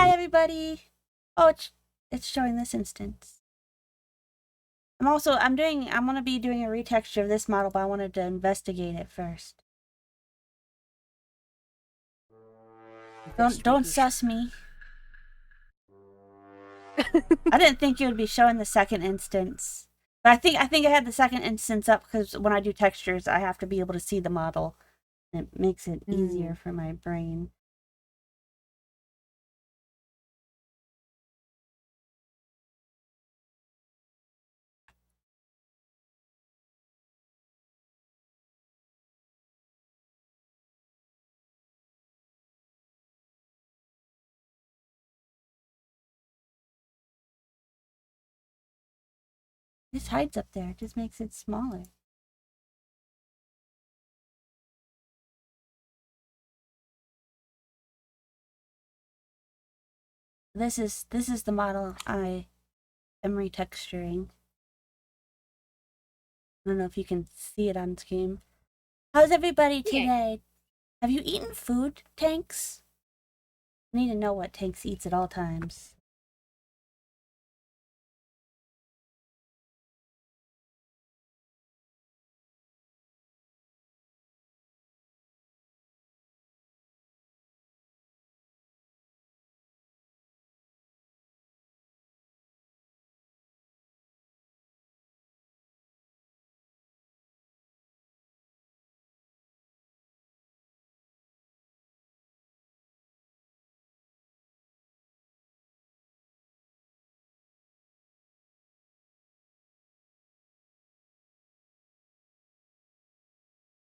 Hi, everybody. Oh, it's showing this instance. I'm gonna be doing a retexture of this model, but I wanted to investigate it first. Don't sus me. I didn't think it would be showing the second instance. But I think I had the second instance up because when I do textures, I have to be able to see the model. And it makes it easier for my brain. This hides up there. It just makes it smaller. This is the model I am retexturing. I don't know if you can see it on screen. How's everybody today? Have you eaten food, Tanks? I need to know what Tanks eats at all times.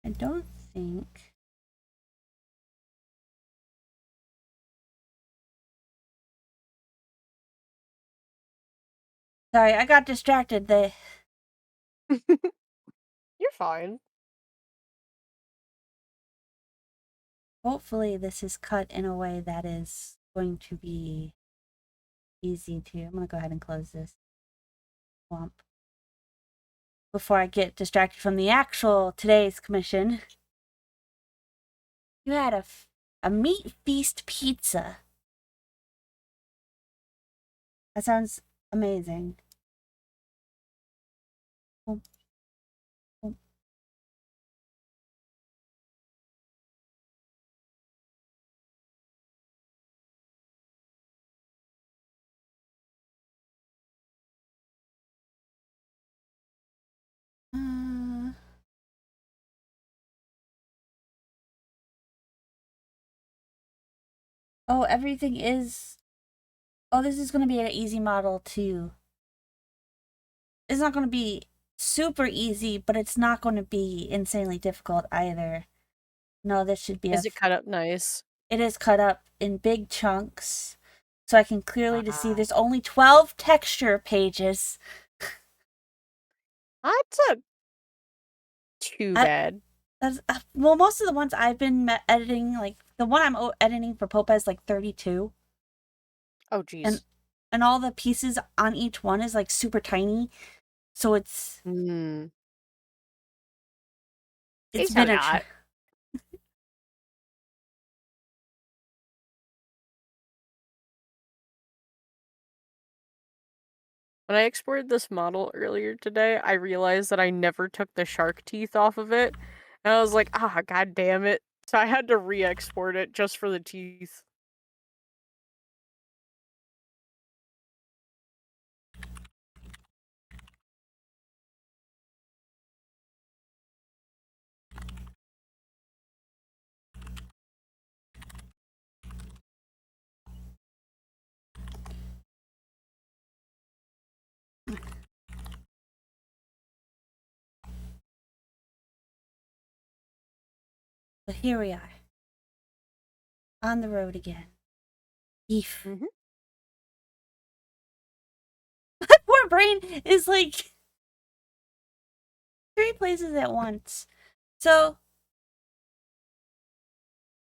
I don't think... Sorry, I got distracted. You're fine. Hopefully this is cut in a way that is going to be easy to... I'm gonna go ahead and close this swamp before I get distracted from the actual today's commission. You had a meat feast pizza. That sounds amazing. Oh, everything is... Oh, this is going to be an easy model, too. It's not going to be super easy, but it's not going to be insanely difficult either. No, this should be... Is it cut up nice? It is cut up in big chunks, so I can clearly to see there's only 12 texture pages. That's too bad. Well, most of the ones I've been editing, like the one I'm editing for Popa is like 32. Oh, jeez. And all the pieces on each one is like super tiny, so it's it's miniature. When I exported this model earlier today, I realized that I never took the shark teeth off of it. And I was like, god damn it. So I had to re-export it just for the teeth. But here we are. On the road again. Eef. My poor brain is like 3 places at once. So,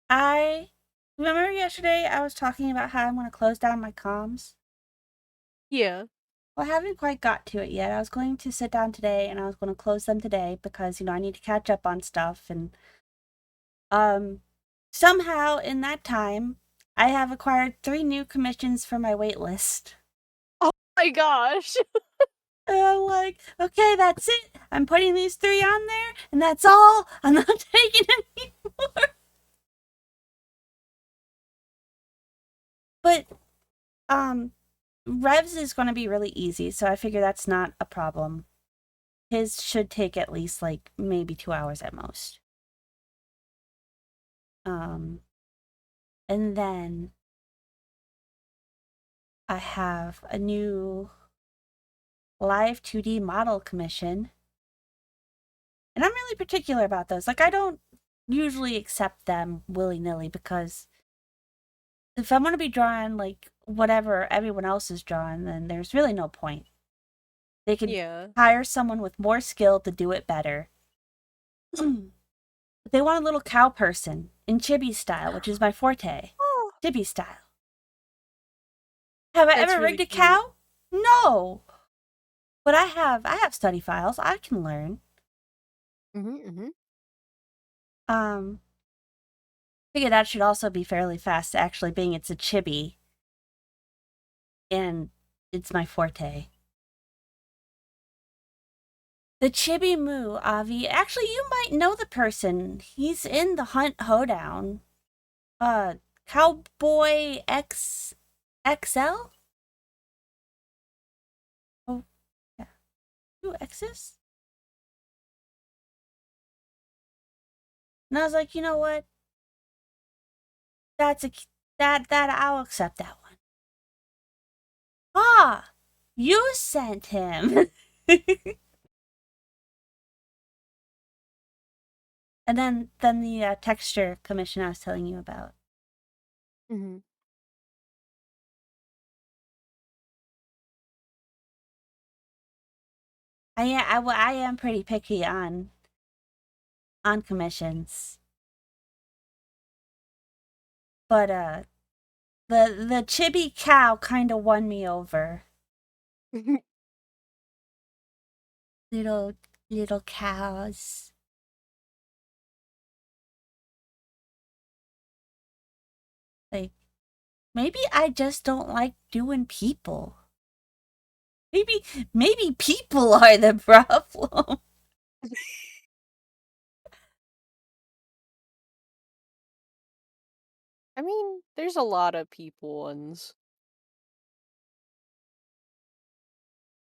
I remember yesterday I was talking about how I'm going to close down my comms. Yeah. Well, I haven't quite got to it yet. I was going to sit down today and I was going to close them today because, I need to catch up on stuff. And somehow in that time, I have acquired 3 new commissions for my wait list. Oh my gosh. And I'm like, okay, that's it. I'm putting these 3 on there, and that's all. I'm not taking any more. But, Revs is going to be really easy, so I figure that's not a problem. His should take at least, like, maybe 2 hours at most. And then I have a new live 2D model commission. And I'm really particular about those. Like, I don't usually accept them willy-nilly because if I'm going to be drawing, like, whatever everyone else is drawing, then there's really no point. They could hire someone with more skill to do it better. They want a little cow person in chibi style, which is my forte. Oh. Chibi style. Have I ever rigged a cow? No. But I have study files. I can learn. Figure that should also be fairly fast, actually, being it's a chibi. And it's my forte. The Chibi Moo, Avi. Actually, you might know the person. He's in the Hunt Hoedown. Cowboy X XL? Oh, yeah. 2 X's? And I was like, you know what? That I'll accept that one. Ah, you sent him. And then the texture commission I was telling you about. I am pretty picky on commissions. But the chibi cow kind of won me over. little cows. Like, maybe I just don't like doing people. Maybe people are the problem. I mean, there's a lot of people ones.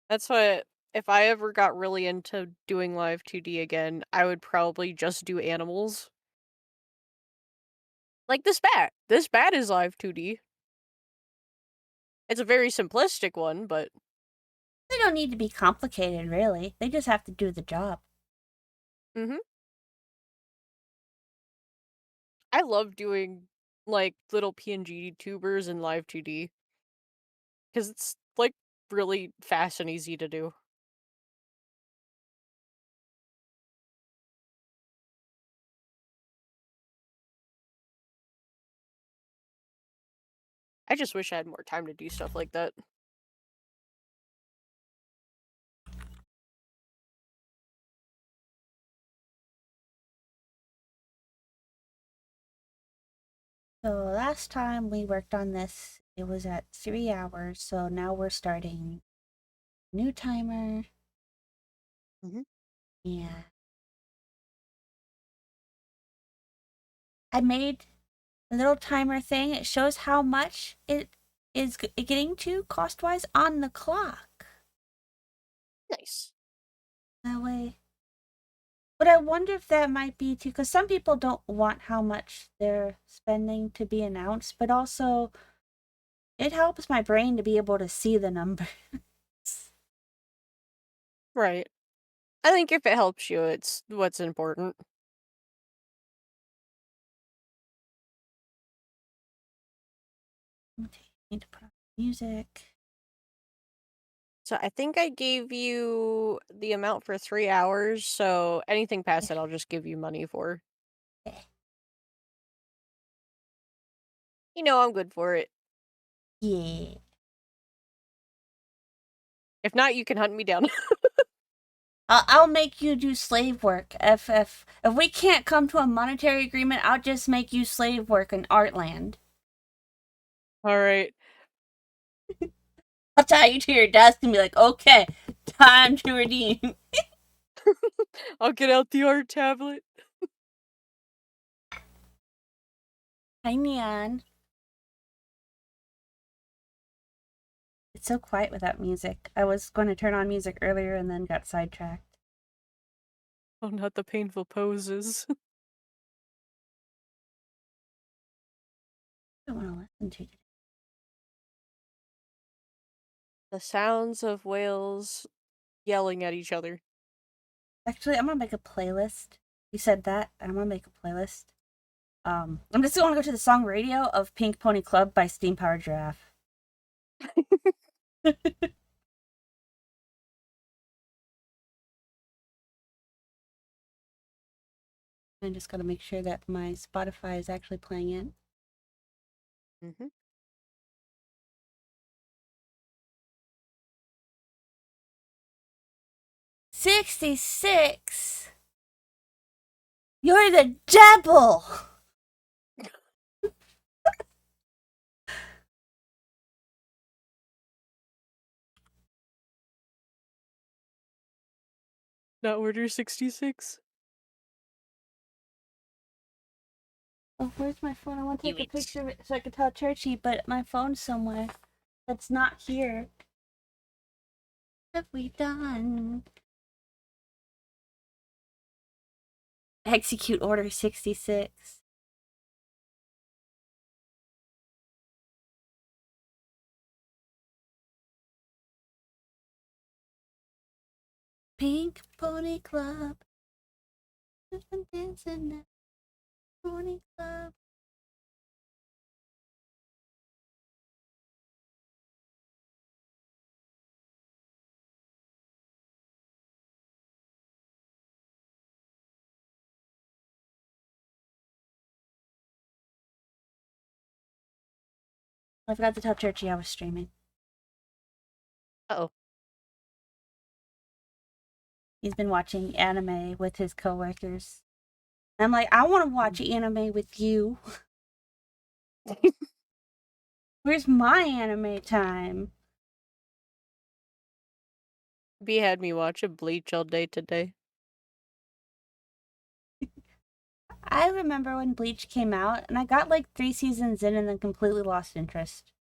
That's why if I ever got really into doing live 2D again, I would probably just do animals. Like this bat. This bat is live 2D. It's a very simplistic one, but they don't need to be complicated, really. They just have to do the job. I love doing like little PNG tubers in live 2D because it's like really fast and easy to do. I just wish I had more time to do stuff like that. So last time we worked on this, it was at 3 hours. So now we're starting new timer. Yeah. I made a little timer thing. It shows how much it is getting to cost-wise on the clock. Nice. That way. But I wonder if that might be too, because some people don't want how much they're spending to be announced, but also it helps my brain to be able to see the numbers. Right. I think if it helps you, it's what's important. Need to put on music. So I think I gave you the amount for 3 hours, so anything past that I'll just give you money for. You know I'm good for it. Yeah. If not, you can hunt me down. I'll make you do slave work. If we can't come to a monetary agreement, I'll just make you slave work in Artland. All right. I'll tie you to your desk and be like, okay, time to redeem. I'll get out the art tablet. Hi, Neon. It's so quiet without music. I was going to turn on music earlier and then got sidetracked. Oh, not the painful poses. I don't want to listen to it. The sounds of whales yelling at each other. Actually, I'm gonna make a playlist. You said that. I'm gonna make a playlist. I'm just gonna go to the song radio of Pink Pony Club by Steam Powered Giraffe. I just gotta make sure that my Spotify is actually playing it. Mm-hmm. 66. You're the devil. Not Order 66. Oh, where's my phone? I want to You take a it. picture of it so I can tell Churchy, but my phone's somewhere that's not here. What have we done? Execute Order 66. Pink Pony Club. Dancing at Pony Club. I forgot to tell Churchy I was streaming. Uh-oh. He's been watching anime with his coworkers. I'm like, I want to watch anime with you. Where's my anime time? B had me watching Bleach all day today. I remember when Bleach came out, and I got like 3 seasons in and then completely lost interest.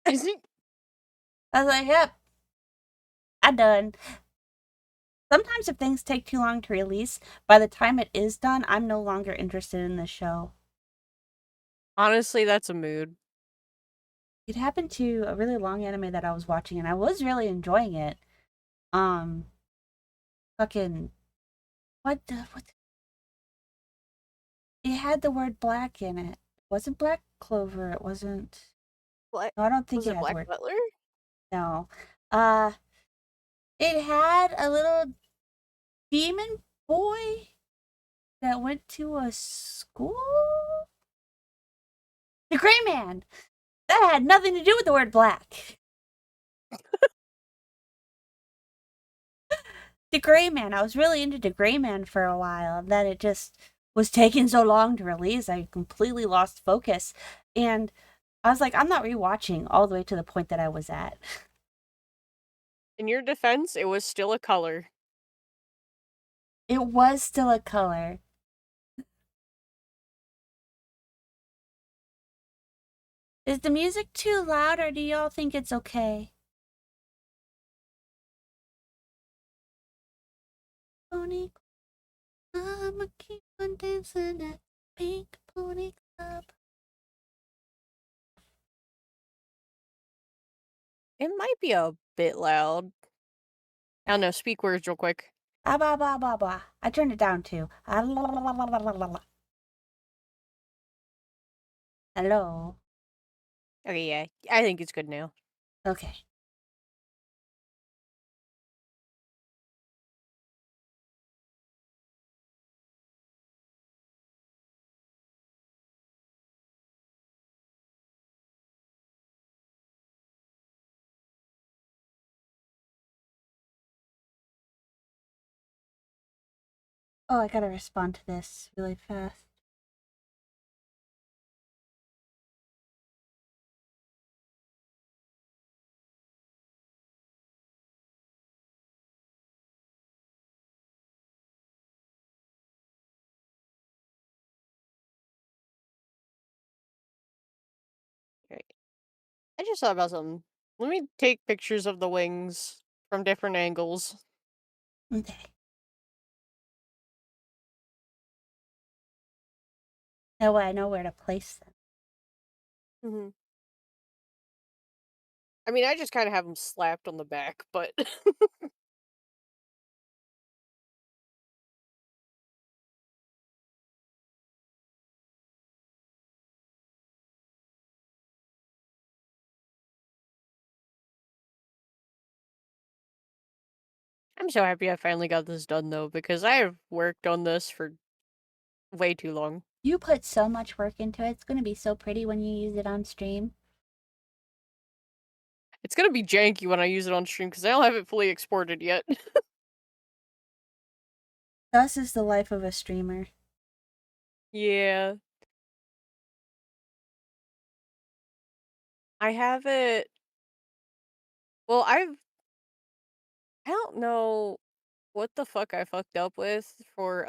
I was like, yep, I'm done. Sometimes if things take too long to release, by the time it is done, I'm no longer interested in the show. Honestly, that's a mood. It happened to a really long anime that I was watching, and I was really enjoying it. Fucking, what the, what? It had the word black in it. It wasn't Black Clover. It wasn't. What? No, I don't think Was it it had the Black word. Butler? No. It had a little demon boy that went to a school. The Gray Man. That had nothing to do with the word black. The Gray Man. I was really into the Gray Man for a while, and then it just was taking so long to release. I completely lost focus, and I was like, I'm not rewatching all the way to the point that I was at. In your defense, it was still a color. It was still a color. Is the music too loud, or do y'all think it's okay? Pony, I'ma keep on dancing at Pink Pony Club. It might be a bit loud. I don't know, speak words real quick. Ah, blah, blah, blah, blah. I turned it down too. Ah, la, la, la, la, la, la, la. Hello. Okay, yeah. I think it's good now. Okay. Oh, I gotta respond to this really fast. I just thought about something. Let me take pictures of the wings from different angles. Okay. That way I know where to place them. Mm-hmm. I mean, I just kind of have them slapped on the back, but I'm so happy I finally got this done though, because I have worked on this for way too long. You put so much work into it. It's going to be so pretty when you use it on stream. It's gonna be janky when I use it on stream because I don't have it fully exported yet. Thus is the life of a streamer. Yeah. I have it. Well, I don't know what the fuck I fucked up with for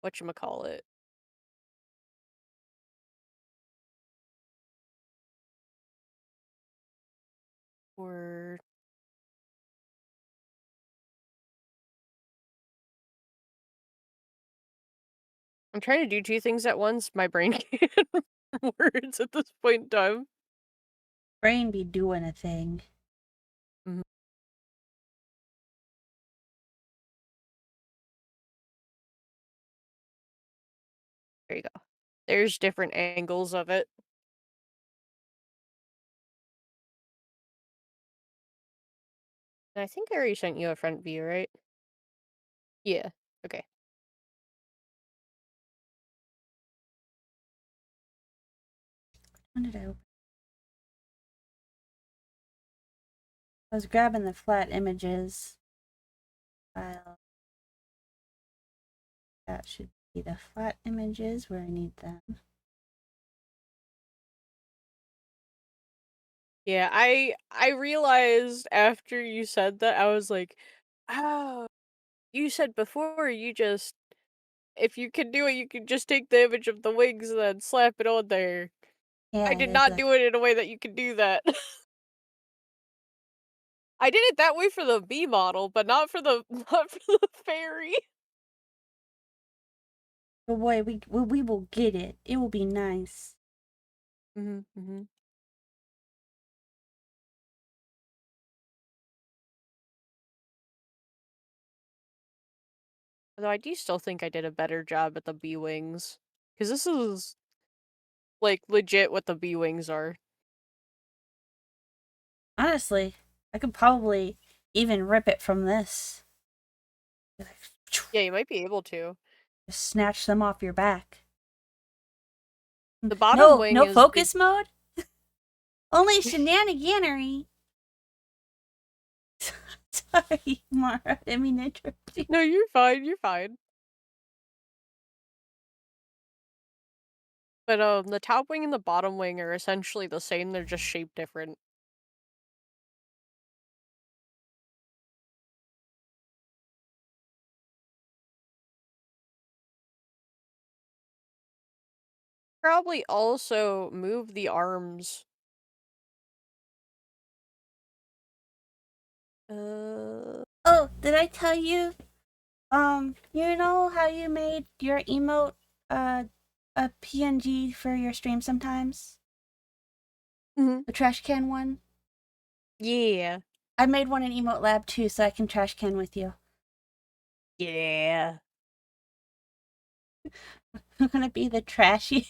whatchamacallit. For I'm trying to do two things at once. My brain can't remember words at this point in time. Brain be doing a thing. Mhm. There you go. There's different angles of it. And I think I already sent you a front view, right? Yeah. Okay. When did I open? I was grabbing the flat images file. That should be the flat images where I need them. Yeah, I realized after you said that, I was like, oh, you said before you just if you can do it, you can just take the image of the wings and then slap it on there. Yeah, I it did is not like do it in a way that you can do that. I did it that way for the B model, but not for the not for the fairy. but boy, we will get it. It will be nice. Mm-hmm. Although I do still think I did a better job at the B wings. Because this is, like, legit what the B wings are. Honestly, I could probably even rip it from this. Yeah, you might be able to. Just snatch them off your back. The bottom No, wing no is the... focus mode? Only shenaniganery. Sorry, Mara. I didn't mean to interrupt you. No, you're fine, you're fine. But, the top wing and the bottom wing are essentially the same, they're just shaped different. Probably also move the arms. Oh, did I tell you? You know how you made your emote a PNG for your stream sometimes? Mhm. The trash can one? Yeah. I made one in Emote Lab too, so I can trash can with you. Yeah. I'm gonna be the trashy.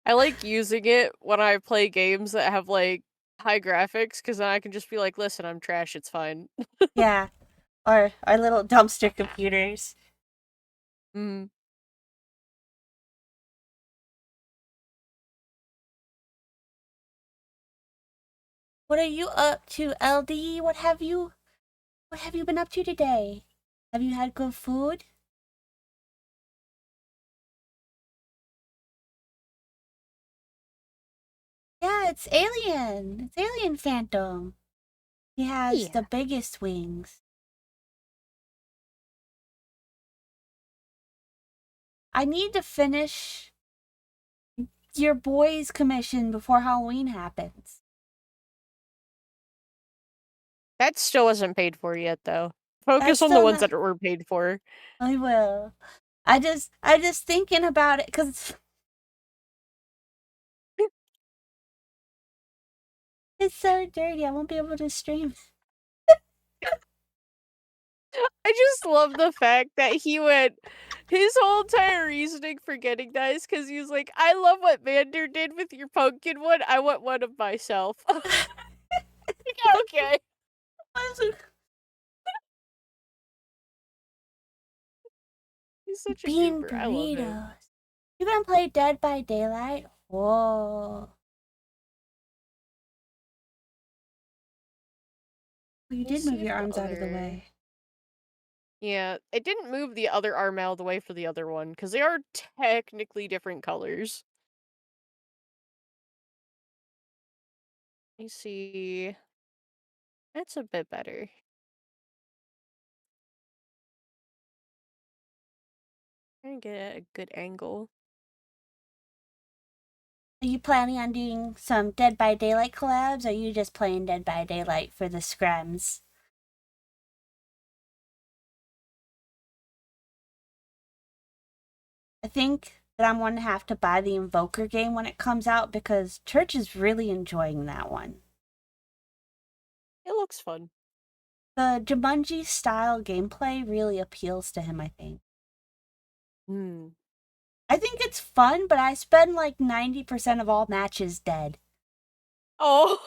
I like using it when I play games that have, like, high graphics, because then I can just be like, listen, I'm trash, it's fine. Yeah, our little dumpster computers. Mm. What are you up to, LD? What have you been up to today? Have you had good food? Yeah, it's Alien. It's Alien Phantom. He has the Yeah. biggest wings. I need to finish your boys' commission before Halloween happens. That still wasn't paid for yet, though. I Focus on the still ones not. that were paid for. I will. I just thinking about it because it's so dirty. I won't be able to stream. I just love the fact that he went his whole entire reasoning for getting that is because he was like, I love what Vander did with your pumpkin one. I want one of myself. Yeah, okay. He's such a Bean goober. I love him. burritos. You gonna play Dead by Daylight? Whoa. Well, you Let me did see move if your the arms out of the other. way. Yeah, it didn't move the other arm out of the way for the other one because they are technically different colors. Let me see. That's a bit better. Trying to get a good angle. Are you planning on doing some Dead by Daylight collabs, or are you just playing Dead by Daylight for the screms? I think that I'm going to have to buy the Invoker game when it comes out because Church is really enjoying that one. It looks fun. The Jumanji style gameplay really appeals to him, I think. Hmm. I think it's fun, but I spend like 90% of all matches dead. Oh.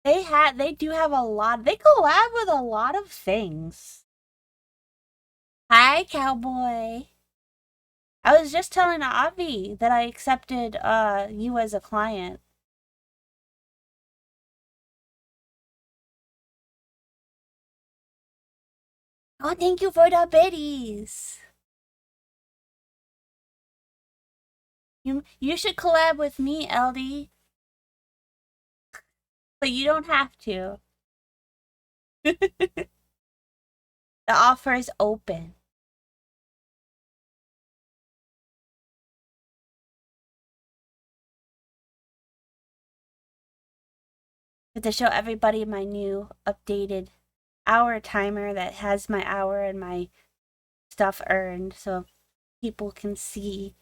They do have a lot. They collab with a lot of things. Hi, cowboy. I was just telling Avi that I accepted you as a client. Oh, thank you for the biddies. You should collab with me, LD. But you don't have to. The offer is open. To show everybody my new updated hour timer that has my hour and my stuff earned so people can see.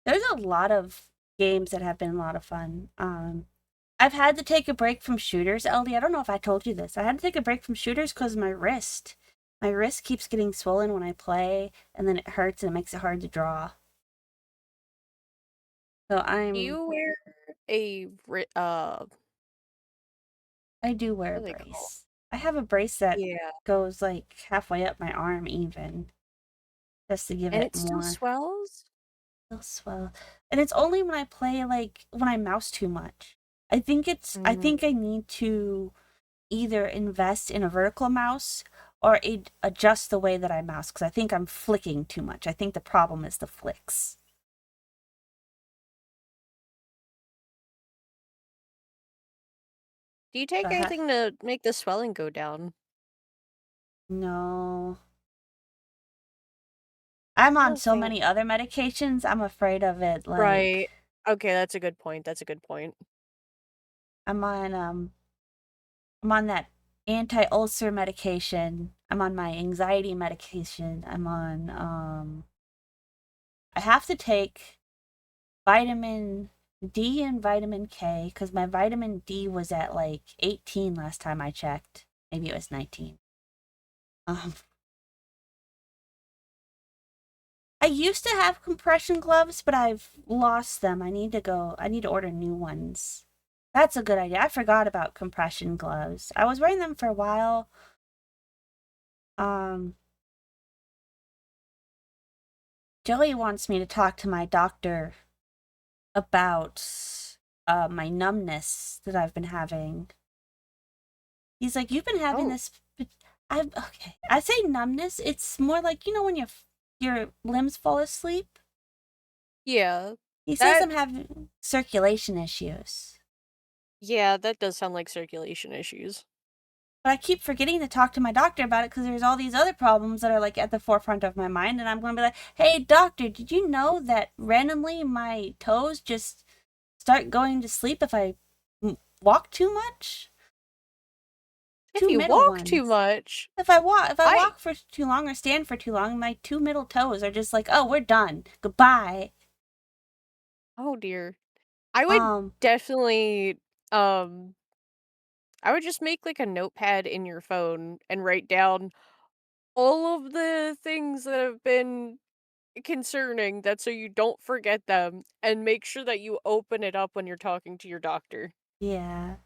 There's a lot of games that have been a lot of fun. I've had to take a break from shooters, LD. I don't know if I told you this. I had to take a break from shooters because my wrist. My wrist keeps getting swollen when I play, and then it hurts and it makes it hard to draw. So Do you wear a I do wear what a are they called? brace. I have a brace that Yeah. goes like halfway up my arm even. Just to give And it it still more. swells? It'll swell. And it's only when I play like when I mouse too much. I think I need to either invest in a vertical mouse or adjust the way that I mouse because I think I'm flicking too much. I think the problem is the flicks. Do you take anything to make the swelling go down? No. I'm on so many other medications, I'm afraid of it, like Right. Okay, that's a good point. That's a good point. I'm on that anti-ulcer medication. I'm on my anxiety medication. I'm on I have to take vitamin D and vitamin K because my vitamin D was at like 18 last time I checked. Maybe it was 19. Um, I used to have compression gloves, but I've lost them. I need to order new ones. That's a good idea. I forgot about compression gloves. I was wearing them for a while. Joey wants me to talk to my doctor about my numbness that I've been having. He's like, "You've been having this." I'm okay. I say numbness. It's more like when your limbs fall asleep. Yeah. He says I'm having circulation issues. Yeah, that does sound like circulation issues. But I keep forgetting to talk to my doctor about it because there's all these other problems that are like at the forefront of my mind. And I'm going to be like, hey, doctor, did you know that randomly my toes just start going to sleep if I walk too much? If Two you middle walk too ones. much, If I I walk for too long or stand for too long, my two middle toes are just like, oh, we're done. Goodbye. oh dear. I would Um, definitely um I would just make like a notepad in your phone and write down all of the things that have been concerning that so you don't forget them and make sure that you open it up when you're talking to your doctor. yeah.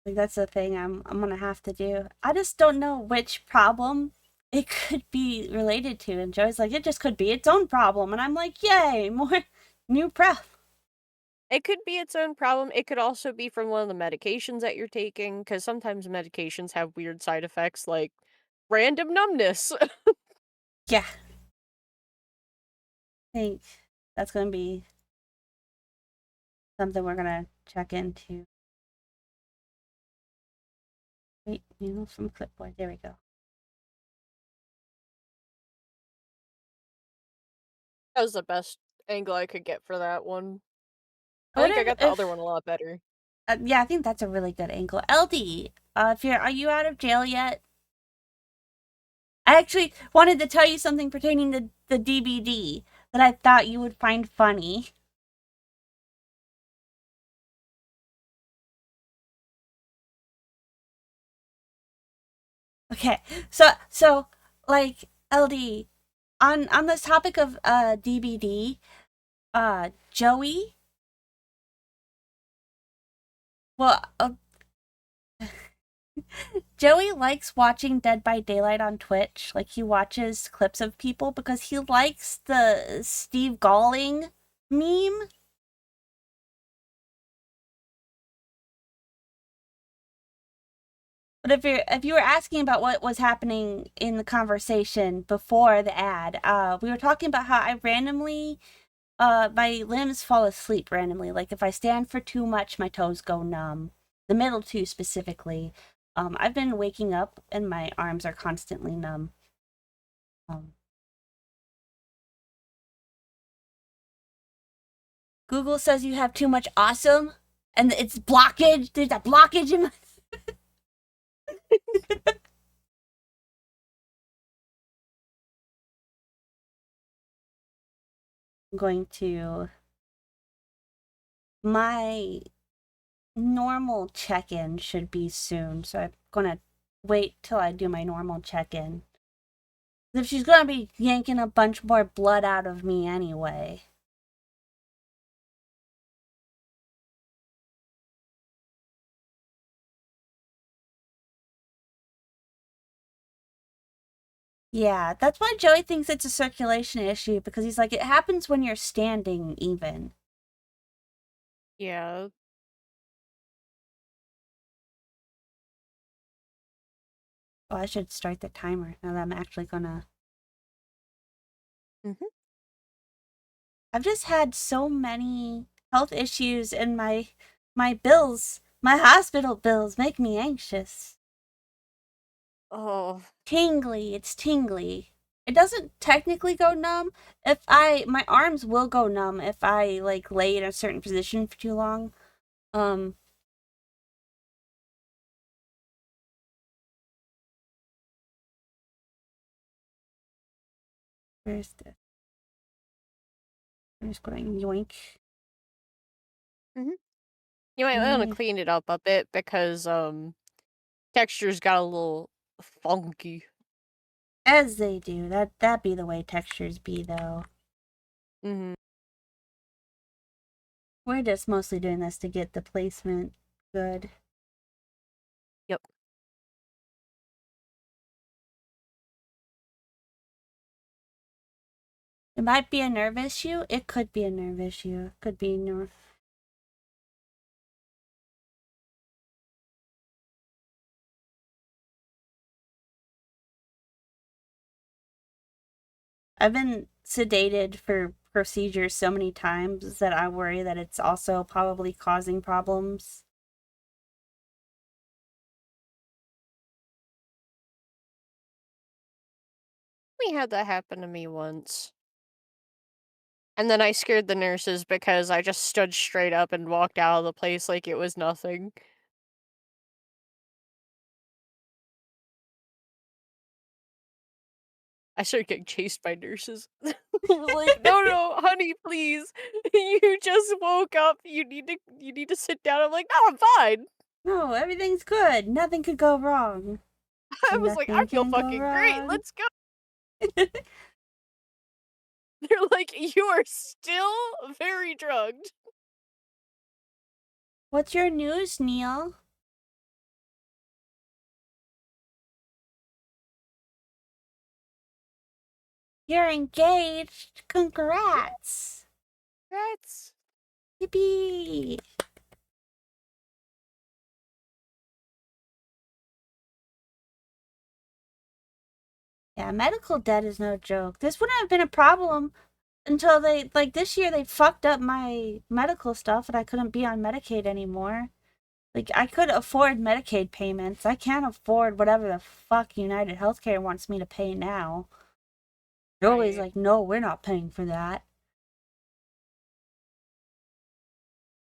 Like that's the thing I'm gonna have to do. I just don't know which problem it could be related to. And Joey's like, it just could be its own problem. And I'm like, yay, more new prep. It could be its own problem. It could also be from one of the medications that you're taking because sometimes medications have weird side effects like random numbness. Yeah, I think that's gonna be something we're gonna check into. Wait, needles from clipboard. There we go. That was the best angle I could get for that one. I But think I got the other if one a lot better. yeah, I think that's a really good angle. LD, if you're are you out of jail yet? I actually wanted to tell you something pertaining to the DBD that I thought you would find funny. Okay, so like LD on this topic of DBD, Joey. Well, Joey likes watching Dead by Daylight on Twitch. Like he watches clips of people because he likes the Steve Galling meme. But if you were asking about what was happening in the conversation before the ad, we were talking about how I randomly my limbs fall asleep randomly. Like if I stand for too much, my toes go numb. The middle two specifically. I've been waking up and my arms are constantly numb. Um, Google says you have too much awesome, and it's blockage. There's a blockage in my. I'm going to my normal check-in should be soon, so I'm gonna wait till I do my normal check-in. If she's gonna be yanking a bunch more blood out of me anyway. Yeah, that's why Joey thinks it's a circulation issue because he's like, it happens when you're standing, even. Yeah. Oh, I should start the timer now that I'm actually gonna. Mhm. I've just had so many health issues, and my bills, my hospital bills, make me anxious. Oh. Tingly, it's tingly. It doesn't technically go numb. If I my arms will go numb if I like lay in a certain position for too long. Um where's this? I'm just going yoink. Mhm. You might wanna Mm, clean it up a bit because, textures got a little funky. as they do. That be the way textures be though. Mhm. We're just mostly doing this to get the placement good. Yep. It might be a nerve issue. It could be a nerve issue. It could be nerve. I've been sedated for procedures so many times that I worry that it's also probably causing problems. only had that happen to me once. And then I scared the nurses because I just stood straight up and walked out of the place like it was nothing. I started getting chased by nurses. I was like, "No, no, honey, please. You just woke up. You need to sit down." I'm like, "No, I'm fine." No, everything's good. Nothing could go wrong. I was like, "I Nothing feel can go fucking great. wrong. Let's go." They're like, "You are still very drugged." What's your news, Neil? You're engaged. Congrats. That's Yippee. Yeah, medical debt is no joke. This wouldn't have been a problem until they, like, this year they fucked up my medical stuff and I couldn't be on Medicaid anymore. Like, I could afford Medicaid payments. I can't afford whatever the fuck United Healthcare wants me to pay now. They're always right. like, no, we're not paying for that.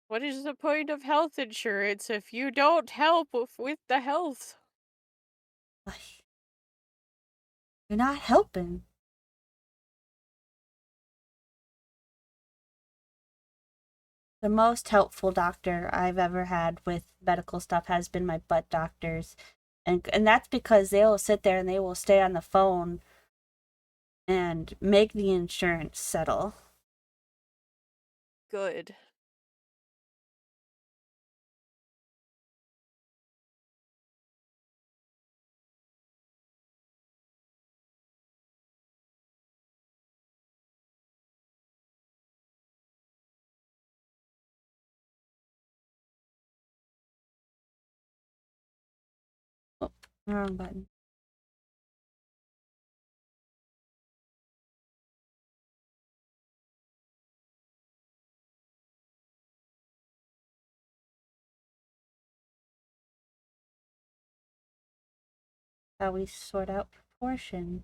What is the point of health insurance if you don't help with the health? Like, you're not helping. The most helpful doctor I've ever had with medical stuff has been my butt doctors. And that's because they'll sit there and they will stay on the phone and make the insurance settle. Good. Oh, wrong button. How we sort out proportions.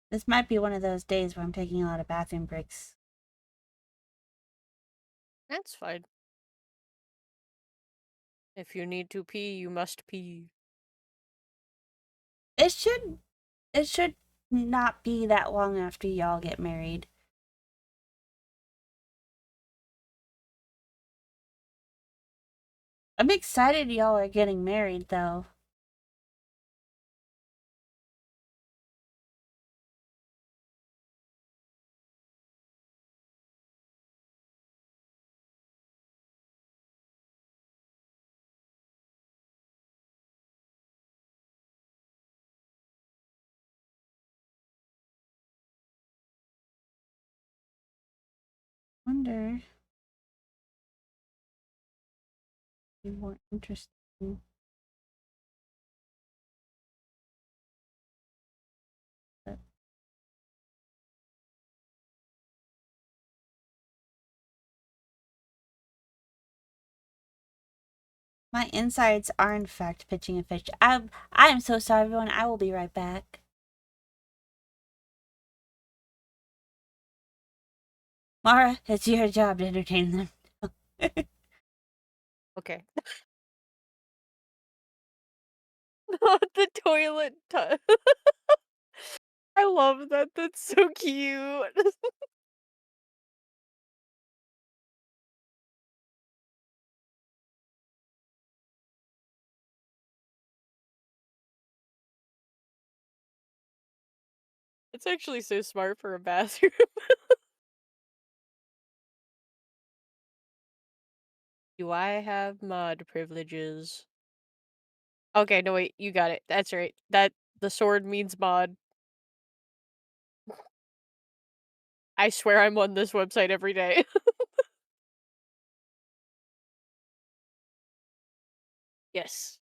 This might be one of those days where I'm taking a lot of bathroom breaks. That's fine. If you need to pee, you must pee. It should it should not be that long after y'all get married. I'm excited y'all are getting married though. Wonder if it'd be more interesting. But my insides are in fact pitching a fish. I am so sorry everyone. I will be right back. Mara, it's your job to entertain them. Okay. Not the toilet I love that. That's so cute. It's actually so smart for a bathroom. Do I have mod privileges? Okay, no wait, you got it. That's right. That the sword means mod. I swear I'm on this website every day. Yes.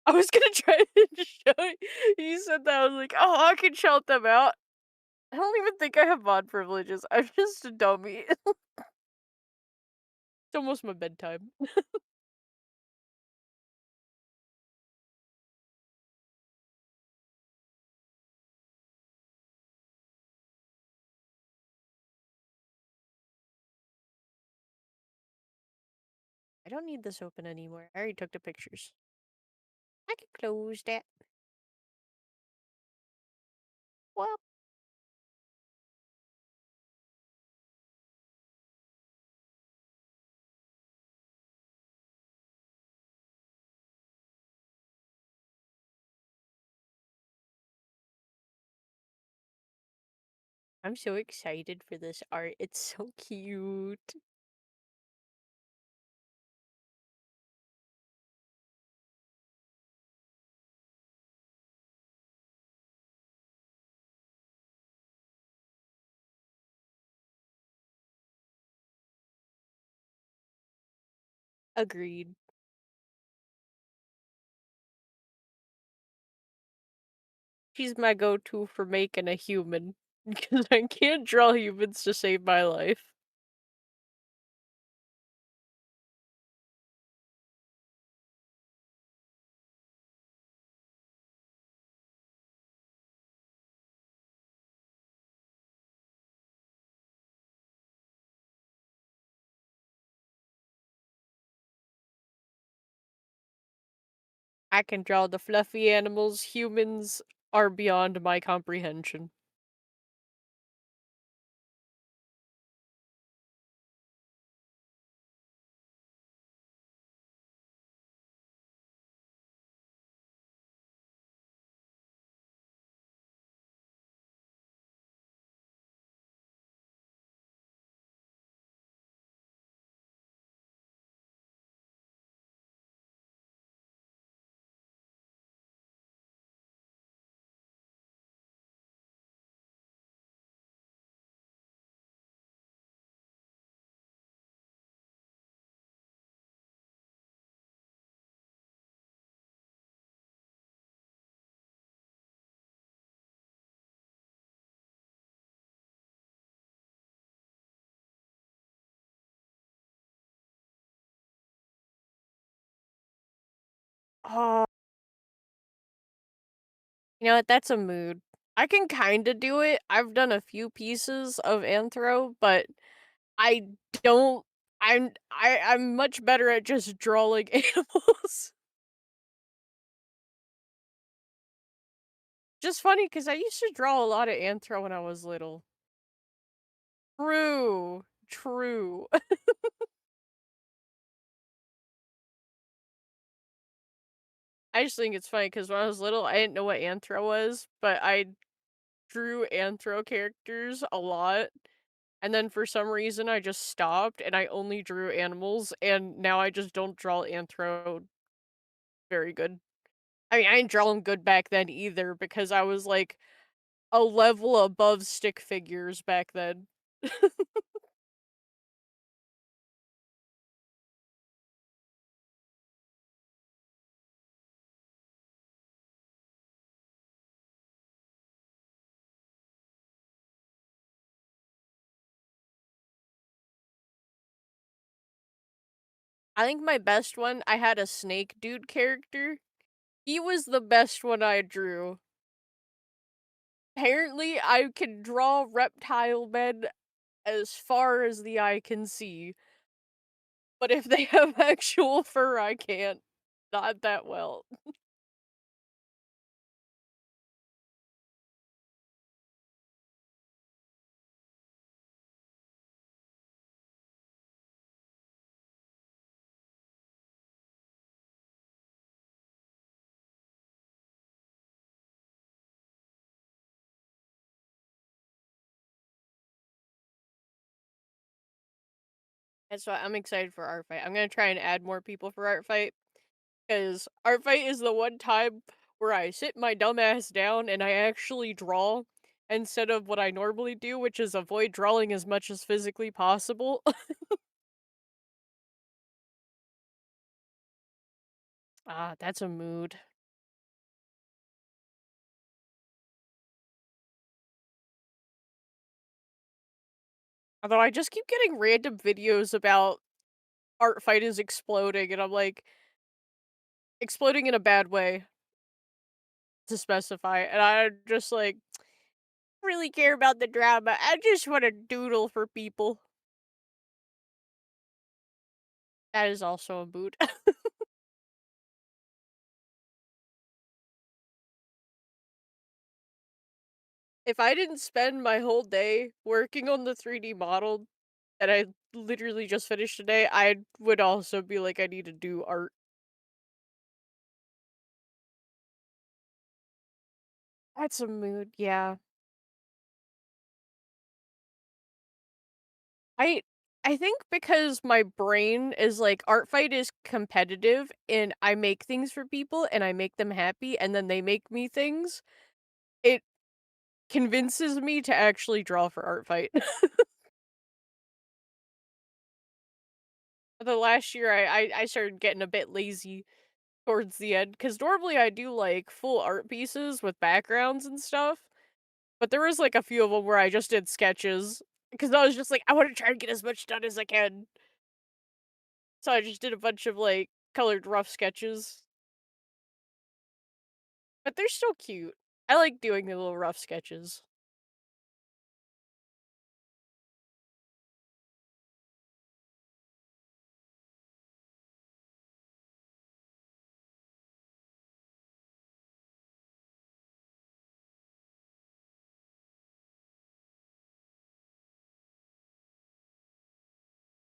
I was gonna try to show you said that, I was like, "Oh, I can shout them out." I don't even think I have mod privileges, I'm just a dummy. It's almost my bedtime. I don't need this open anymore, I already took the pictures. I can close that. Well, I'm so excited for this art, it's so cute. Agreed. She's my go-to for making a human, because I can't draw humans to save my life. I can draw the fluffy animals, humans are beyond my comprehension. Oh, you know what? That's a mood. I can kinda do it. I've done a few pieces of Anthro, but I don't I'm much better at just drawing animals. Just funny because I used to draw a lot of Anthro when I was little. True, true. I just think it's funny because when I was little, I didn't know what Anthro was, but I drew Anthro characters a lot, and then for some reason, I just stopped, and I only drew animals, and now I just don't draw Anthro very good. I mean, I didn't draw them good back then either because I was, like, a level above stick figures back then. I think my best one, I had a snake dude character. He was the best one I drew. Apparently, I can draw reptile men as far as the eye can see, but if they have actual fur, I can't. Not that well. That's why I'm excited for Art Fight. I'm gonna try and add more people for Art Fight, because Art Fight is the one time where I sit my dumb ass down and I actually draw instead of what I normally do, which is avoid drawing as much as physically possible. Ah, that's a mood. Although I just keep getting random videos about art fight is exploding, and I'm like, exploding in a bad way to specify, and I'm just like, really care about the drama. I just want to doodle for people. That is also a mood. If I didn't spend my whole day working on the 3D model that I literally just finished today, I would also be like, I need to do art. That's a mood, yeah. I I think because my brain is like art fight is competitive and I make things for people and I make them happy and then they make me things, it convinces me to actually draw for art fight. The last year I started getting a bit lazy towards the end because normally I do like full art pieces with backgrounds and stuff, but there was like a few of them where I just did sketches because I was just like I want to try and get as much done as I can. So I just did a bunch of like colored rough sketches. But they're still cute. I like doing the little rough sketches.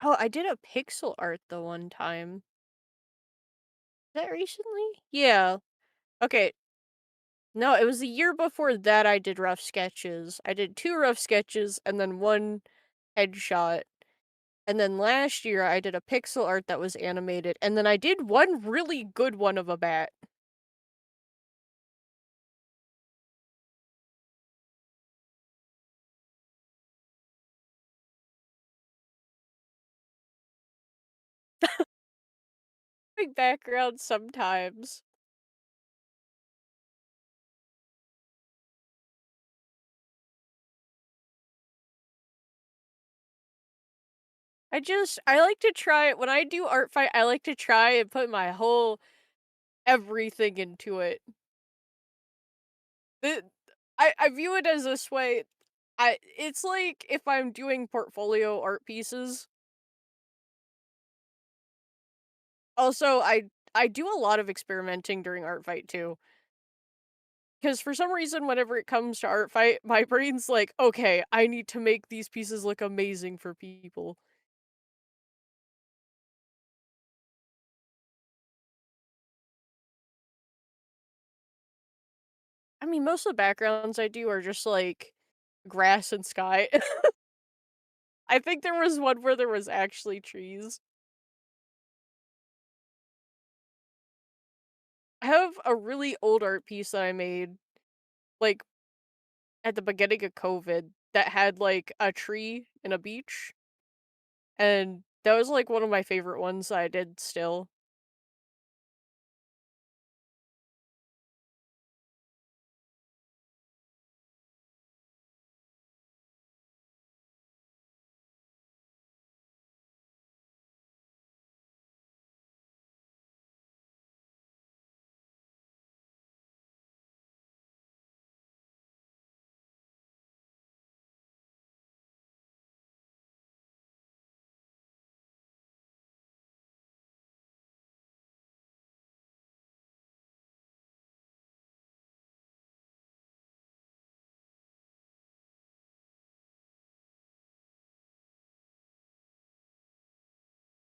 Oh, I did a pixel art the one time. That recently? Yeah. Okay. No, it was the year before that I did rough sketches. I did 2 rough sketches and then 1 headshot. And then last year I did a pixel art that was animated, and then I did one really good one of a bat. Big background sometimes. I like to try when I do art fight, I like to try and put my whole everything into it. The I view it as this way, it's like if I'm doing portfolio art pieces. Also, I do a lot of experimenting during art fight too. Because for some reason, whenever it comes to art fight, my brain's like, okay, I need to make these pieces look amazing for people. I mean, most of the backgrounds I do are just like grass and sky. I think there was one where there was actually trees. I have a really old art piece that I made like at the beginning of COVID that had like a tree and a beach, and that was like one of my favorite ones I did still.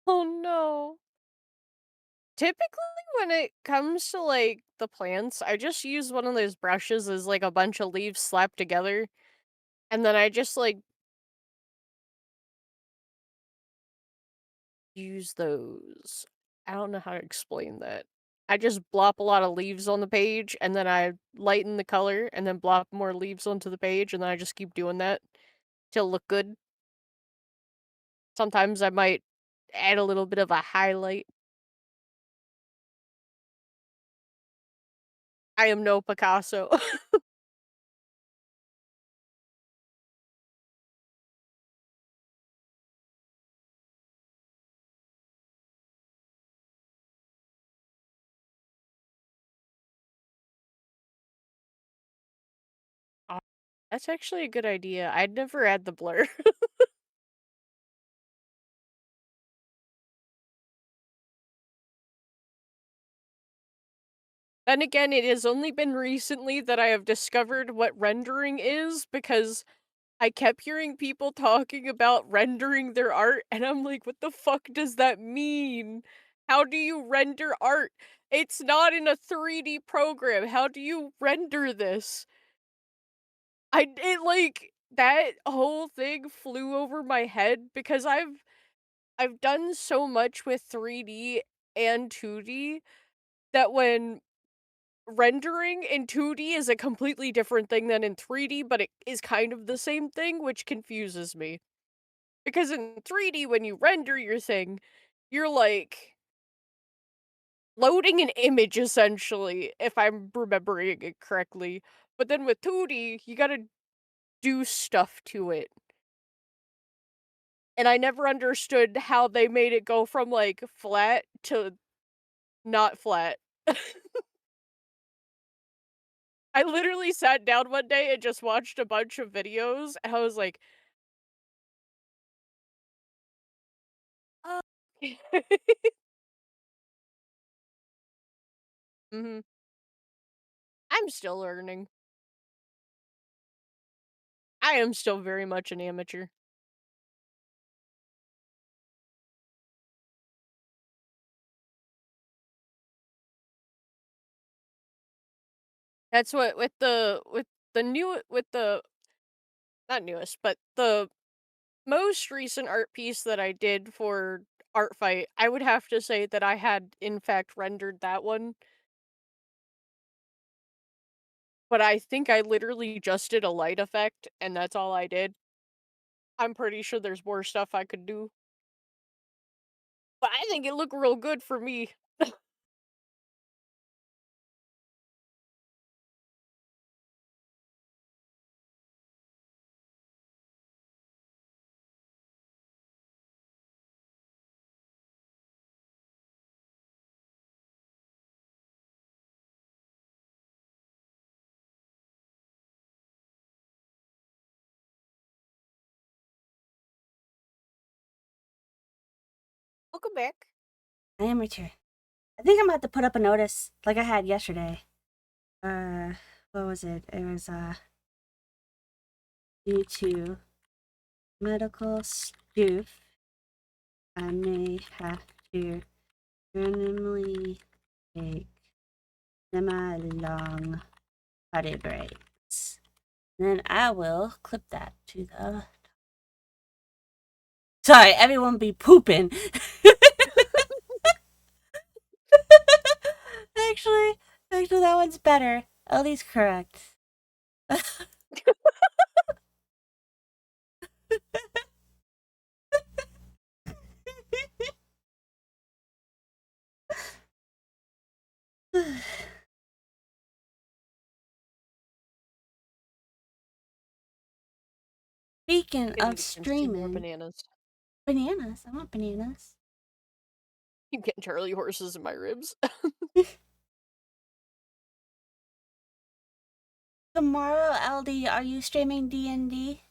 Oh no. Typically, when it comes to, like, the plants, I just use one of those brushes as, like, a bunch of leaves slapped together, and then I just, like, use those. I don't know how to explain that. I just blop a lot of leaves on the page, and then I lighten the color, and then blop more leaves onto the page, and then I just keep doing that till look good. Sometimes I might add a little bit of a highlight. I am no Picasso. That's actually a good idea. I'd never add the blur. Then again, it has only been recently that I have discovered what rendering is because I kept hearing people talking about rendering their art, and I'm like, "What the fuck does that mean? How do you render art? It's not in a 3D program. How do you render this?" Like, that whole thing flew over my head because I've done so much with 3D and 2D that when rendering in 2D is a completely different thing than in 3D, but it is kind of the same thing, which confuses me. Because in 3D, when you render your thing, you're like loading an image essentially, if I'm remembering it correctly. But then with 2D, you gotta do stuff to it. And I never understood how they made it go from like flat to not flat. I literally sat down one day and just watched a bunch of videos, and I was like, "Oh." Mhm. I'm still learning. I am still very much an amateur. That's what with the new with the not newest, but the most recent art piece that I did for Art Fight, I would have to say that I had in fact rendered that one, but I think I literally just did a light effect and that's all I did. I'm pretty sure there's more stuff I could do, but I think it looked real good for me. Welcome back. Amateur. I think I'm about to put up a notice like I had yesterday. Uh, what was it? It was due to medical stoof, I may have to randomly take semi-long potty breaks. Then I will clip that to the. Sorry, everyone be pooping. actually, actually, that one's better. At least correct. Speaking Gonna of get consume more streaming, bananas. bananas. I want bananas. Keep getting Charlie horses in my ribs. Tomorrow, LD, are you streaming D&D?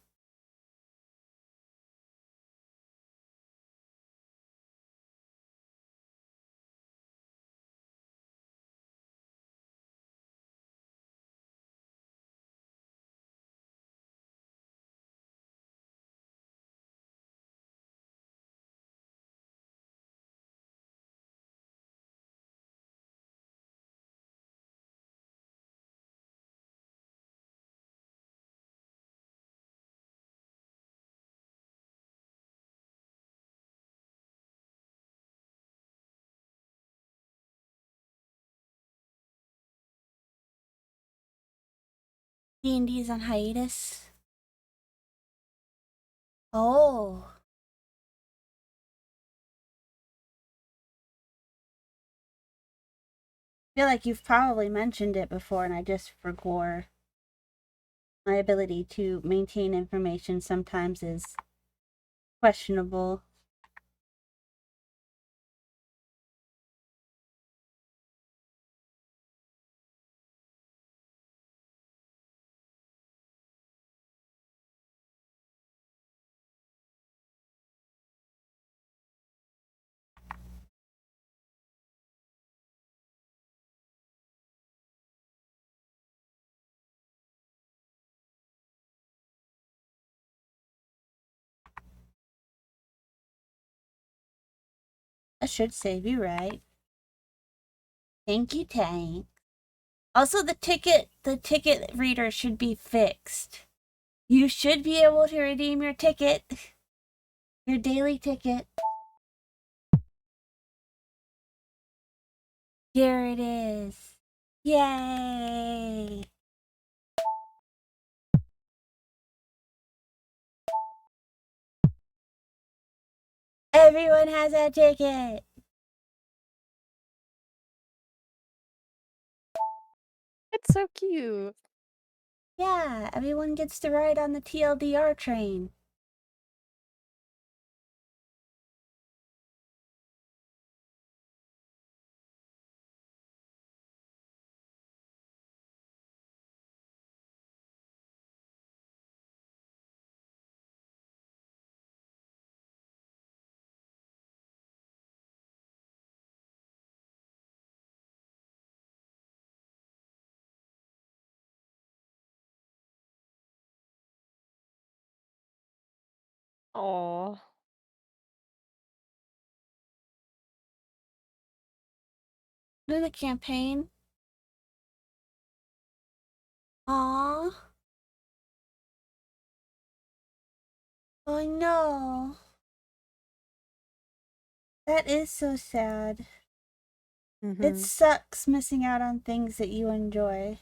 D&D is on hiatus. Oh. I feel like you've probably mentioned it before and I just forgot. My ability to maintain information sometimes is questionable. That should save you, right? Thank you, Tank. Also, the ticket reader should be fixed. You should be able to redeem your ticket. Your daily ticket. Here it is. Yay! Everyone has a ticket! It's so cute. Yeah, everyone gets to ride on the TLDR train. Aw. Do the campaign. Aww. Oh no. That is so sad. It sucks missing out on things that you enjoy.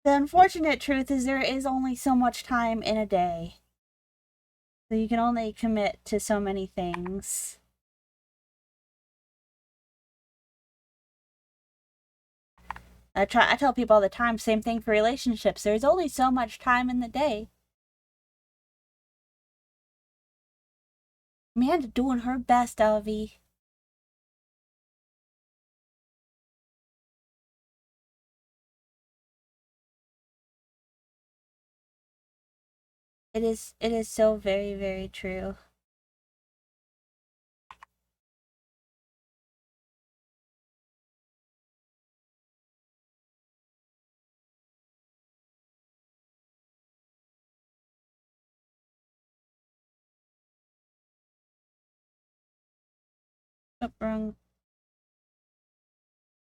The unfortunate truth is there is only so much time in a day. So you can only commit to so many things. I tell people all the time, same thing for relationships. There's only so much time in the day. Amanda doing her best, Elvie. It is so very, very true. Oh,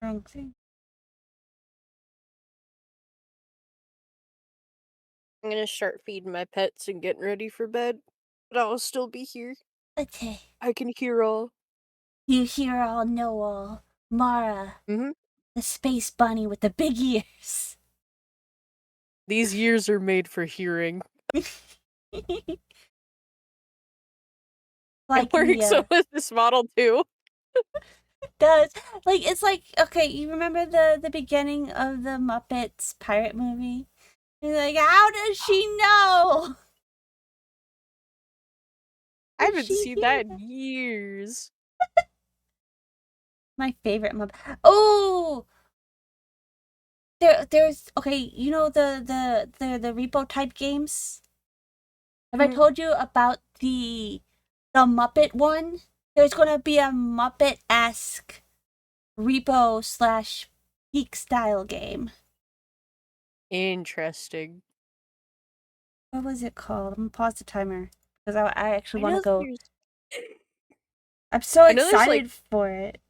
wrong thing. I'm gonna start feeding my pets and getting ready for bed, but I'll still be here. Okay. I can hear all. You hear all, know all. Mara, Mhm. the space bunny with the big ears. These ears are made for hearing. It Like works so Mia. with this model too. It does. Like, it's like, okay, you remember the beginning of the Muppets pirate movie? You're like, how does she know? I Does haven't she seen hear that in that? years. My favorite Muppet. Oh! There's okay, you know the repo type games? Have I Mhm. told you about the Muppet one? There's gonna be a Muppet-esque repo slash peak style game. Interesting. What was it called? I'm gonna pause the timer because I actually I want to know go. there's I'm so I know there's like excited for it.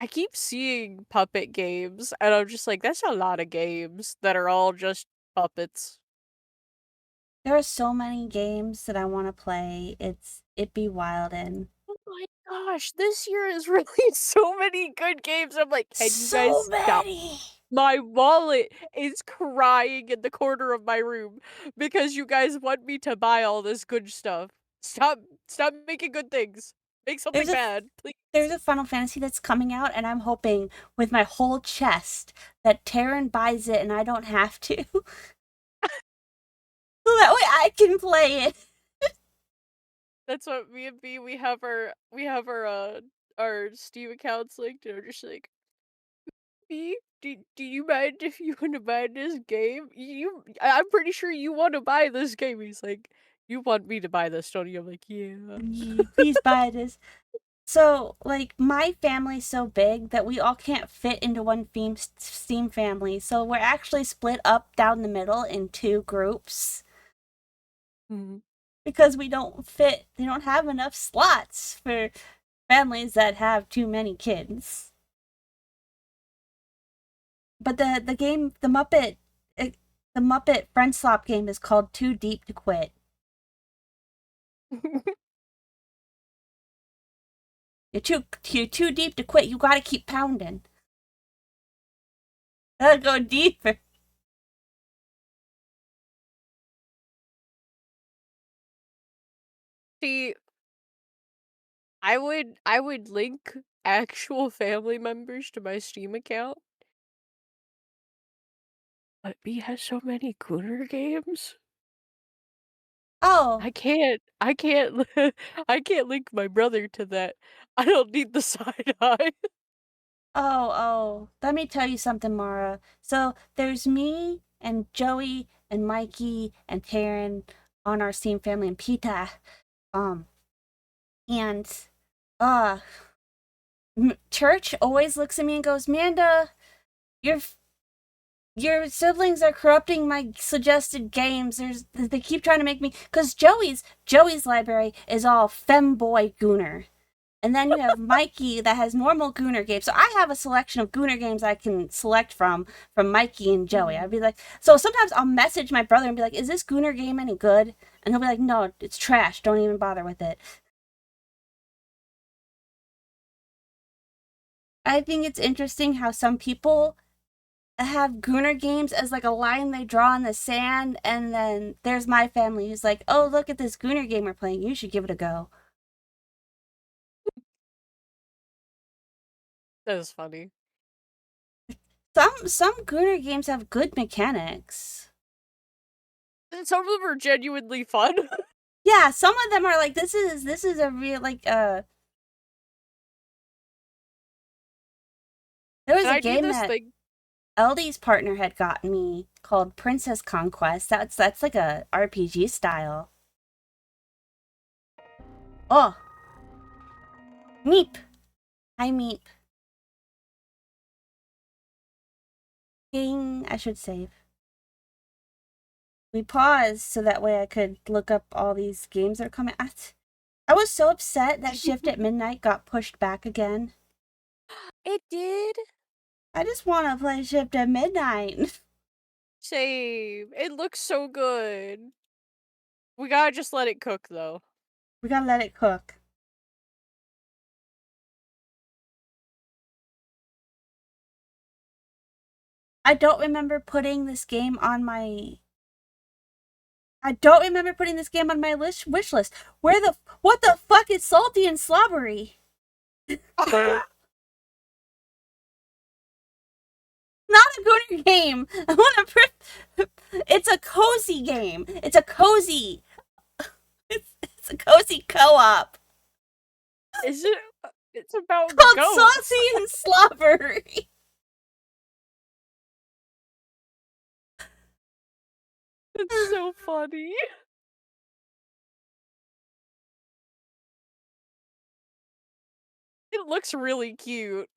I keep seeing puppet games and I'm just like, that's a lot of games that are all just puppets. There are so many games that I want to play. It'd be wild and Oh my gosh, this year is really so many good games. I'm like, can you so guys stop? many. My wallet is crying in the corner of my room because you guys want me to buy all this good stuff. Stop making good things. Make There's something a bad, please. there's a Final Fantasy that's coming out, and I'm hoping with my whole chest that Taryn buys it and I don't have to. So that way I can play it. That's what me and B we have our Steam accounts linked and we're just like, B, do you mind if you want to buy this game? I'm pretty sure you want to buy this game. He's like, you want me to buy this, don't you? I'm like, yeah. Please buy this. So, like, my family's so big that we all can't fit into one Steam family. So we're actually split up down the middle in two groups. Mhm. because they don't have enough slots for families that have too many kids. But the game, the Muppet Friend Swap game is called Too Deep to Quit. You're too deep to quit. You gotta keep pounding. Gotta go deeper. See, I would link actual family members to my Steam account. But B has so many Cooter games. Oh, I can't I can't link my brother to that. I don't need the side eye. oh. Let me tell you something, Mara. So there's me and Joey and Mikey and Taryn on our Steam family and Pita. Um, and uh, Church always looks at me and goes, "Manda, your your siblings are corrupting my suggested games. They keep trying to make me because Joey's library is all femboy Gooner." And then you have Mikey that has normal Gooner games. So I have a selection of Gooner games I can select from Mikey and Joey. I'd be like, so sometimes I'll message my brother and be like, "Is this Gooner game any good?" And he'll be like, "No, it's trash. Don't even bother with it." I think it's interesting how some people have Gooner games as like a line they draw in the sand, and then there's my family who's like, "Oh, look at this Gooner game we're playing. You should give it a go." That is funny. Some Gooner games have good mechanics. And some of them are genuinely fun. Yeah, some of them are like this is a real like there was And a I do game this that thing. LD's partner had gotten me called Princess Conquest. That's like a RPG style. Oh, Meep. Hi Meep. Ding, I should save. We paused so that way I could look up all these games that are coming. I was so upset that Shift at Midnight got pushed back again. It did? I just want to play Shift at Midnight. Same. It looks so good. We gotta just let it cook, though. We gotta let it cook. I don't remember putting this game on my. I don't remember putting this game on my wish list. What the fuck is salty and slobbery? Not a good game. I want to. It's a cozy game. It's a cozy. It's a cozy co-op Is it? It's about called goats. Salty and Slobbery. It's so funny. It looks really cute.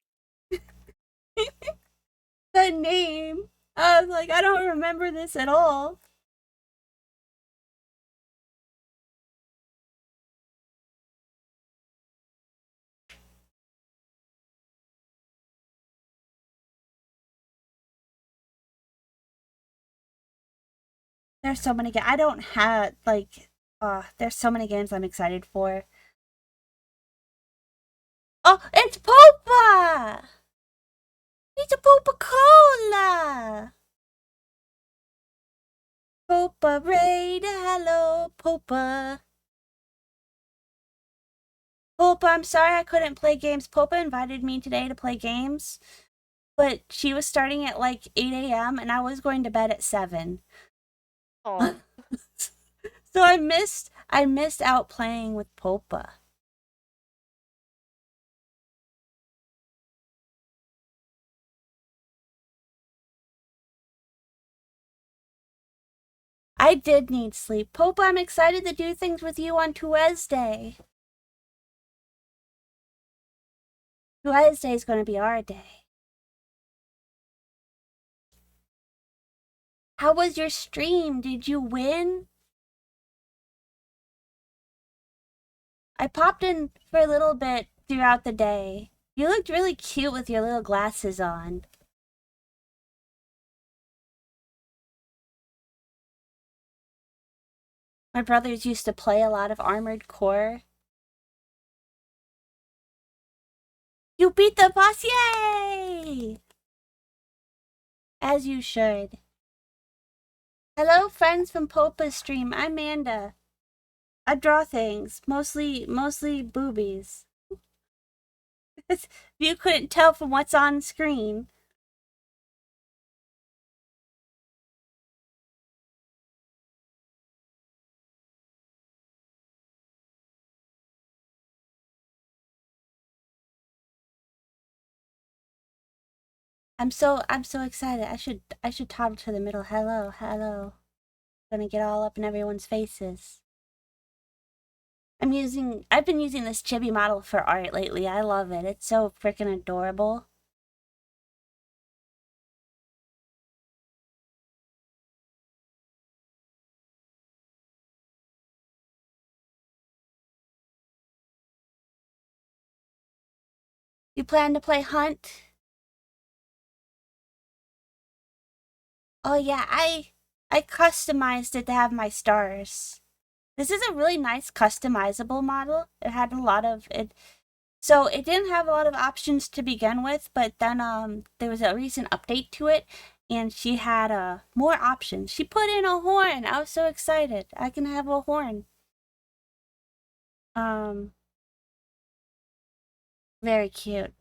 The name. I was like, I don't remember this at all. There's so many games. I don't have like. There's so many games I'm excited for. Oh, it's Popa! It's a Popa Cola! Popa Raid, hello, Popa. Popa, I'm sorry I couldn't play games. Popa invited me today to play games, but she was starting at like 8 a.m. and I was going to bed at 7. Oh. So I missed out playing with Popa. I did need sleep. Popa, I'm excited to do things with you on Tuesday. Tuesday is going to be our day. How was your stream? Did you win? I popped in for a little bit throughout the day. You looked really cute with your little glasses on. My brothers used to play a lot of Armored Core. You beat the boss! Yay! As you should. Hello, friends from Popa's stream. I'm Amanda. I draw things, mostly boobies. If you couldn't tell from what's on screen. I'm so excited. I should toddle to the middle. Hello. Gonna get all up in everyone's faces. I've been using this chibi model for art lately. I love it. It's so freaking adorable. You plan to play Hunt? Oh yeah, I customized it to have my stars. This is a really nice customizable model. It had a lot of it. So it didn't have a lot of options to begin with, but then there was a recent update to it and she had more options. She put in a horn. I was so excited. I can have a horn. Very cute.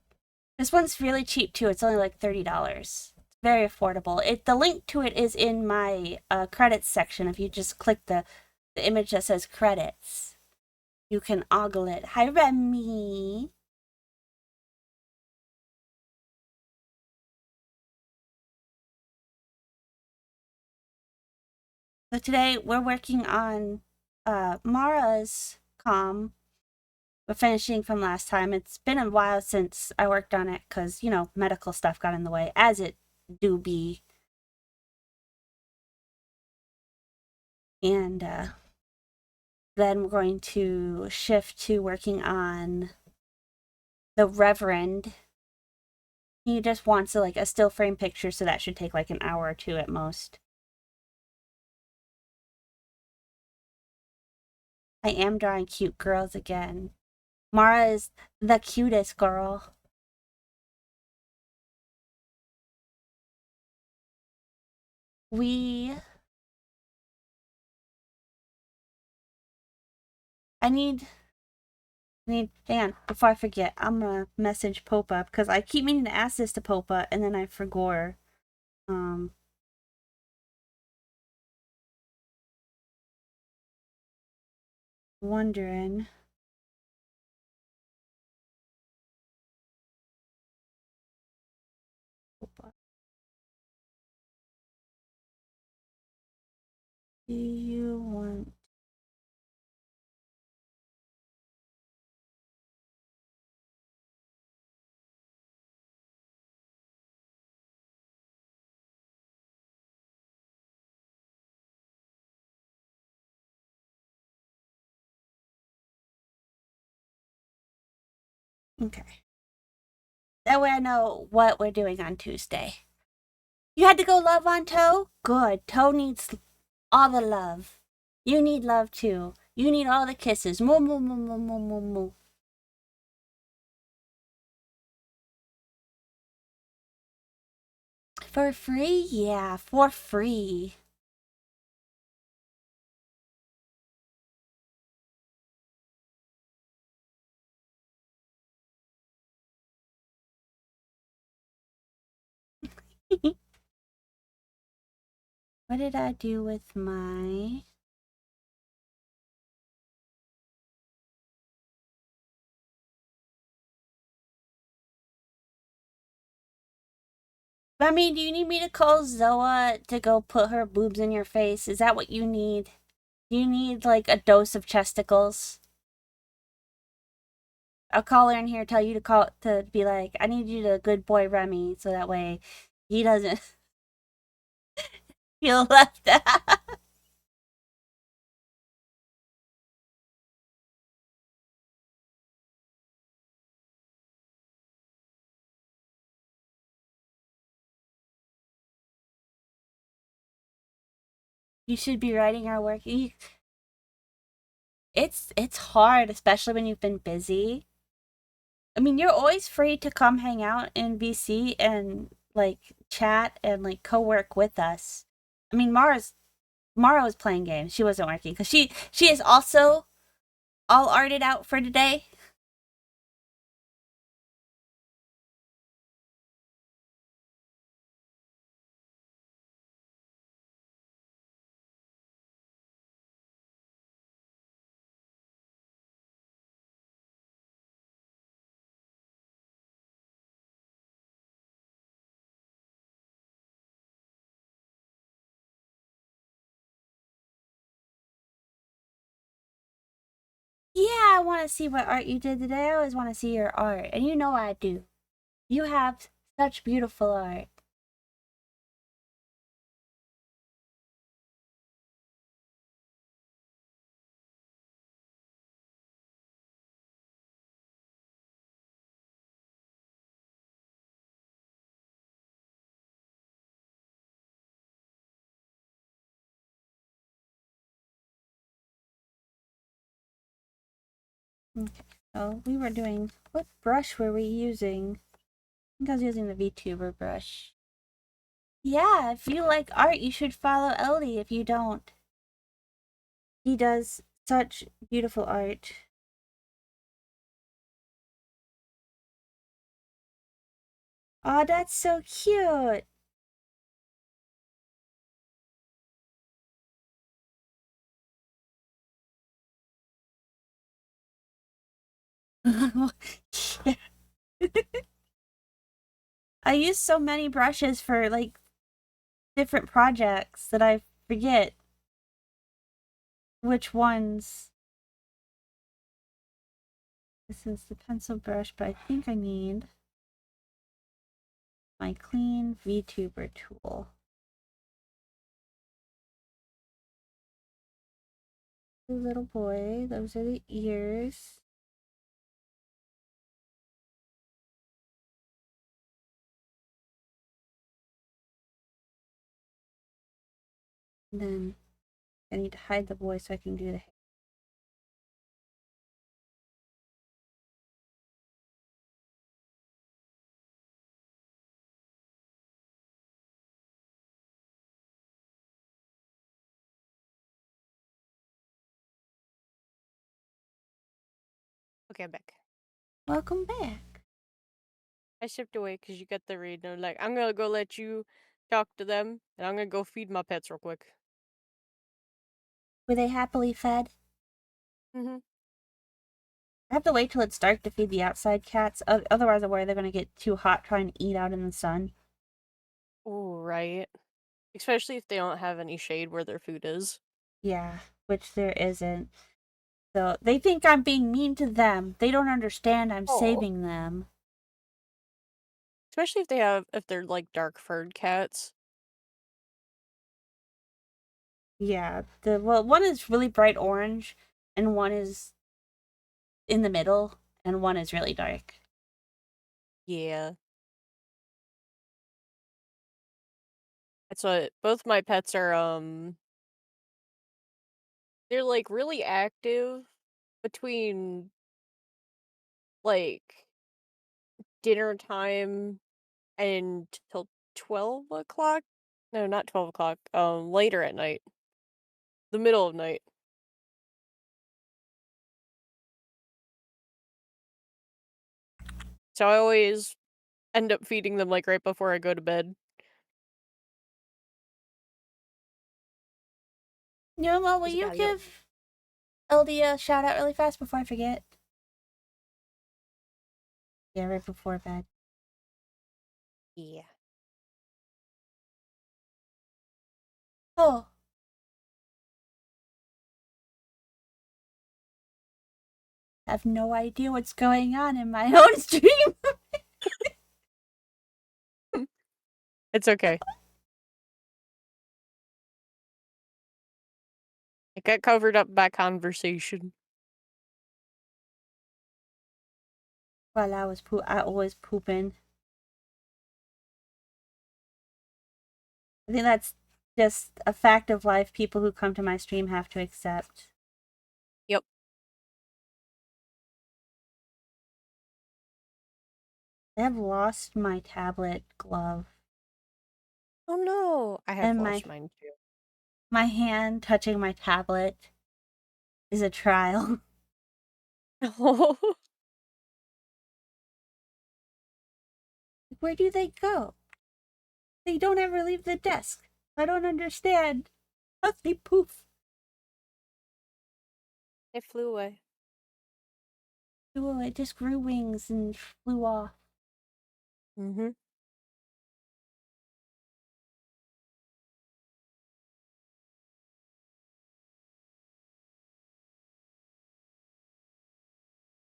This one's really cheap too. It's only like $30. It's very affordable. The link to it is in my credits section. If you just click the image that says credits, you can ogle it. Hi, Remy. So today we're working on Mara's comm. We're finishing from last time. It's been a while since I worked on it because, you know, medical stuff got in the way, as it do be. And then we're going to shift to working on the Reverend. He just wants like a still frame picture, so that should take like an hour or two at most. I am drawing cute girls again. Mara is the cutest girl. I need, hang on, before I forget, I'm gonna message Popa, because I keep meaning to ask this to Popa, and then I forgot. Wondering. Popa. Do you want... Okay. That way I know what we're doing on Tuesday. You had to go love on Toe? Good. Toe needs all the love. You need love too. You need all the kisses. Moo moo moo moo moo moo moo. For free? Yeah, for free. What did I do with my... Remy, do you need me to call Zoa to go put her boobs in your face? Is that what you need? Do you need, like, a dose of chesticles? I'll call her in here, tell you to be like, I need you to good boy Remy, so that way he doesn't feel left out. You should be writing our work. It's hard, especially when you've been busy. I mean, you're always free to come hang out in BC and like chat and like co-work with us. I mean, Mara was playing games. She wasn't working because she is also all arted out for today. Yeah, I want to see what art you did today. I always want to see your art, and you know I do. You have such beautiful art. Okay, so we were doing, what brush were we using? I think I was using the VTuber brush. Yeah, if you like art, you should follow Ellie if you don't. He does such beautiful art. Oh, that's so cute. Yeah. I use so many brushes for like different projects that I forget which ones. This is the pencil brush, but I think I need my clean VTuber tool. The little boy, those are the ears. And then I need to hide the boy so I can do the hair. Okay, I'm back. Welcome back. I stepped away because you got the raid, and I'm like, I'm gonna go let you talk to them, and I'm gonna go feed my pets real quick. Were they happily fed? Mm-hmm. I have to wait till it's dark to feed the outside cats. Otherwise, I'm worried they're gonna get too hot trying to eat out in the sun. Oh, right. Especially if they don't have any shade where their food is. Yeah, which there isn't. So they think I'm being mean to them. They don't understand I'm Oh. saving them. Especially if they're like dark furred cats. Yeah, well, one is really bright orange, and one is in the middle, and one is really dark. Yeah. That's what both my pets are, they're like really active between like dinner time and till 12 o'clock. No, not 12 o'clock. Later at night. The middle of night. So I always end up feeding them like right before I go to bed. You know what? Will Just you gotta go. give LD a shout out really fast before I forget? Yeah, right before bed. Yeah. Oh, I have no idea what's going on in my own stream. It's okay. It got covered up by conversation. While I was pooping. I think that's just a fact of life people who come to my stream have to accept. Yep. I've lost my tablet glove. Oh no, I have And lost mine too. my hand touching my tablet is a trial. Oh, Where do they go? They don't ever leave the desk. I don't understand. How they poof? it flew away. Oh, it just grew wings and flew off. Mm-hmm.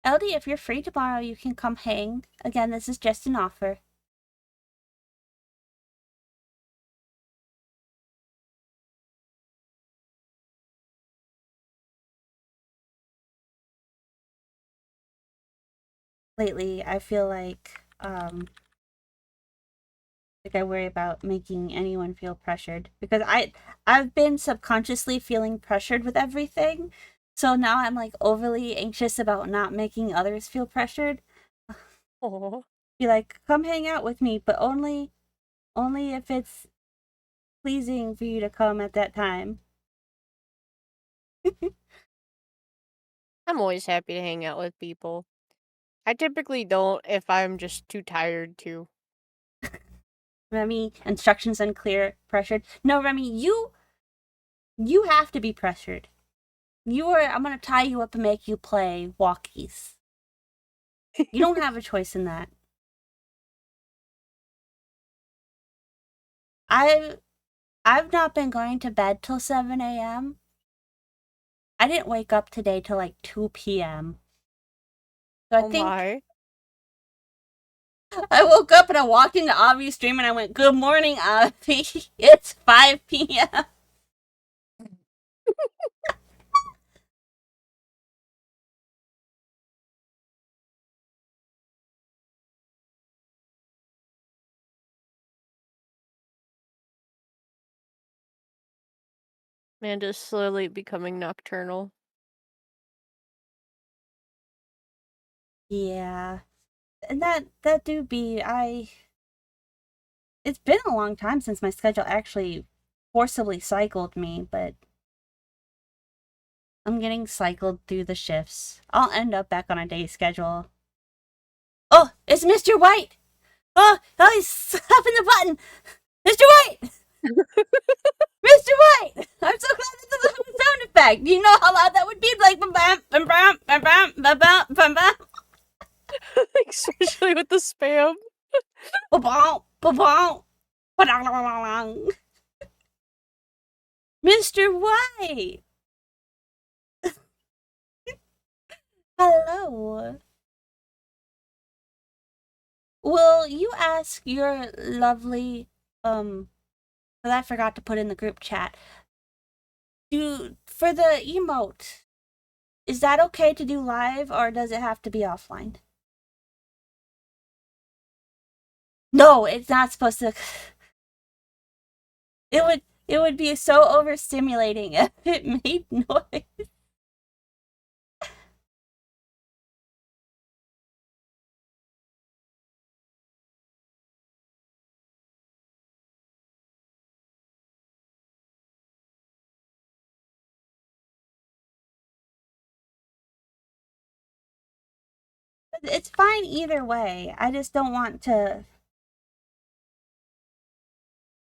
LD, if you're free tomorrow, you can come hang. Again, this is just an offer. Lately, I feel like I worry about making anyone feel pressured because I've been subconsciously feeling pressured with everything. So now I'm like overly anxious about not making others feel pressured. Oh, Be like, come hang out with me, but only if it's pleasing for you to come at that time. I'm always happy to hang out with people. I typically don't if I'm just too tired to. Remy, instructions unclear, pressured. No, Remy, you have to be pressured. I'm gonna tie you up and make you play walkies. You don't have a choice in that. I've not been going to bed till 7 a.m. I didn't wake up today till like 2 p.m. So I Oh think my. I woke up and I walked into Avi's stream and I went, "Good morning, Avi. It's 5 p.m." Amanda's slowly becoming nocturnal. Yeah. And that do be it's been a long time since my schedule actually forcibly cycled me, but I'm getting cycled through the shifts. I'll end up back on a day schedule. Oh, it's Mr. White! Oh, he's slapping the button! Mr. White! Mr. White! I'm so glad this is a sound effect. Do you know how loud that would be? Like, bam, bam, bam, bam, bam, bam, bam, bam, bam, bam, Especially with the spam. bam, bam, bam, bam. Mr. White! Hello. Will you ask your lovely, that I forgot to put in the group chat. For the emote, is that okay to do live or does it have to be offline? No, it's not supposed to. It would be so overstimulating if it made noise. It's fine either way. I just don't want to,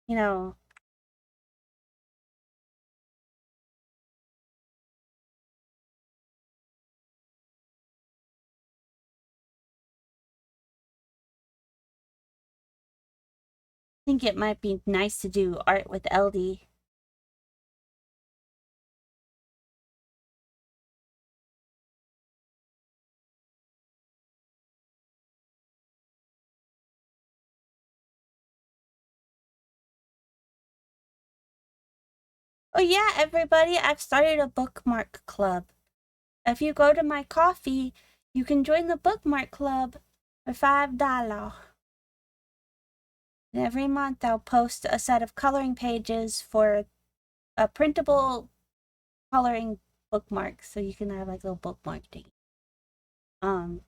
you know. I think it might be nice to do art with LD. Oh yeah, everybody, I've started a bookmark club. If you go to my coffee, you can join the bookmark club for $5. And every month I'll post a set of coloring pages for a printable coloring bookmarks, so you can have like little bookmark thing. Um,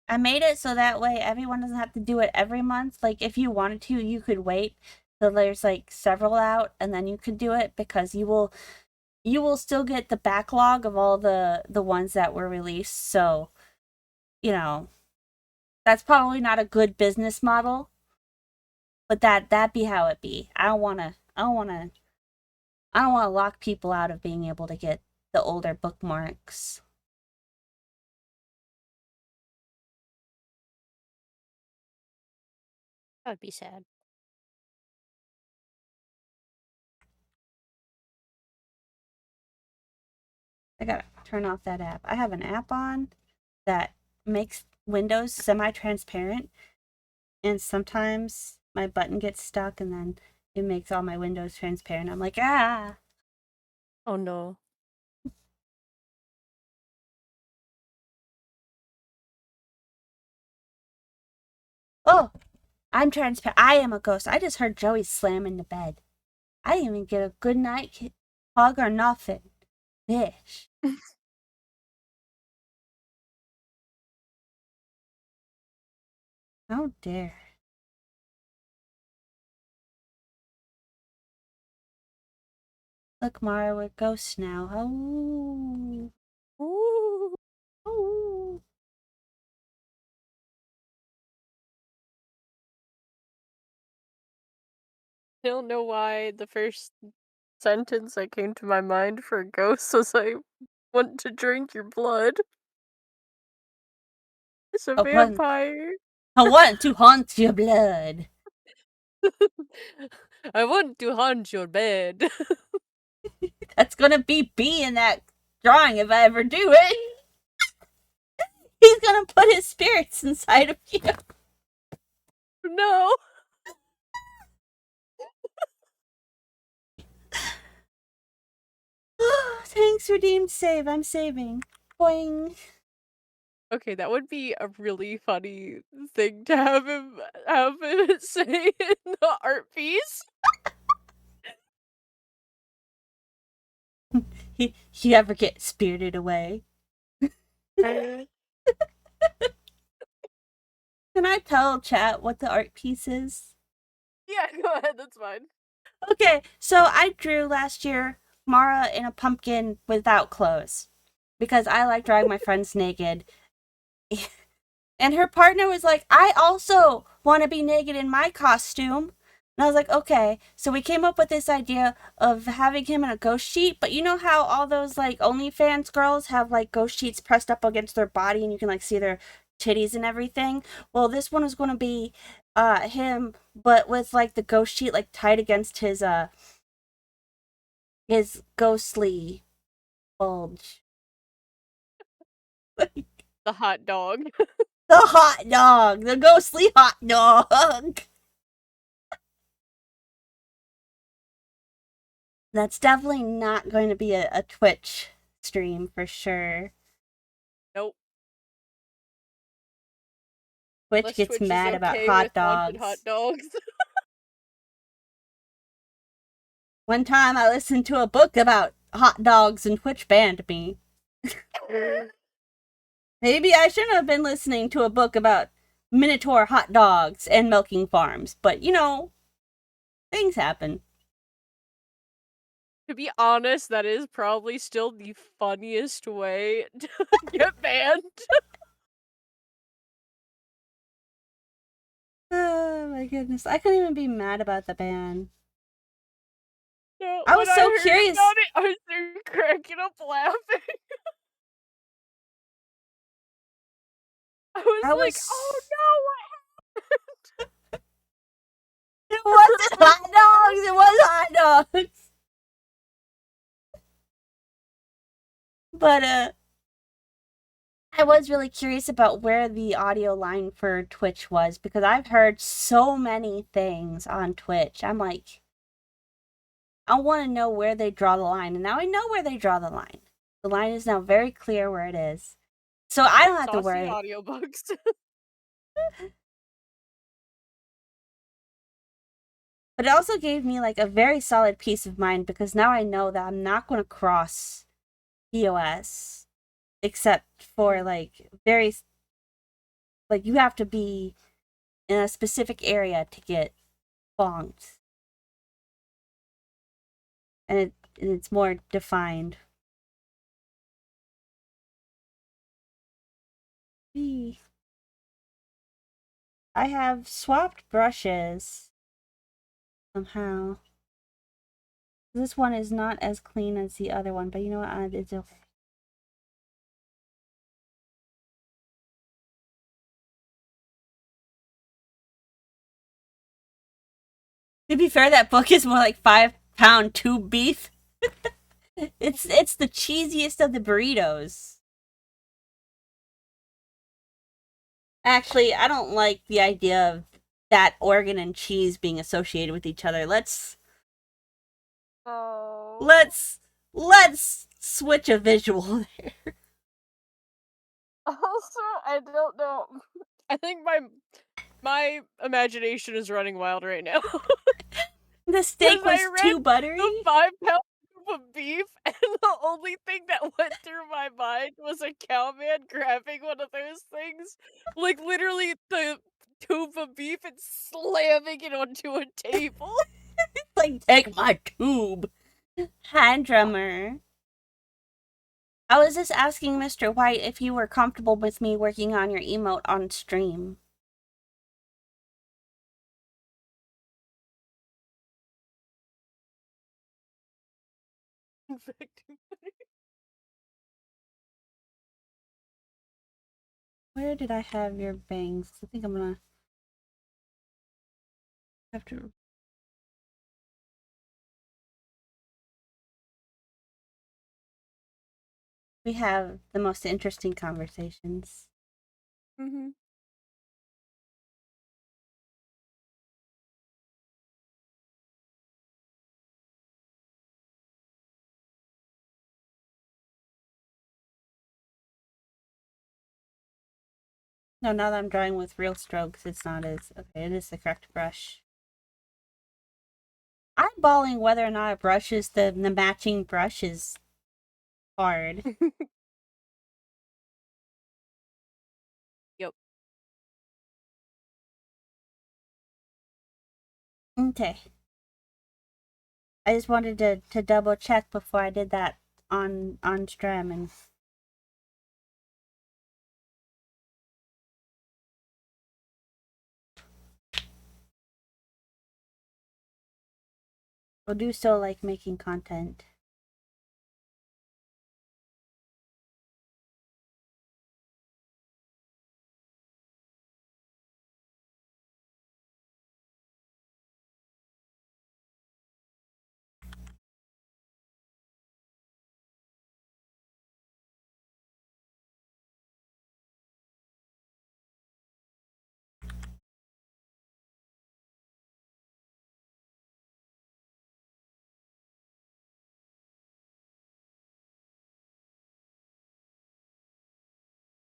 I made it so that way everyone doesn't have to do it every month. Like if you wanted to, you could wait till there's like several out and then you could do it, because you will still get the backlog of all the ones that were released. So, you know, that's probably not a good business model, but that be how it be. I don't want to lock people out of being able to get the older bookmarks. That'd be sad. I gotta turn off that app. I have an app on that makes Windows semi-transparent, and sometimes my button gets stuck and then it makes all my windows transparent. I'm like, ah. Oh no. Oh, I'm transparent. I am a ghost. I just heard Joey slam into bed. I didn't even get a good night hug or nothing. Bish. How dare. Look, Mara, we're ghosts now. Oh. Ooh. Oh. I don't know why the first sentence that came to my mind for a ghost was I want to drink your blood. It's a I want, vampire. I want to haunt your blood. I want to haunt your bed. That's gonna be B in that drawing if I ever do it. He's gonna put his spirits inside of you. No. Thanks, redeemed save. I'm saving. Boing. Okay, that would be a really funny thing to have him say in the art piece. You ever get spirited away? Can I tell chat what the art piece is? Yeah, go ahead, that's fine. Okay, so I drew last year Mara in a pumpkin without clothes because I like drawing my friends naked. And her partner was like, I also want to be naked in my costume. And I was like, okay. So we came up with this idea of having him in a ghost sheet. But you know how all those like OnlyFans girls have like ghost sheets pressed up against their body and you can like see their titties and everything? Well, this one is going to be him, but with like the ghost sheet like tied against his ghostly bulge. The hot dog. The hot dog, the ghostly hot dog. That's definitely not going to be a Twitch stream for sure. Nope. Twitch Unless gets Twitch is mad about okay hot with haunted hot dogs. dogs. One time I listened to a book about hot dogs and Twitch banned me. Maybe I shouldn't have been listening to a book about Minotaur hot dogs and milking farms, but you know, things happen. To be honest, that is probably still the funniest way to get banned. Oh my goodness. I couldn't even be mad about the ban. No, I when was I so heard curious. about it, I was there cracking up laughing. I was I like, was. oh no, It wasn't hot dogs! It was hot dogs! But, I was really curious about where the audio line for Twitch was because I've heard so many things on Twitch. I'm like, I want to know where they draw the line. And now I know where they draw the line. The line is now very clear where it is. So I don't have to Saucy worry. audiobooks. But it also gave me like a very solid peace of mind because now I know that I'm not going to cross POS except for like very like you have to be in a specific area to get bonked. And it's more defined. I have swapped brushes somehow. This one is not as clean as the other one, but you know what? It's okay. To be fair, that book is more like 5-pound tube beef. It's the cheesiest of the burritos. Actually, I don't like the idea of that organ and cheese being associated with each other. Oh. Let's switch a visual there. Also, I don't know. I think my imagination is running wild right now. The steak was I read too buttery. the 5-pound tube of beef, and the only thing that went through my mind was a cowman grabbing one of those things, like literally the tube of beef and slamming it onto a table. Like, take my tube. Hand drummer. I was just asking Mr. White if you were comfortable with me working on your emote on stream. Infecting. Where did I have your bangs? I think I'm gonna have to. We have the most interesting conversations. Mm-hmm. No, now that I'm drawing with real strokes, it's not as okay. It is the correct brush. Eyeballing whether or not a brush is the matching brush is hard. Yep. Okay. I just wanted to double check before I did that on stream and I do still like making content.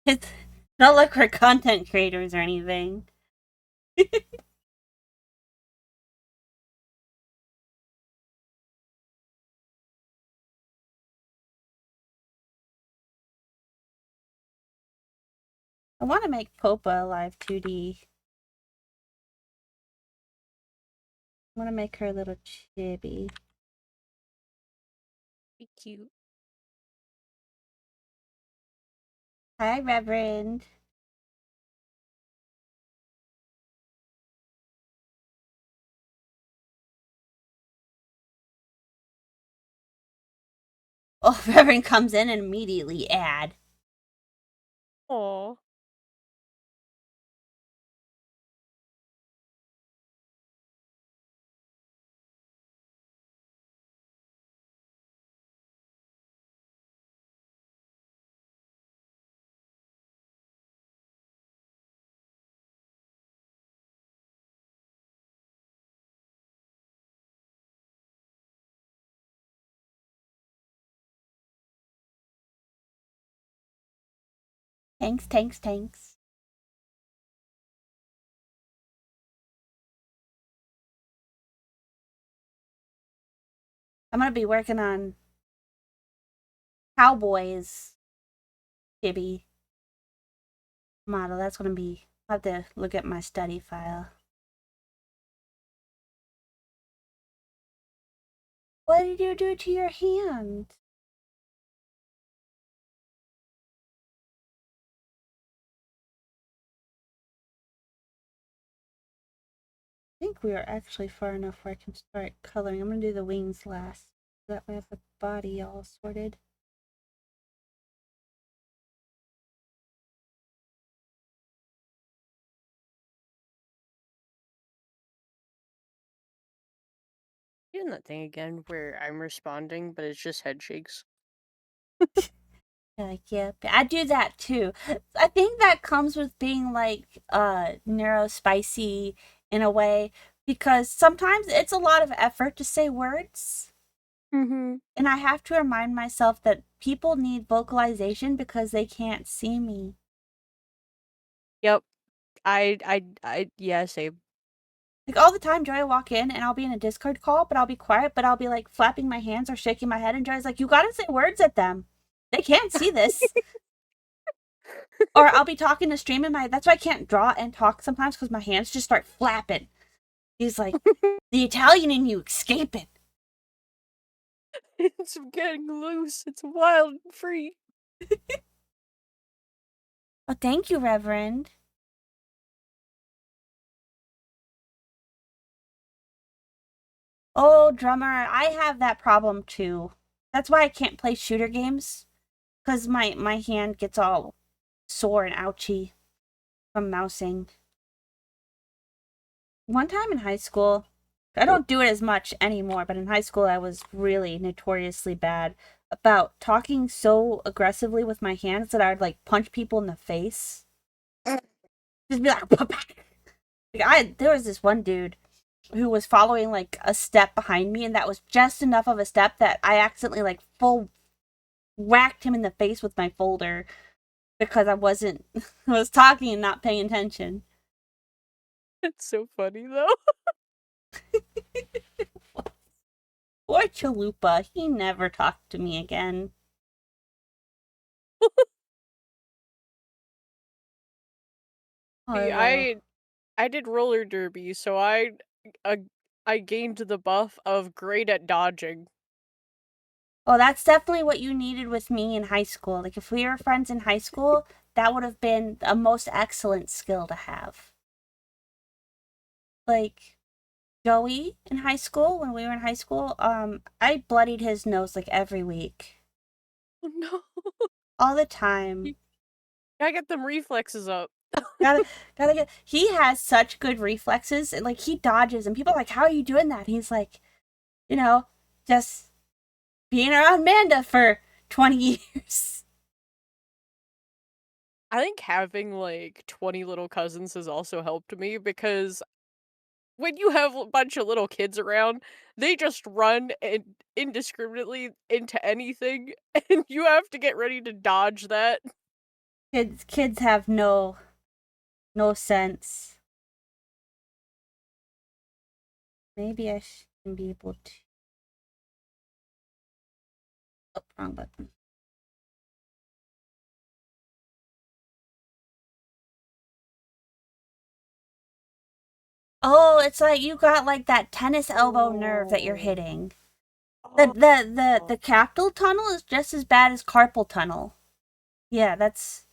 It's not like we're content creators or anything. I want to make Popa Live 2D. I want to make her a little chibi. Be cute. Hi, Reverend. Oh, Reverend comes in and immediately add. Aw. Thanks, thanks, thanks. I'm gonna be working on Cowboys chibi model. That's gonna be. I'll have to look at my study file. What did you do to your hand? I think we are actually far enough where I can start coloring. I'm gonna do the wings last. That way I have the body all sorted. Doing that thing again where I'm responding, but it's just head shakes. Like, yeah, I do that too. I think that comes with being like neurospicy in a way because sometimes it's a lot of effort to say words. Mm-hmm. And I have to remind myself that people need vocalization because they can't see me. Yep. Yeah, same. Like all the time, Joy will walk in and I'll be in a Discord call, but I'll be quiet, but I'll be like flapping my hands or shaking my head, and Joy's like, "You gotta say words at them. They can't see this." Or I'll be talking to stream and my that's why I can't draw and talk sometimes because my hands just start flapping. He's like, "The Italian in you escaping." It's getting loose. It's wild and free. Oh, thank you, Reverend. Oh, drummer, I have that problem too. That's why I can't play shooter games because my hand gets all sore and ouchy from mousing. One time in high school, I don't do it as much anymore, but in high school I was really notoriously bad about talking so aggressively with my hands that I would like punch people in the face. Just be like, there was this one dude who was following like a step behind me, and that was just enough of a step that I accidentally like full whacked him in the face with my folder because I wasn't I was talking and not paying attention. It's so funny though. Poor Chalupa, he never talked to me again. See, Although, I did roller derby, so uh, I gained the buff of great at dodging. well, that's definitely what you needed with me in high school. Like, if we were friends in high school, that would have been a most excellent skill to have. Like, Joey in high school, when we were in high school, I bloodied his nose like every week. Oh no. All the time. I get them reflexes up. Gotta gotta get he has such good reflexes and like he dodges and people are like, "How are you doing that?" And he's like, you know, just being around Manda for 20 years. I think having like 20 little cousins has also helped me because when you have a bunch of little kids around, they just run indiscriminately into anything, and you have to get ready to dodge that. Kids have no sense. Maybe I shouldn't be able to. Oh, wrong button. Oh, it's like you got like that tennis elbow nerve that you're Oh. hitting. The Oh. the the the capital tunnel is just as bad as carpal tunnel. Yeah, that's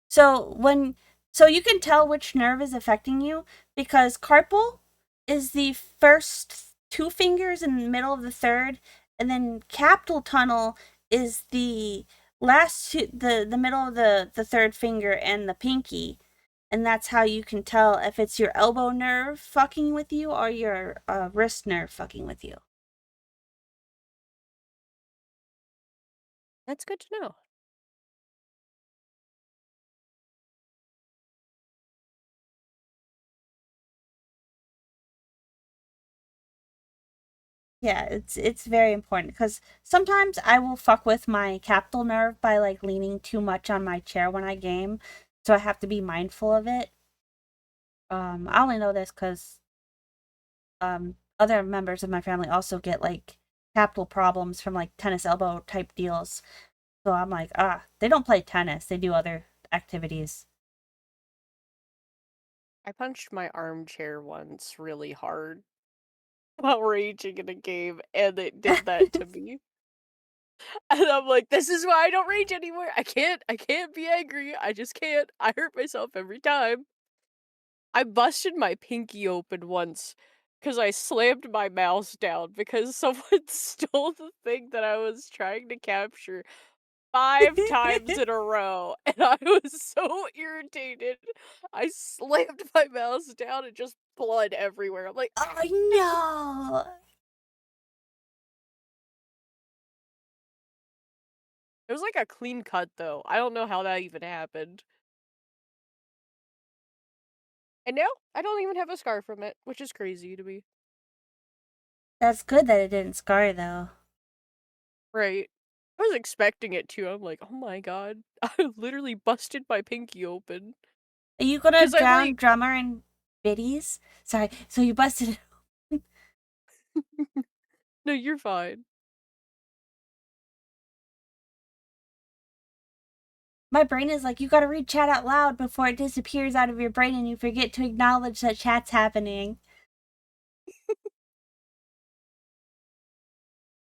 so when so you can tell which nerve is affecting you because carpal is the first two fingers in the middle of the third, and then capital tunnel is the last two, the middle of the third finger and the pinky, and that's how you can tell if it's your elbow nerve fucking with you or your wrist nerve fucking with you. That's good to know. Yeah, it's very important because sometimes I will fuck with my capital nerve by like leaning too much on my chair when I game, so I have to be mindful of it. I only know this because other members of my family also get like capital problems from like tennis elbow type deals. So I'm like, they don't play tennis; they do other activities. I punched my armchair once really hard while raging in a game, and it did that to me. And I'm like, this is why I don't rage anymore. I can't be angry. I just can't. I hurt myself every time. I busted my pinky open once because I slammed my mouse down because someone stole the thing that I was trying to capture 5 times in a row, and I was so irritated. I slammed my mouse down and just blood everywhere. I'm like, Oh no! it was like a clean cut though. I don't know how that even happened. And now I don't even have a scar from it, which is crazy to me. That's good that it didn't scar though. Right. I was expecting it to. I'm like, oh my god. I literally busted my pinky open. Are you gonna Cause I drown like drummer and biddies? Sorry, so you busted. no, you're fine. My brain is like, you gotta read chat out loud before it disappears out of your brain and you forget to acknowledge that chat's happening.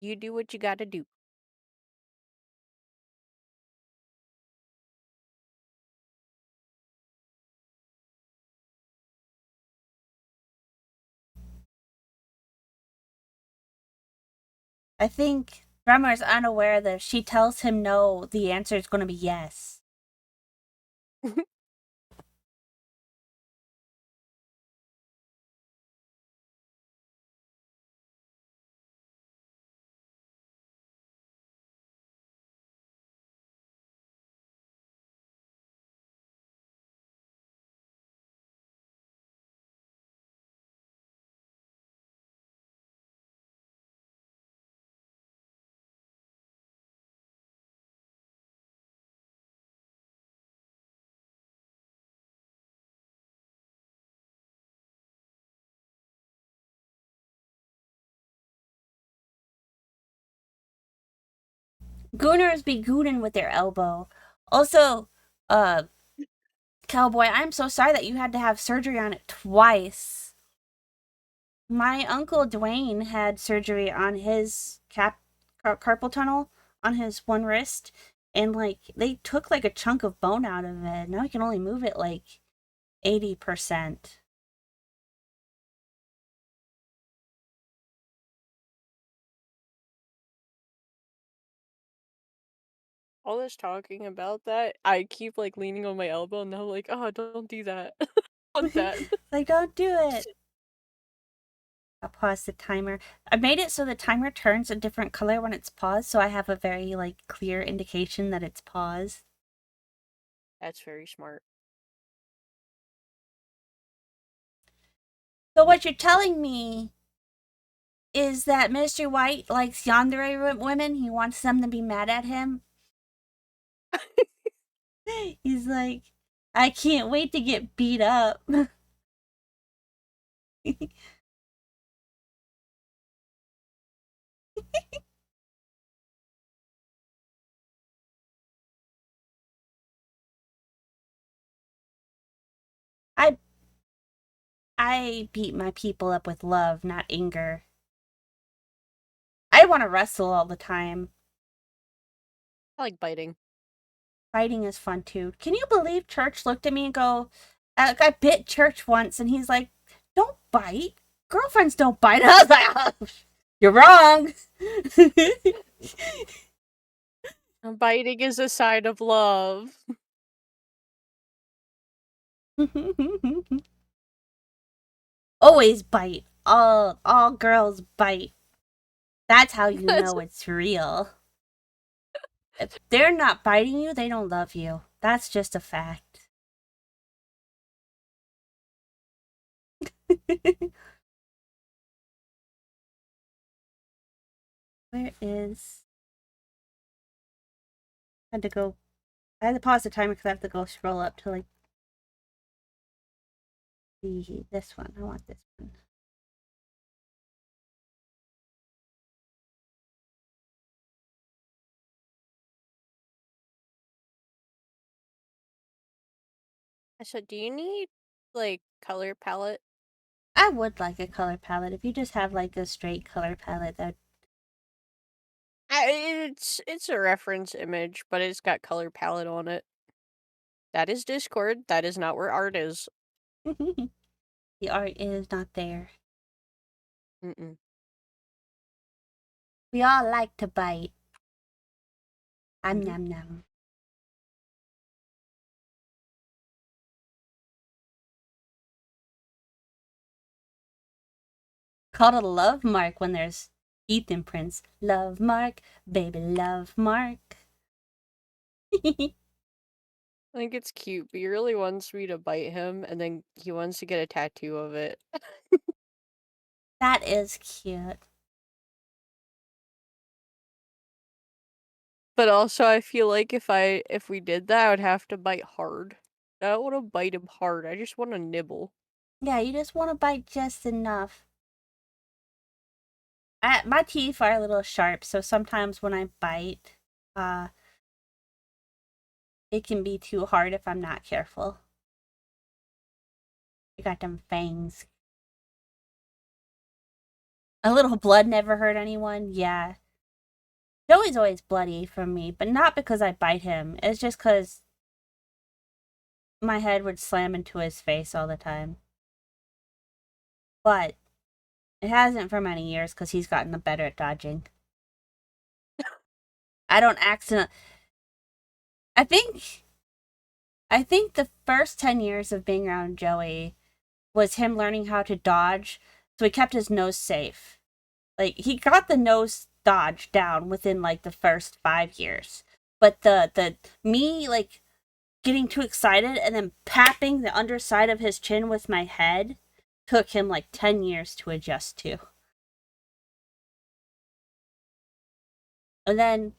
You do what you gotta do. I think drummer's unaware that if she tells him no, the answer is gonna be yes. Gooners be gooning with their elbow. Also, uh, Cowboy, I'm so sorry that you had to have surgery on it twice. My uncle Dwayne had surgery on his carpal tunnel on his one wrist, and like they took like a chunk of bone out of it. Now he can only move it like 80%. All this talking about that, I keep like leaning on my elbow and I'm like, oh, don't do that. Want that. Like, don't do it. I'll pause the timer. I made it so the timer turns a different color when it's paused, so I have a very like clear indication that it's paused. That's very smart. So what you're telling me is that Mr. White likes yandere women. He wants them to be mad at him. He's like, I can't wait to get beat up. I I beat my people up with love, not anger. I want to wrestle all the time. I like biting. Fighting is fun too. Can you believe Church looked at me and go, I bit Church once, and he's like, don't bite. Girlfriends don't bite. I was like, oh, you're wrong. Biting is a sign of love. Always bite. All girls bite. That's how you That's know it's real. If they're not biting you, they don't love you. That's just a fact. Where is... I had to go... I had to pause the timer because I have to go scroll up to, like, this one. I want this one. So do you need, like, color palette? I would like a color palette. If you just have, like, a straight color palette, that... It's a reference image, but it's got color palette on it. That is Discord. That is not where art is. The art is not there. Mm-mm. We all like to bite. Mhm. Nom nom. Called a love mark when there's teeth imprints. Love mark, baby, love mark. I think it's cute, but he really wants me to bite him, and then he wants to get a tattoo of it. That is cute. But also, I feel like if we did that, I would have to bite hard. I don't want to bite him hard. I just want to nibble. Yeah, you just want to bite just enough. My teeth are a little sharp, so sometimes when I bite, it can be too hard if I'm not careful. You got them fangs. A little blood never hurt anyone. Yeah. Joey's always bloody from me, but not because I bite him. It's just because my head would slam into his face all the time. But it hasn't for many years because he's gotten better at dodging. I don't accident. I think. I think the first 10 years of being around Joey was him learning how to dodge, so he kept his nose safe. Like he got the nose dodge down within like the first 5 years, but the me like getting too excited and then papping the underside of his chin with my head took him like 10 years to adjust to. And then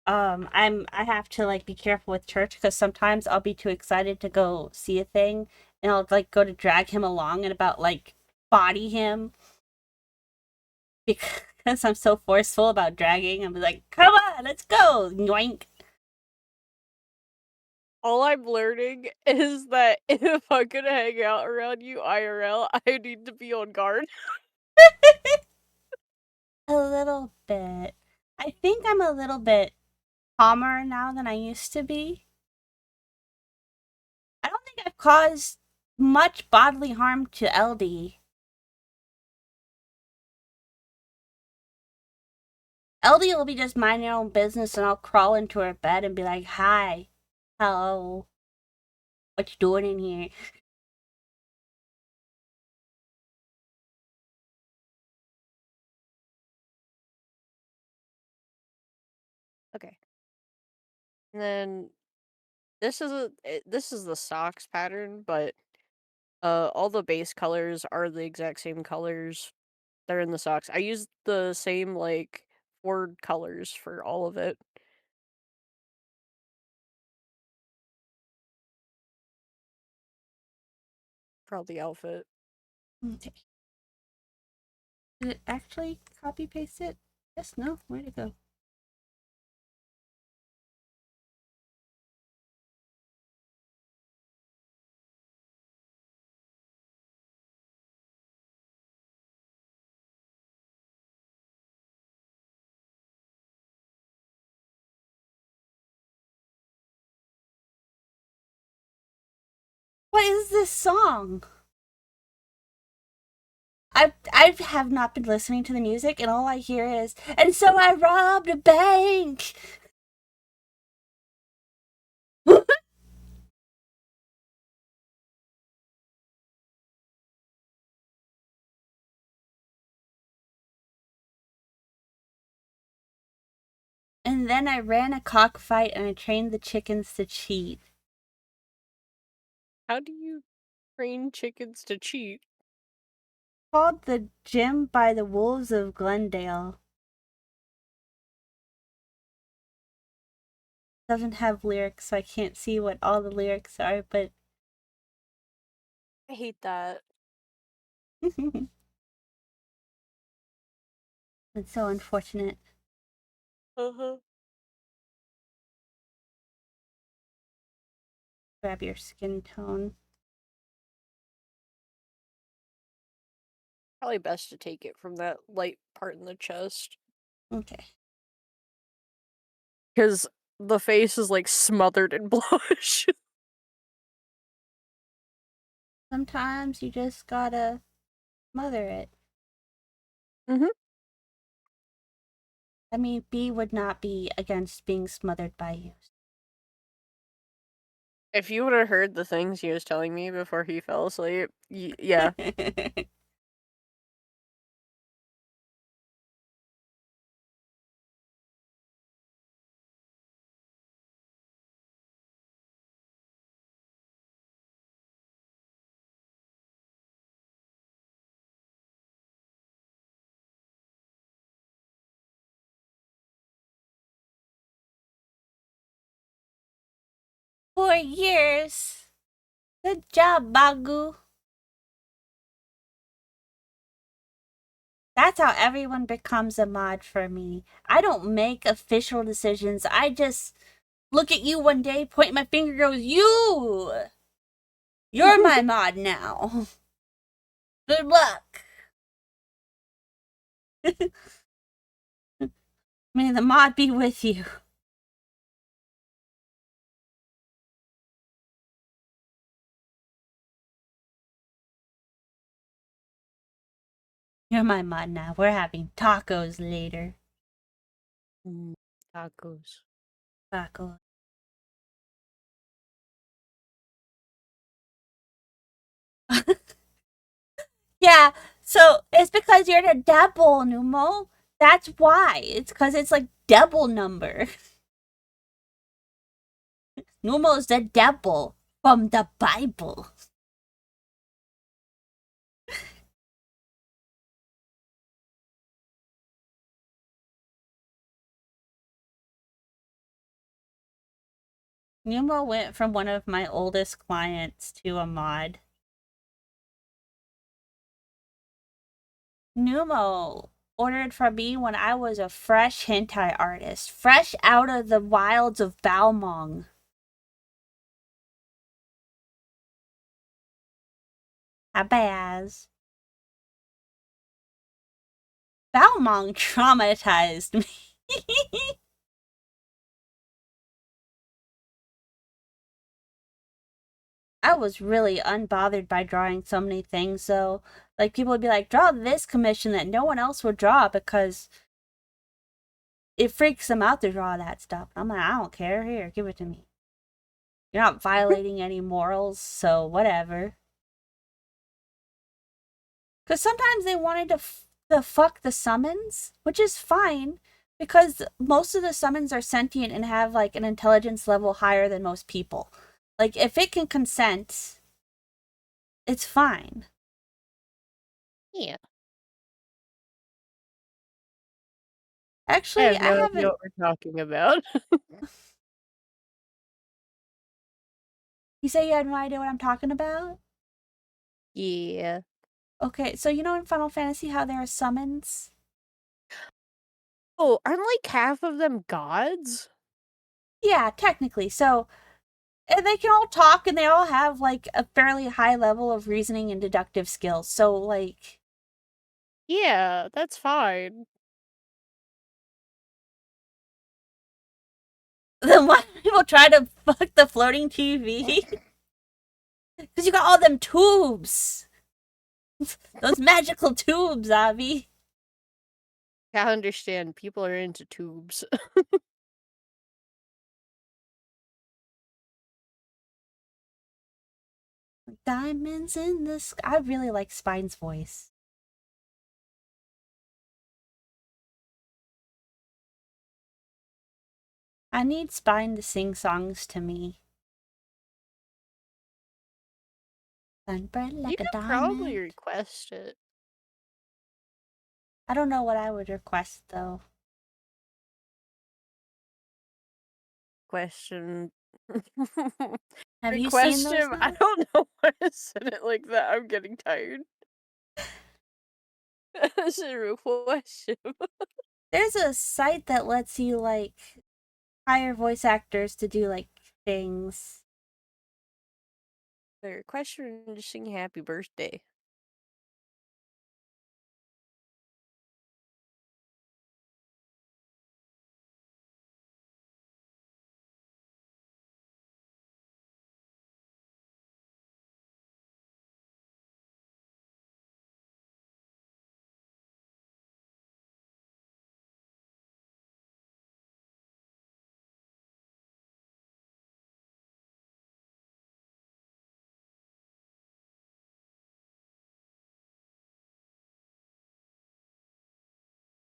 I have to like be careful with church because sometimes I'll be too excited to go see a thing and I'll like go to drag him along and about like body him because I'm so forceful about dragging. I'm like, come on, let's go, yoink. All I'm learning is that if I'm gonna hang out around you IRL, I need to be on guard. A little bit. I think I'm a little bit calmer now than I used to be. I don't think I've caused much bodily harm to LD. LD will be just minding her own business and I'll crawl into her bed and be like, hi, hello, what you doing in here? Okay. And then this is the socks pattern, but all the base colors are the exact same colors. They're in the socks. I used the same like 4 colors for all of it. For all the outfit. Okay. Did it actually copy paste it? Yes, no, where'd it go? What is this song? I have not been listening to the music, and all I hear is, and so I robbed a bank. And then I ran a cockfight and I trained the chickens to cheat. How do you train chickens to cheat? Called the gym by the wolves of Glendale. doesn't have lyrics, so I can't see what all the lyrics are, but I hate that. it's so unfortunate. Uh-huh. Grab your skin tone. Probably best to take it from that light part in the chest. Okay. Because the face is like smothered in blush. Sometimes you just gotta smother it. Mm-hmm. I mean, B would not be against being smothered by you. If you would have heard the things he was telling me before he fell asleep, yeah. 4 years. Good job, Bagu. That's how everyone becomes a mod for me. I don't make official decisions. I just look at you one day, point my finger, goes, "You! You're my mod now. Good luck." May the mod be with you. You're my mod now. We're having tacos later. Tacos. Tacos. Yeah, so it's because you're the devil, Numo. That's why. It's because it's like devil number. Numo's the devil from the Bible. Numo went from one of my oldest clients to a mod. Numo ordered from me when I was a fresh hentai artist, fresh out of the wilds of Balmong. Habaz. Balmong traumatized me. I was really unbothered by drawing so many things, though. Like, people would be like, draw this commission that no one else would draw because it freaks them out to draw that stuff. I'm like, I don't care. Here, give it to me. You're not violating any morals, so whatever. Because sometimes they wanted to fuck the summons, which is fine because most of the summons are sentient and have like an intelligence level higher than most people. Like, if it can consent, it's fine. Yeah. I Actually, have I no idea haven't. what we're talking about. You say you had no idea what I'm talking about? Yeah. Okay, so you know in Final Fantasy how there are summons? Oh, aren't like half of them gods? Yeah, technically. So, and they can all talk and they all have like a fairly high level of reasoning and deductive skills. So, like, Yeah, that's fine. then why do people try to fuck the floating TV? Because you got all them tubes. Those magical tubes, Avi. I understand people are into tubes. Diamonds in the sky. I really like Spine's voice. I need Spine to sing songs to me. Sunburned You like a could probably diamond. request it. I don't know what I would request though. question. Have Good you seen those question. I though? don't know why I said it like that. I'm getting tired. That's a real question. There's a site that lets you like hire voice actors to do like things. Their question to sing happy birthday.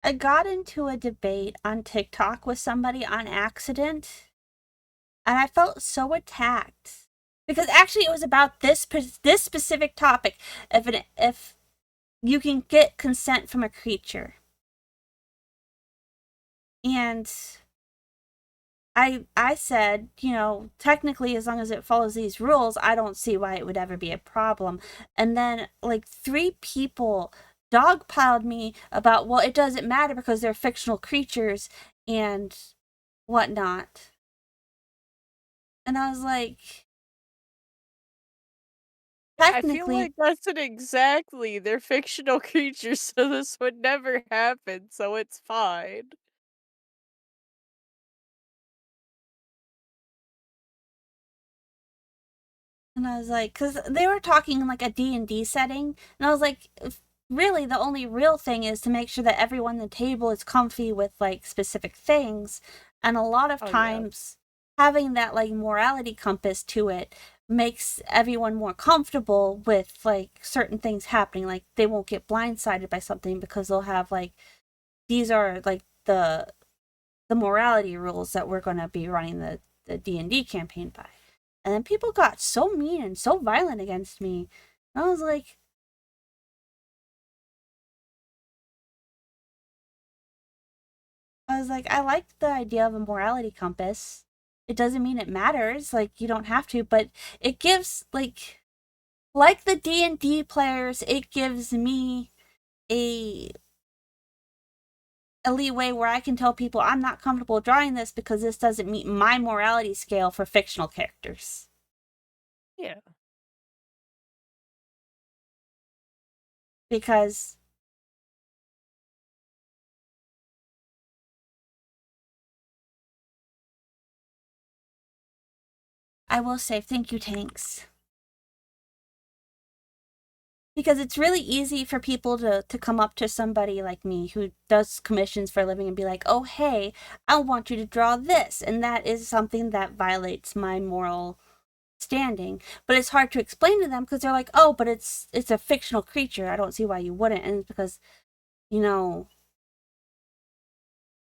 I got into a debate on TikTok with somebody on accident, and I felt so attacked because actually it was about this specific topic. If you can get consent from a creature, and I said, you know, technically as long as it follows these rules, I don't see why it would ever be a problem. And then like three people dogpiled me about, well, it doesn't matter because they're fictional creatures and whatnot. And I was like, I feel technically, like that's it exactly. They're fictional creatures, so this would never happen, so it's fine. and I was like, because they were talking in like a D&D setting, and I was like, really, the only real thing is to make sure that everyone at the table is comfy with like specific things. And a lot of Oh yeah. times, having that like morality compass to it makes everyone more comfortable with like certain things happening. Like they won't get blindsided by something because they'll have like these are like the morality rules that we're going to be running the D&D campaign by. And then people got so mean and so violent against me. And I was like, I like the idea of a morality compass. It doesn't mean it matters, like you don't have to, but it gives like the D&D players, it gives me a a leeway where I can tell people I'm not comfortable drawing this because this doesn't meet my morality scale for fictional characters. Yeah. Because I will say thank you, Tanks. Because it's really easy for people to come up to somebody like me who does commissions for a living and be like, oh, hey, I want you to draw this. And that is something that violates my moral standing. But it's hard to explain to them because they're like, oh, but it's a fictional creature. I don't see why you wouldn't. And it's because, you know,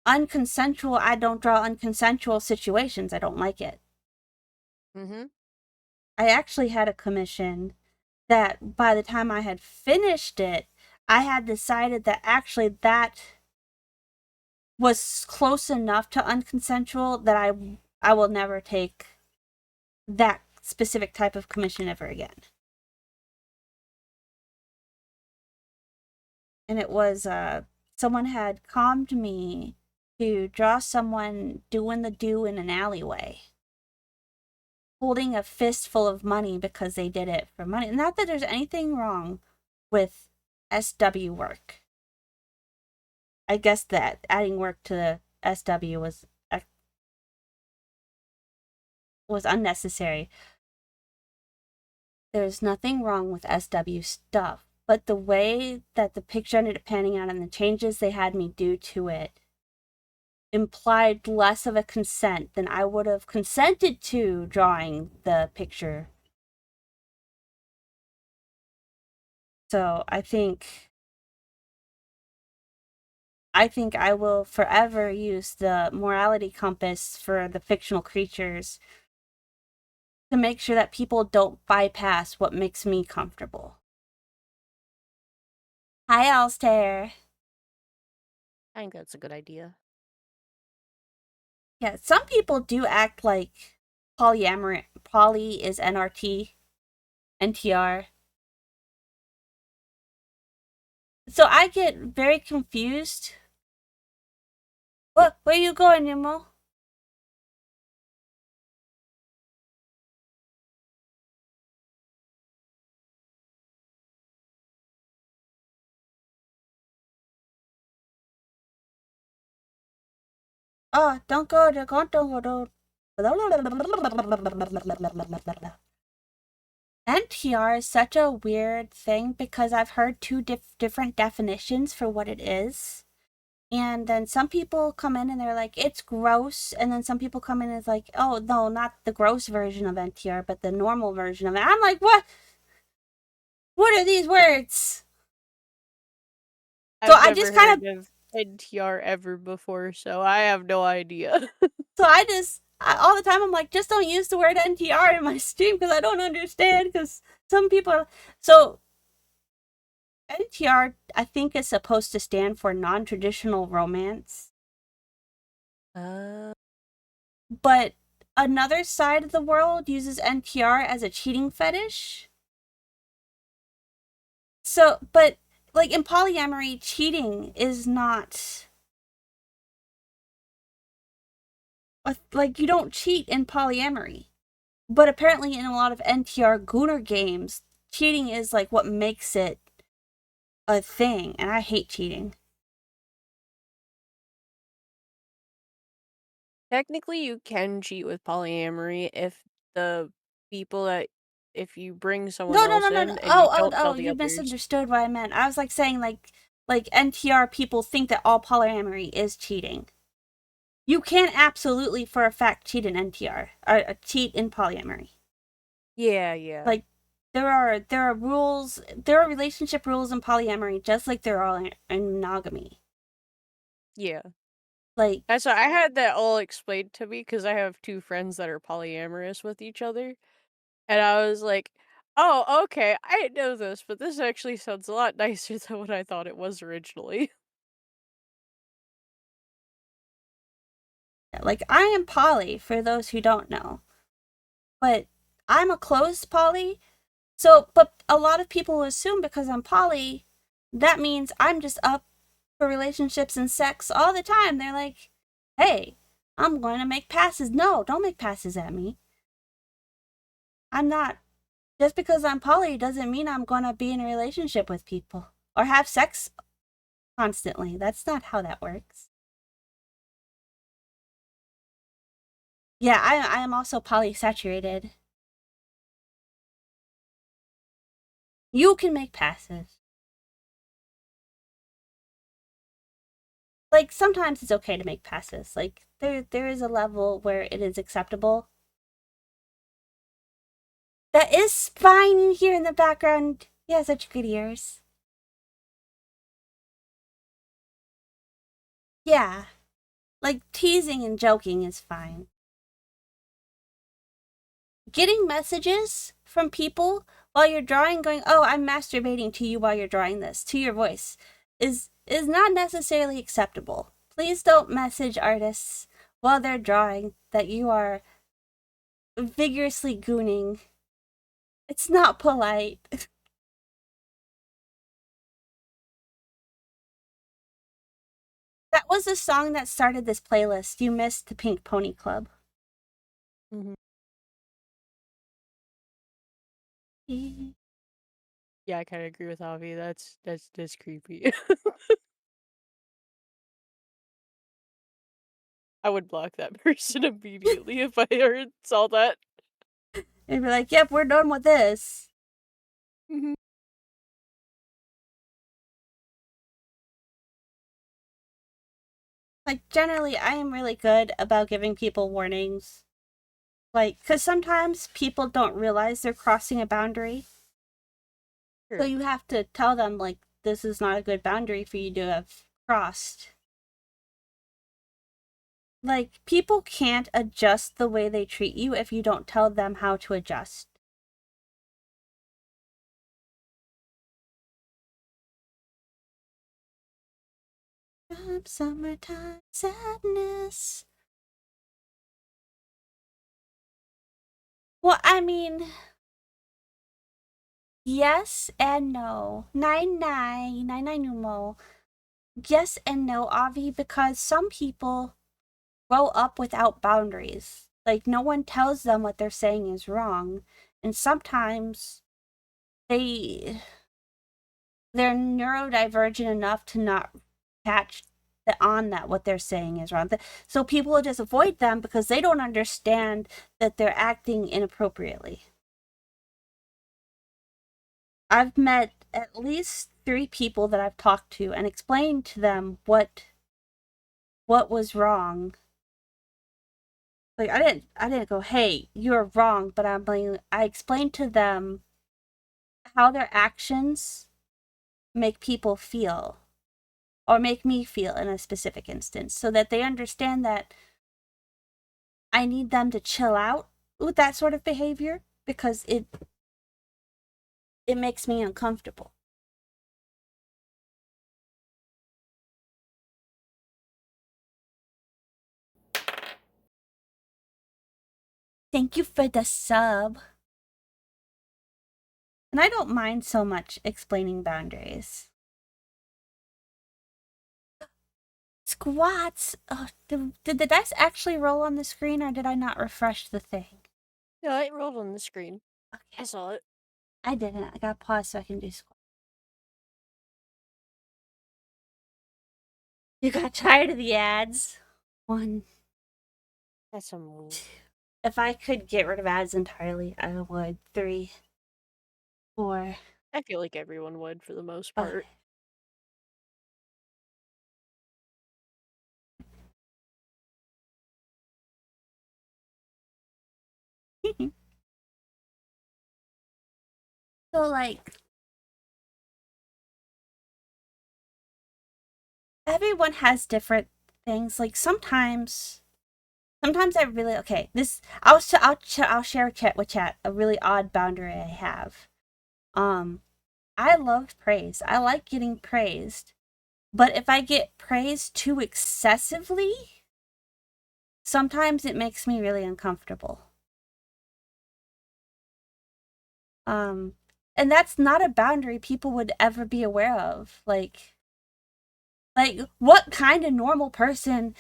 unconsensual, I don't draw unconsensual situations. I don't like it. Mm-hmm. I actually had a commission that by the time I had finished it, I had decided that actually that was close enough to unconsensual that I will never take that specific type of commission ever again. And it was someone had calmed me to draw someone doing the do in an alleyway, holding a fistful of money because they did it for money. Not that there's anything wrong with SW work. I guess that adding work to the SW was unnecessary. There's nothing wrong with SW stuff, but the way that the picture ended up panning out and the changes they had me do to it implied less of a consent than I would have consented to drawing the picture. So I think I will forever use the morality compass for the fictional creatures to make sure that people don't bypass what makes me comfortable. Hi, Alstair. I think that's a good idea. Yeah, some people do act like poly is NRT, NTR. So I get very confused. What? Where you going, Nemo? Oh, don't go to NTR is such a weird thing because I've heard two different definitions for what it is. And then some people come in and they're like, it's gross. And then some people come in and it's like, oh, no, not the gross version of NTR, but the normal version of it. I'm like, what? What are these words? So I've I never just kind heard of, of NTR ever before, so I have no idea. all the time, I'm like, just don't use the word NTR in my stream because I don't understand. Because some people, so NTR, I think, is supposed to stand for non traditional romance. Uh, But another side of the world uses NTR as a cheating fetish. So, but like in polyamory, cheating is not like you don't cheat in polyamory. But apparently, in a lot of NTR Gunner games, cheating is like what makes it a thing, and I hate cheating. Technically, you can cheat with polyamory if the people that if you bring someone No, no, no, else no, no. in and you don't Oh, tell the you others. misunderstood what I meant. I was like saying like NTR people think that all polyamory is cheating. You can absolutely, for a fact, cheat in NTR or cheat in polyamory. Yeah, yeah. Like there are rules, there are relationship rules in polyamory, just like there are in monogamy. Yeah. Like That's why I had that all explained to me because I have two friends that are polyamorous with each other. And I was like, oh, okay, I didn't know this, but this actually sounds a lot nicer than what I thought it was originally. like I am poly for those who don't know, but I'm a closed poly. So, but a lot of people assume because I'm poly, that means I'm just up for relationships and sex all the time. They're like, hey, I'm going to make passes. No, don't make passes at me. I'm not. Just because I'm poly doesn't mean I'm going to be in a relationship with people or have sex constantly. That's not how that works. Yeah, I am also polysaturated. You can make passes. Like sometimes it's okay to make passes. Like there is a level where it is acceptable. That is fine here in the background. Yeah, such good ears. Yeah, like teasing and joking is fine. Getting messages from people while you're drawing, going, "Oh, I'm masturbating to you while you're drawing this," to your voice, is not necessarily acceptable. Please don't message artists while they're drawing that you are vigorously gooning. It's not polite. That was the song that started this playlist. You missed the Pink Pony Club. Mhm. Yeah, Yeah, I kind of agree with Avi. That's creepy. I would block that person immediately if I heard saw that. and be like, "Yep, we're done with this." Mhm. Like generally, I am really good about giving people warnings. Like, because sometimes people don't realize they're crossing a boundary. So Sure. you have to tell them, like, this is not a good boundary for you to have crossed. Like, people can't adjust the way they treat you if you don't tell them how to adjust. Summertime sadness. Well, I mean, yes and no. Nine Numo. Yes and no, Avi, because some people grow up without boundaries. Like, no one tells them what they're saying is wrong. And sometimes they they're neurodivergent enough to not catch on that what they're saying is wrong. So people will just avoid them because they don't understand that they're acting inappropriately. I've met at least 3 people that I've talked to and explained to them what was wrong. Like I didn't go, "Hey, you're wrong," but I explained to them how their actions make people feel or make me feel in a specific instance so that they understand that I need them to chill out with that sort of behavior because it makes me uncomfortable. Thank you for the sub. And I don't mind so much explaining boundaries. Squats. Oh, did the dice actually roll on the screen or did I not refresh the thing? Yeah, it rolled on the screen. I Okay. saw it. I didn't. I got pause so I can do squats. You got tired of the ads? One. That's some weird. If I could get rid of ads entirely, I would. 3, 4. I feel like everyone would for the most Okay. part. So, like, everyone has different things. Like, sometimes I really okay. This I'll share a chat with chat a really odd boundary I have. Um, I love praise. I like getting praised, but if I get praised too excessively, sometimes it makes me really uncomfortable. Um, and that's not a boundary people would ever be aware of. Like what kind of normal person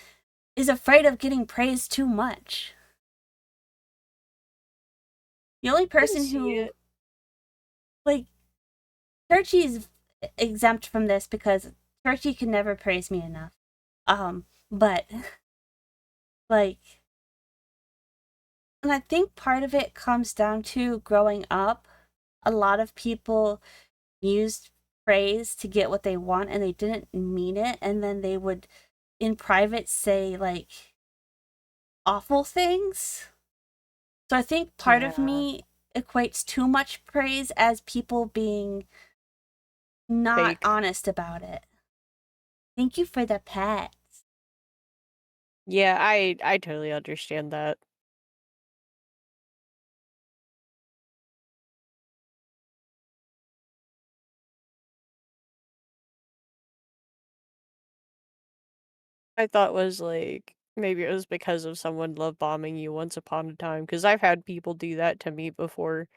is afraid of getting praised too much? The only I can person see who it. like Turchi is exempt from this because Turchi can never praise me enough. But like, and I think part of it comes down to growing up. A lot of people used praise to get what they want and they didn't mean it, and then they would in private say like awful things. So I think part of Yeah. me equates too much praise as people being not Fake. honest about it. Thank you for the pet. Yeah, I totally understand that. I thought was like maybe it was because of someone love bombing you once upon a time because I've had people do that to me before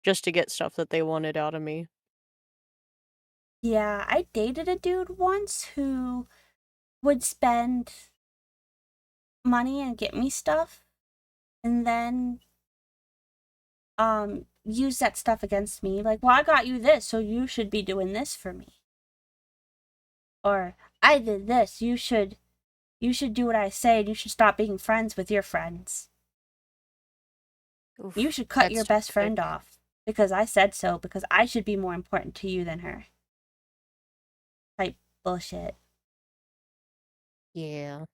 just to get stuff that they wanted out of me. Yeah, I dated a dude once who would spend money and get me stuff and then use that stuff against me. Like, well, I got you this, so you should be doing this for me. Or I did this, you should do what I say and you should stop being friends with your friends. You Oof, should cut your that's best toxic. friend off because I said so because I should be more important to you than her. Type bullshit. Yeah.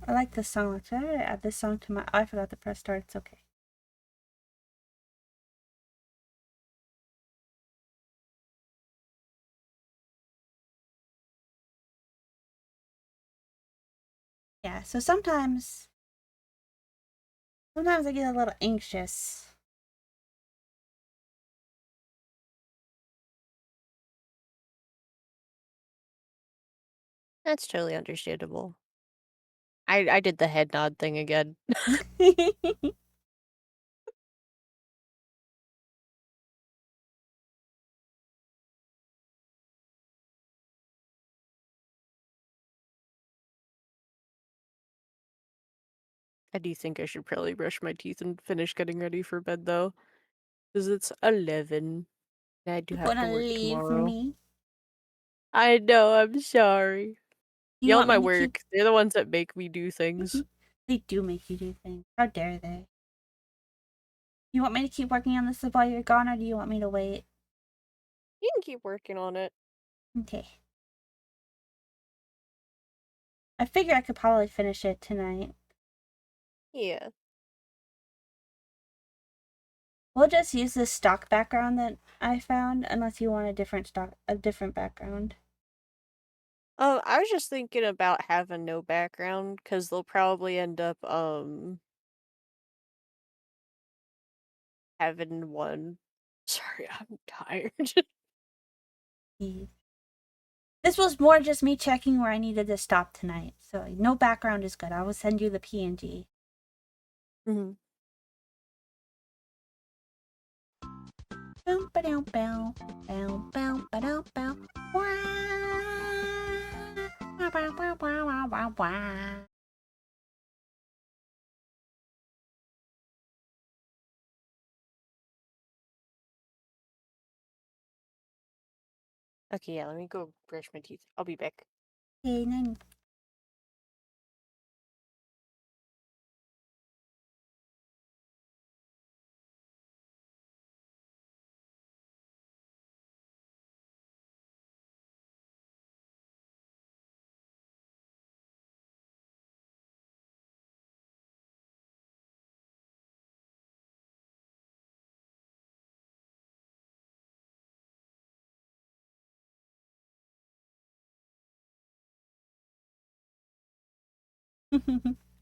I like this song. Should I add this song to my I forgot to press start, it's okay. Yeah, Yeah, so sometimes I get a little anxious. That's totally understandable. I did the head nod thing again. I do think I should probably brush my teeth and finish getting ready for bed though, because it's 11 and I do You're have to gonna work leave tomorrow. me? I know, I'm sorry. Do you Yell at want my me to keep? work. They're the ones that make me do things. They do make you do things. How dare they? You want me to keep working on this while you're gone, or do you want me to wait? You can keep working on it. Okay. I figure I could probably finish it tonight. Yeah. We'll just use this stock background that I found, unless you want a different background. I was just thinking about having no background, because they'll probably end up, having one. Sorry, I'm tired. Jeez. This was more just me checking where I needed to stop tonight, so no background is good. I will send you the PNG. Mhm. Bow, ba-dow, bow, bow, bow, ba-dow, bow. Wah. Wah, wah, wah, wah, wah, wah, wah. Okay, yeah, let me go brush my teeth. I'll be back. Okay, then.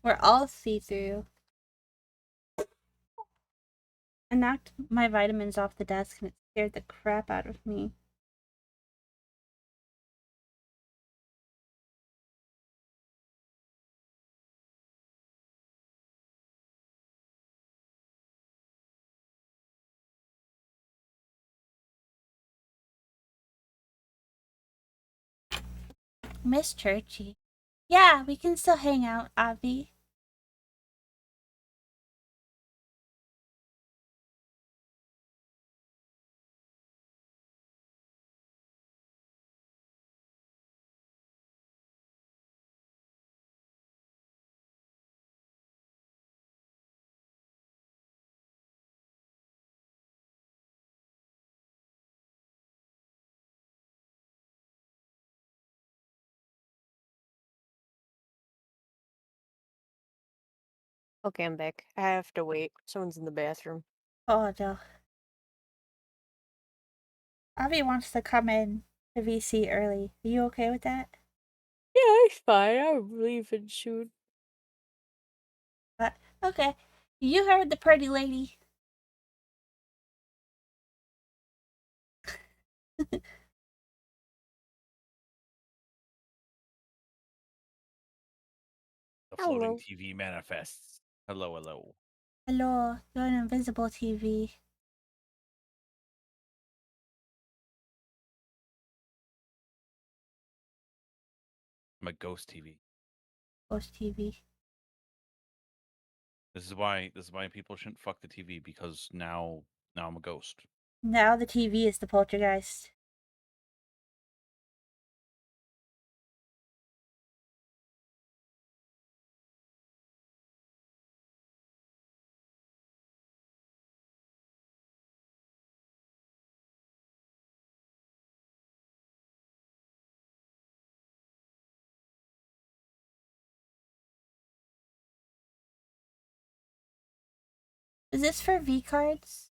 We're all see-through. I knocked my vitamins off the desk and it scared the crap out of me. Miss Churchy. Yeah, we can still hang out, Avi. Okay, I'm back. I have to wait. Someone's in the bathroom. Oh no. Avi wants to come in to VC early. Are you okay with that? Yeah, it's fine. I'm leaving soon. Uh, okay. You heard the pretty lady. The floating Hello. TV manifests. Hello, hello. Hello, you're an invisible TV. I'm a ghost TV. Ghost TV. This is why people shouldn't fuck the TV because now I'm a ghost. Now the TV is the poltergeist. Is this for V cards?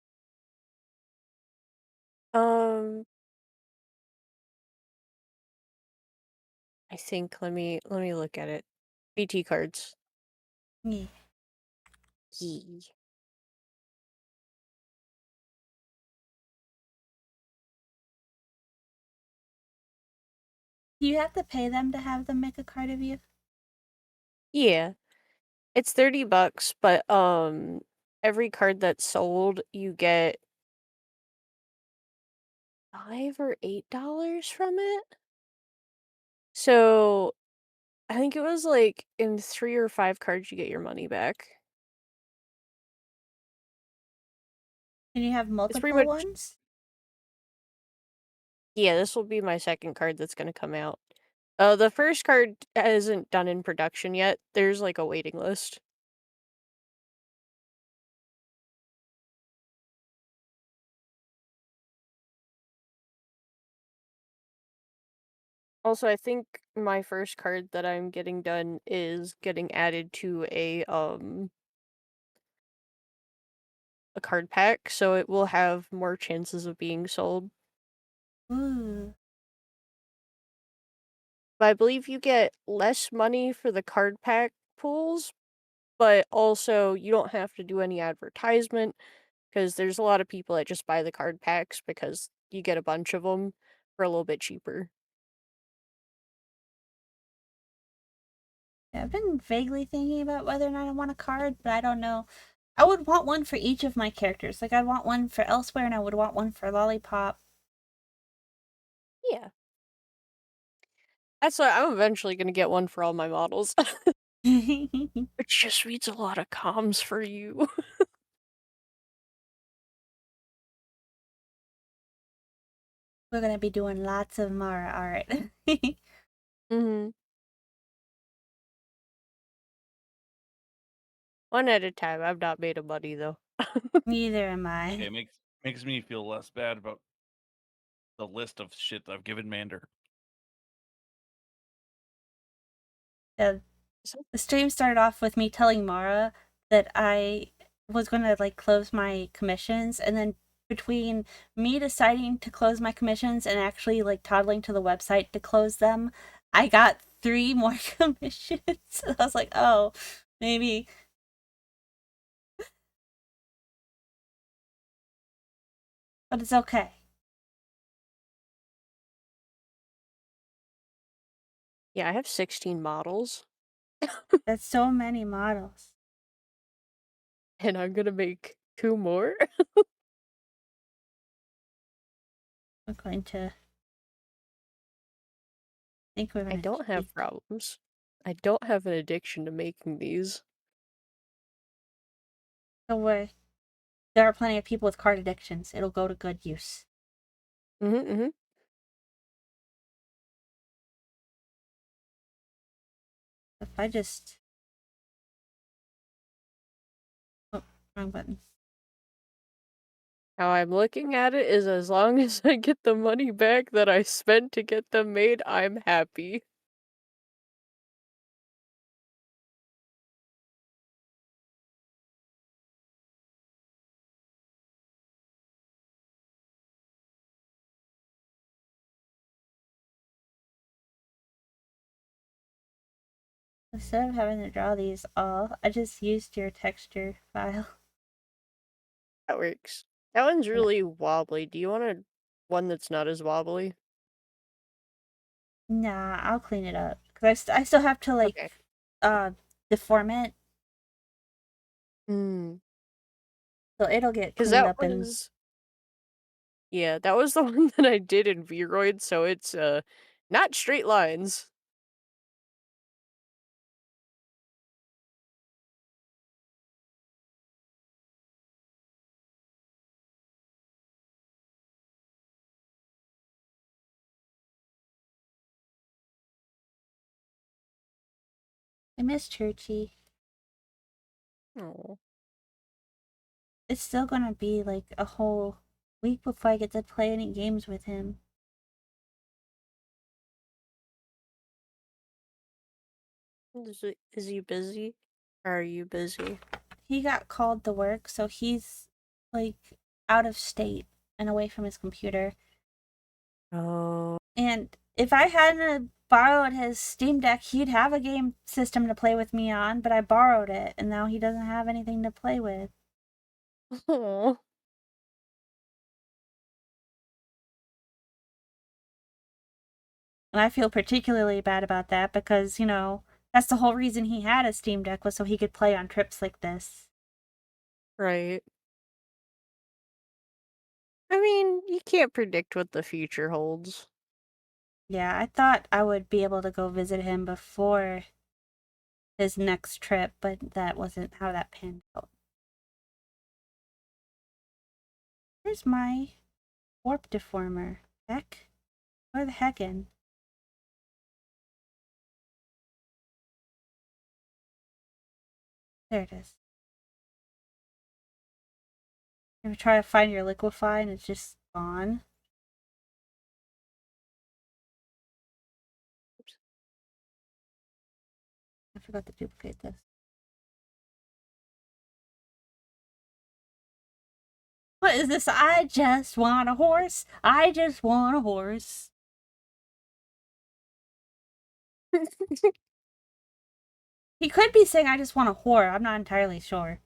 Um, I think let me look at it. BT cards. Yeah. Yee. Do you have to pay them to have them make a card of you? Yeah. It's $30, but every card that's sold, you get $5 or $8 from it. So I think it was like in 3 or 5 cards you get your money back. Can you have It's pretty multiple much ones? yeah, this will be my second card that's gonna come out. The first card isn't done in production yet. There's like a waiting list. Also, I think my first card that I'm getting done is getting added to a card pack, so it will have more chances of being sold. Ooh. But I believe you get less money for the card pack pulls, but also you don't have to do any advertisement because there's a lot of people that just buy the card packs because you get a bunch of them for a little bit cheaper. Yeah, I've been vaguely thinking about whether or not I want a card, but I don't know. I would want one for each of my characters. Like, I'd want one for Elsewhere, and I would want one for Lollipop. Yeah. That's why I'm eventually gonna get one for all my models. It just reads a lot of comms for you. We're gonna be doing lots of Mara art. Mm-hmm. One at a time. I've not made a money though. Neither am Okay, I. it makes me feel less bad about the list of shit that I've given Mander. The stream started off with me telling Mara that I was gonna like close my commissions, and then between me deciding to close my commissions and actually like toddling to the website to close them, I got 3 more commissions. I was like, oh, maybe. But it's okay. Yeah, I have 16 models, That's so many models. and I'm gonna make 2 more. I'm going to think we're I gonna don't have keep. problems. I don't have an addiction to making these. Don't worry. There are plenty of people with card addictions. It'll go to good use. Mm-hmm. If I just. Oh, wrong button. How I'm looking at it is as long as I get the money back that I spent to get them made, I'm happy. Instead of having to draw these all, I just used your texture file. That works. That one's And really wobbly. Do you want one that's not as wobbly? nah, I'll clean it up. Because I still have to, like, Okay. deform it. Mm. So it'll get Because cleaned that up in. was... Yeah, that was the one that I did in Vroid, so it's, not straight lines. I miss Churchy. Oh. It's still gonna be, like, a whole week before I get to play any games with him. Is he busy? Or are you busy? He got called to work, so he's, like, out of state and away from his computer. Oh. And if I hadn't borrowed his Steam Deck, he'd have a game system to play with me on, but I borrowed it, and now he doesn't have anything to play with. Aw. And I feel particularly bad about that because, you know, that's the whole reason he had a Steam Deck was so he could play on trips like this. Right. I mean, you can't predict what the future holds. Yeah, I thought I would be able to go visit him before his next trip, but that wasn't how that panned out. Where's my warp deformer? Heck? Where the heck in? There it is. You ever try to find your liquefy and it's just gone? Oops. I forgot to duplicate this. What is this? I just want a horse. I just want a horse. He could be saying I just want a whore. I'm not entirely sure.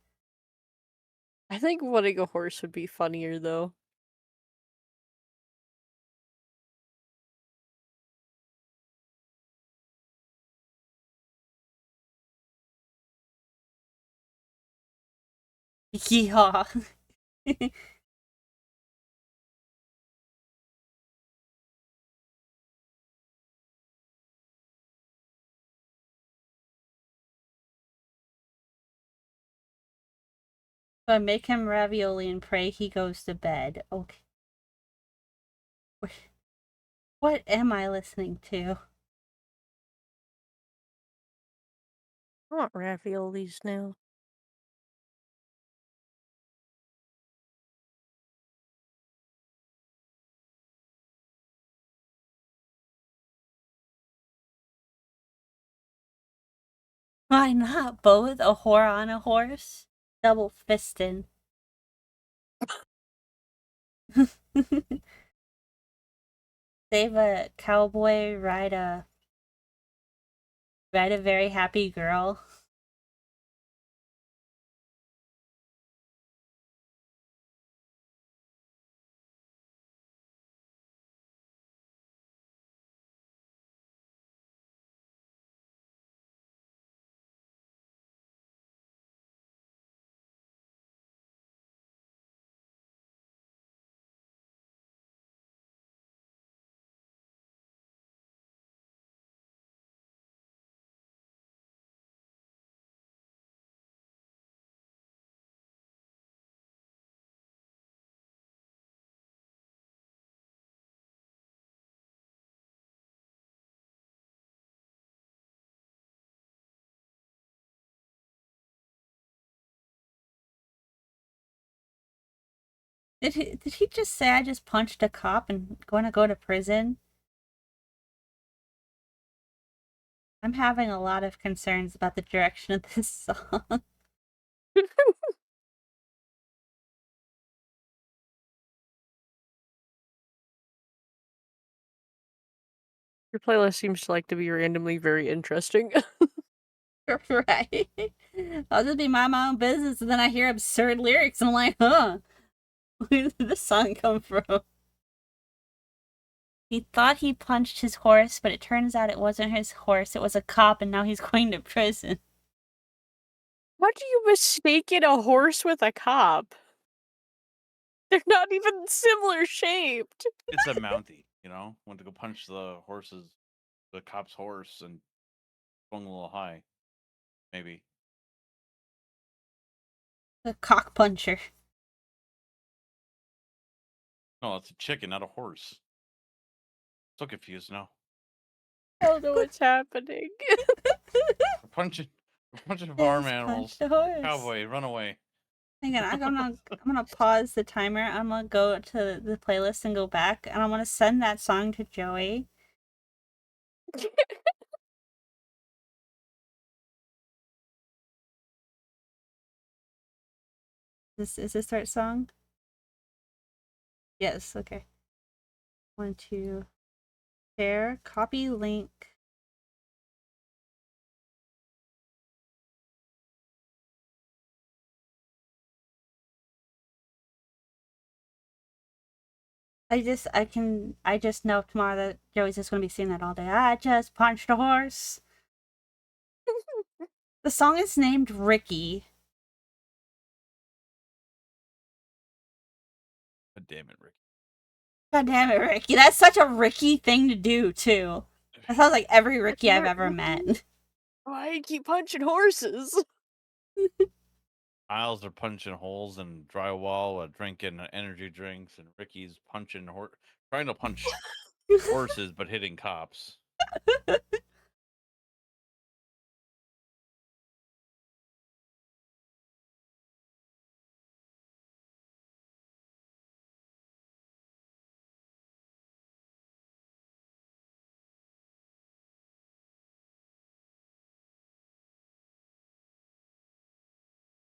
I think wanting a horse would be funnier, though. Yeehaw. If I make him ravioli and pray he goes to bed. Okay. What am I listening to? I want raviolis now. Why not both? A whore on a horse? Double fisting. Save a cowboy, ride a very happy girl. Did he just say I just punched a cop and going to go to prison? I'm having a lot of concerns about the direction of this song. Your playlist seems to like to be randomly very interesting. Right? I'll just be minding my own business and then I hear absurd lyrics and I'm like, huh, where did this song come from? He thought he punched his horse, but it turns out it wasn't his horse, it was a cop and now he's going to prison. How do you mistaken a horse with a cop? They're not even similar shaped. It's a Mountie, you know? Went to go punch the cop's horse and swung a little high. Maybe. The cock puncher. No, it's a chicken, not a horse. So confused now. I don't know what's happening. We're punching farm Yes, animals. punch the horse. Cowboy, run away. Hang on, I'm gonna pause the timer. I'm gonna go to the playlist and go back, and I'm gonna send that song to Joey. Is this the right song? Yes. Okay. 1, 2. Share. Copy link. I just know tomorrow that Joey's just gonna be singing that all day. I just punched a horse. The song is named Ricky. God damn it, Ricky. God damn it, Ricky. That's such a Ricky thing to do, too. That sounds like every Ricky I've not ever Ricky. met. Why do you keep punching horses? Miles are punching holes in drywall, drinking energy drinks, and Ricky's trying to punch horses but hitting cops.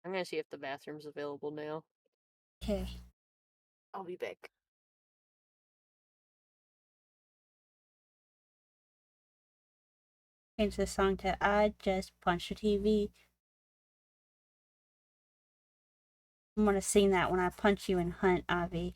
I'm gonna see if the bathroom's available now. Okay. I'll be back. Change the song to I just punched a TV. I'm gonna sing that when I punch you and hunt, Avi.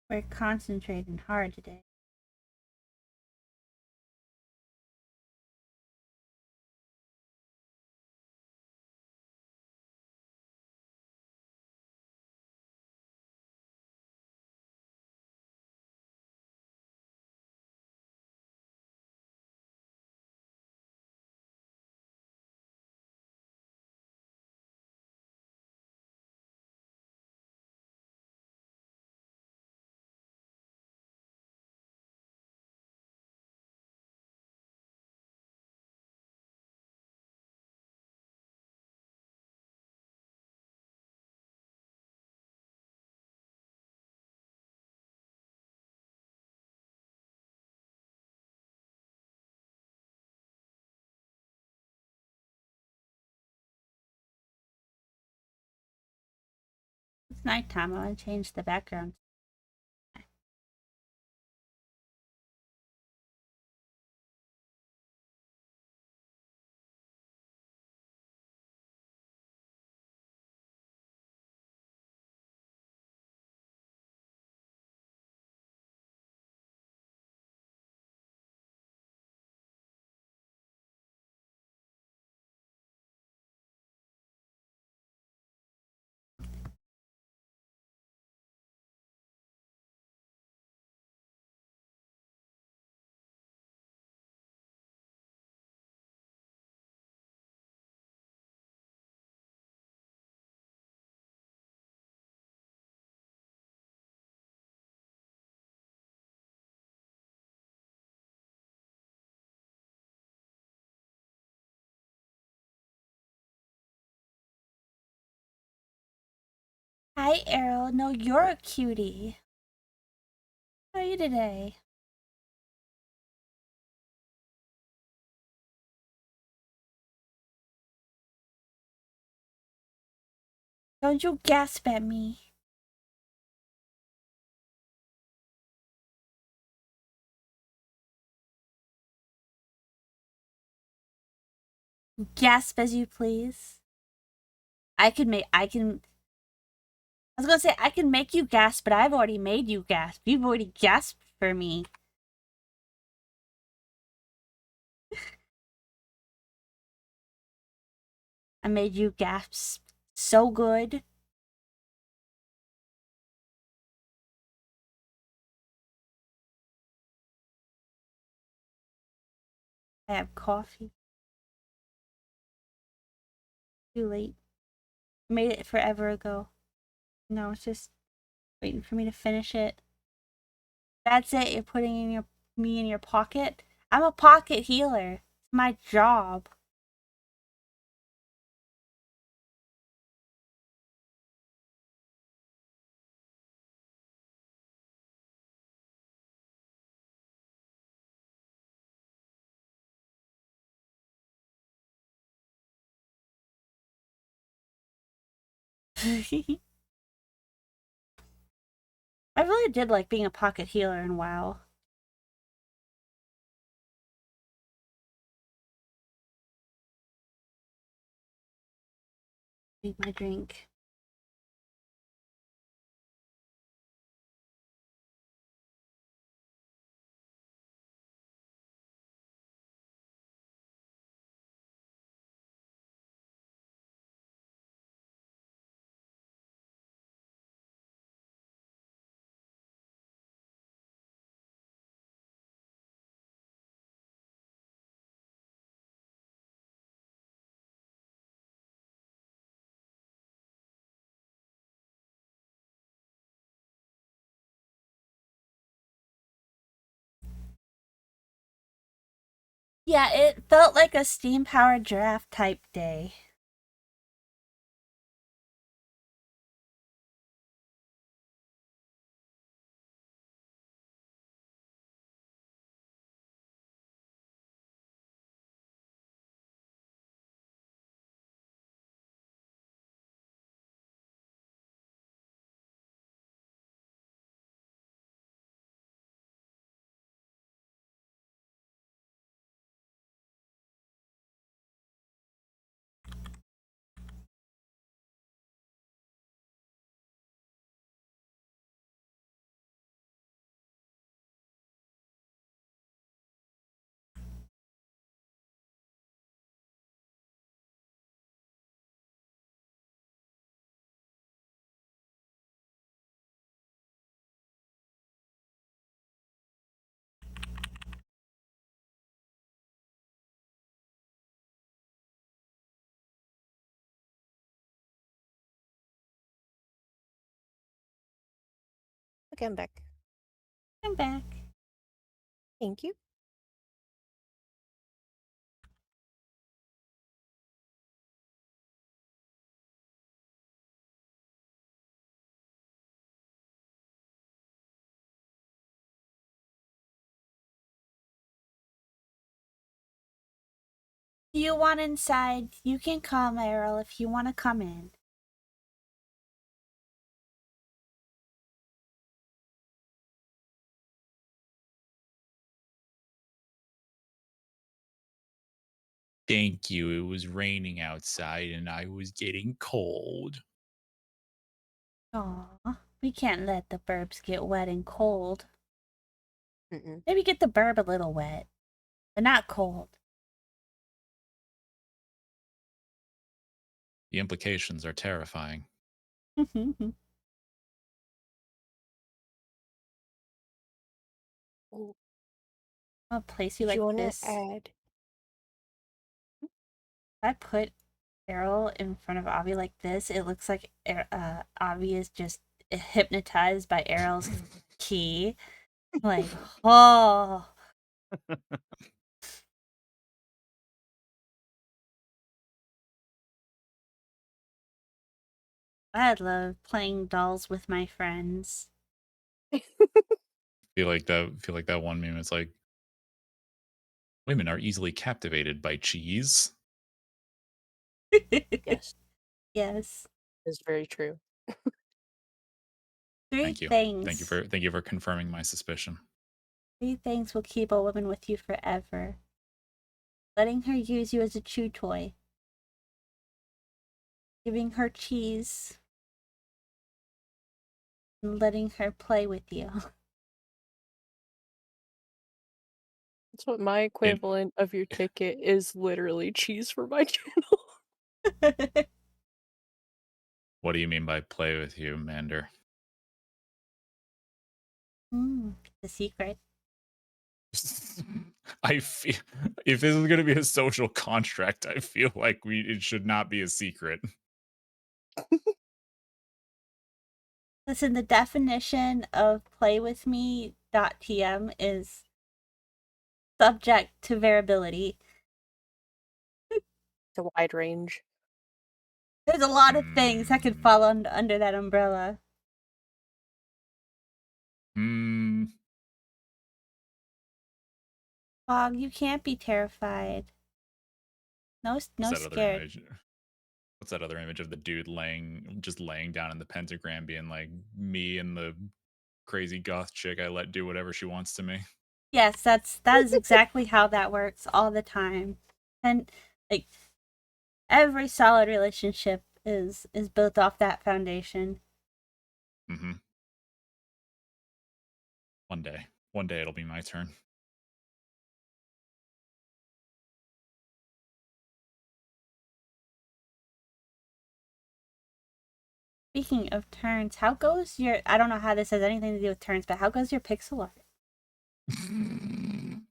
We're concentrating hard today. nighttime. I want to change the background. Hi, Errol. No, you're a cutie. How are you today? Don't you gasp at me. Gasp as you please. I was gonna say I can make you gasp, but I've already made you gasp. You've already gasped for me. I made you gasp so good. I have coffee. Too late. Made it forever ago. No, it's just waiting for me to finish it. That's it. You're putting me in your pocket. I'm a pocket healer. It's my job. I really did like being a pocket healer in WoW. Need my drink. Yeah, it felt like a steam-powered giraffe type day. Okay, I'm back. I'm back. Thank you. You want inside? You can come, Errol, if you want to come in. Thank you. It was raining outside and I was getting cold. Aw, we can't let the burbs get wet and cold. Mm-mm. Maybe get the burb a little wet, but not cold. The implications are terrifying. Oh, I'll place do you like you want this. to add? If I put Errol in front of Avi like this, it looks like Avi is just hypnotized by Errol's key. Like, oh. I love playing dolls with my friends. Feel like that one meme. It's like women are easily captivated by cheese. Yes, Yes. it's very true. Three Thank you. things. Thank you for confirming my suspicion. 3 things will keep a woman with you forever. Letting her use you as a chew toy. Giving her cheese. And letting her play with you. That's what my equivalent of your ticket is, literally cheese for my channel. What do you mean by play with you, Mander? The secret. I feel if this is going to be a social contract, I feel like it should not be a secret. Listen, the definition of play with me.tm is subject to variability. It's a wide range. There's a lot of things that could fall under that umbrella. Fog, you can't be terrified. No scared. What's that other image of the dude just laying down in the pentagram, being like, me and the crazy goth chick I let do whatever she wants to me? Yes, that is exactly how that works all the time. And like every solid relationship is built off that foundation. Mm-hmm. One day it'll be my turn. Speaking of turns, how goes your... I don't know how this has anything to do with turns, but how goes your pixel art? I'm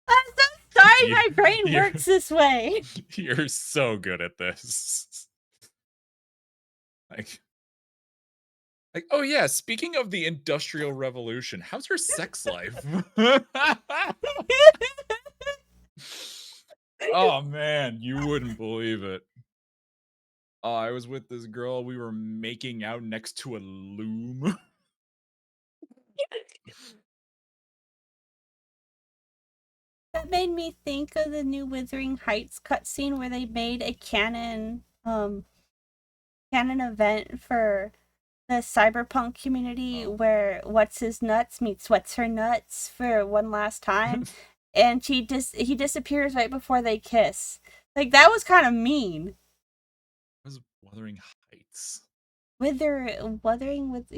so sorry my brain works this way. You're so good at this. Like, oh yeah, speaking of the Industrial Revolution, how's your sex life? Oh man, you wouldn't believe it. I was with this girl, we were making out next to a loom. That made me think of the new Wuthering Heights cutscene where they made a canon event for the cyberpunk community where What's His Nuts meets What's Her Nuts for one last time. And he disappears right before they kiss. Like, that was kind of mean. It was Wuthering Heights. Wuthering Heights.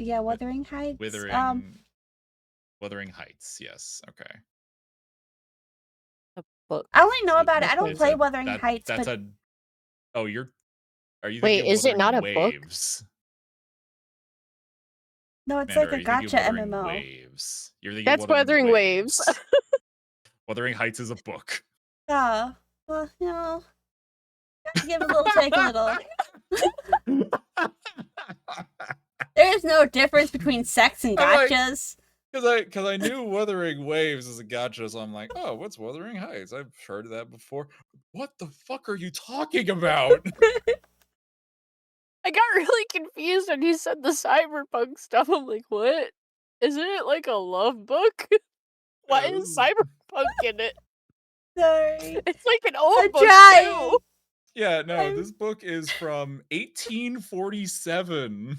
Wuthering Heights, yes. Okay. A book. I only know So about it. I don't that's play a- Wuthering that- Heights, that's but... Are you Wait, thinking of is it not Wuthering a book? Waves? No, it's Mander, like are a you thinking of gacha Wuthering MMO. Waves. You're thinking That's Wuthering Waves. Wuthering Heights is a book. Oh, well, you know, give a little, take a little. There is no difference between sex and I'm like- gachas. Because I knew Wuthering Waves is a gacha, so I'm like, oh, what's Wuthering Heights? I've heard of that before. What the fuck are you talking about? I got really confused when you said the cyberpunk stuff. I'm like, what? Isn't it like a love book? Why is cyberpunk in it? Sorry. It's like an old I'm book trying. too. Yeah, no, this book is from 1847.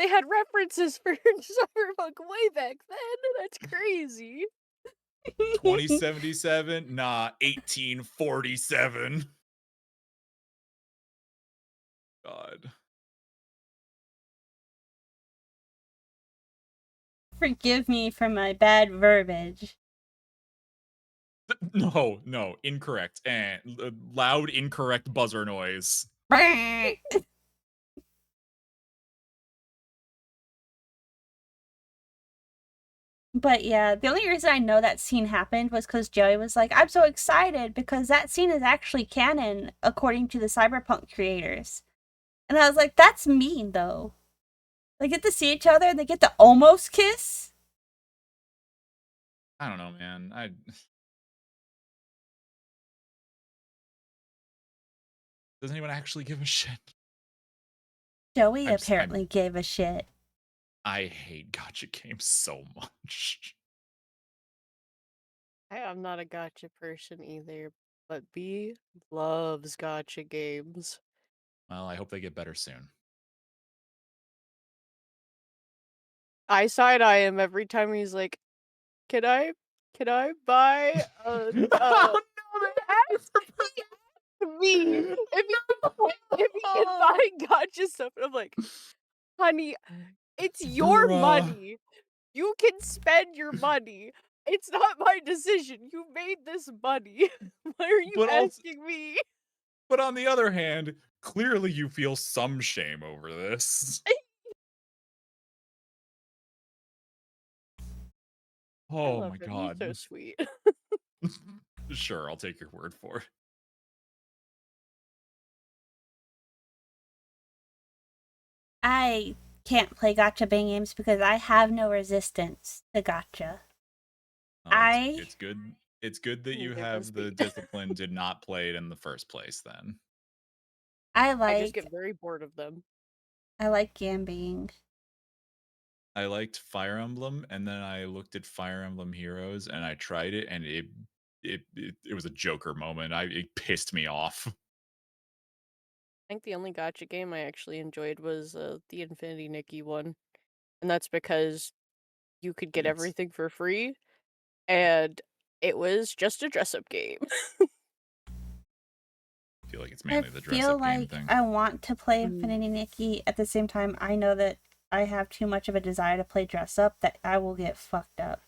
They had references for Cyberpunk way back then. That's crazy. 2077? Nah, 1847. God. Forgive me for my bad verbiage. No, incorrect. And loud, incorrect buzzer noise. But yeah, the only reason I know that scene happened was because Joey was like, I'm so excited because that scene is actually canon according to the Cyberpunk creators. And I was like, that's mean though. They get to see each other and they get to almost kiss? I don't know, man. Doesn't anyone actually give a shit? Joey I'm apparently gave a shit. I hate gacha games so much. I'm not a gotcha person either, but B loves gotcha games. Well, I hope they get better soon. I side-eye him every time he's like, can I buy No, me if you can buy gotcha stuff? And I'm like, honey, it's your Bruh. money. You can spend your money. It's not my decision. You made this money. Why are you But also- asking me? But on the other hand, clearly you feel some shame over this. I Oh love my him. god. He's so sweet. Sure, I'll take your word for it. I can't play gotcha bang games because I have no resistance to gotcha. It's good. It's good that you Neither have does the me. discipline to not play it in the first place then. I I just like get very bored of them. gambling. I liked Fire Emblem, and then I looked at Fire Emblem Heroes, and I tried it, and it was a Joker moment. It pissed me off. I think the only gotcha game I actually enjoyed was the Infinity Nikki one. And that's because you could get It's- everything for free, and it was just a dress-up game. I feel like it's I mainly the dress feel up game like thing. I want to play Mm. Infinity Nikki. At the same time, I know that I have too much of a desire to play dress up that I will get fucked up.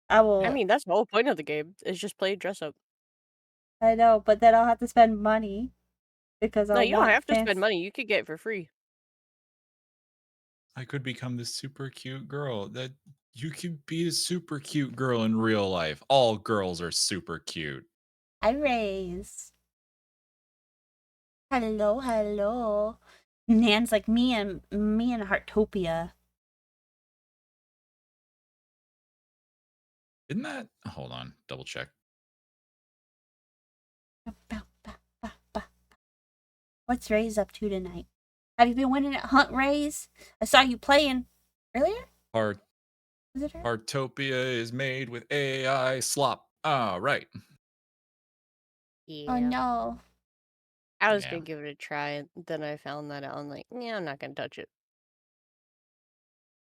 I will. I mean, that's the whole point of the game, is just play dress-up. I know, but then I'll have to spend money because No, I'll you don't want have to spend fancy- money. You could get it for free. I could become this super cute girl. That you could be a super cute girl in real life. All girls are super cute. I raise. Hello. Nan's like me and Heartopia. Isn't that? Hold on, double check. What's Ray's up to tonight? Have you been winning at Hunt Rays? I saw you playing earlier. Was it her? Heartopia is made with AI slop. Ah, right. Yeah. Oh no. I was Yeah. gonna give it a try, and then I found that out. I'm like, yeah, I'm not gonna touch it.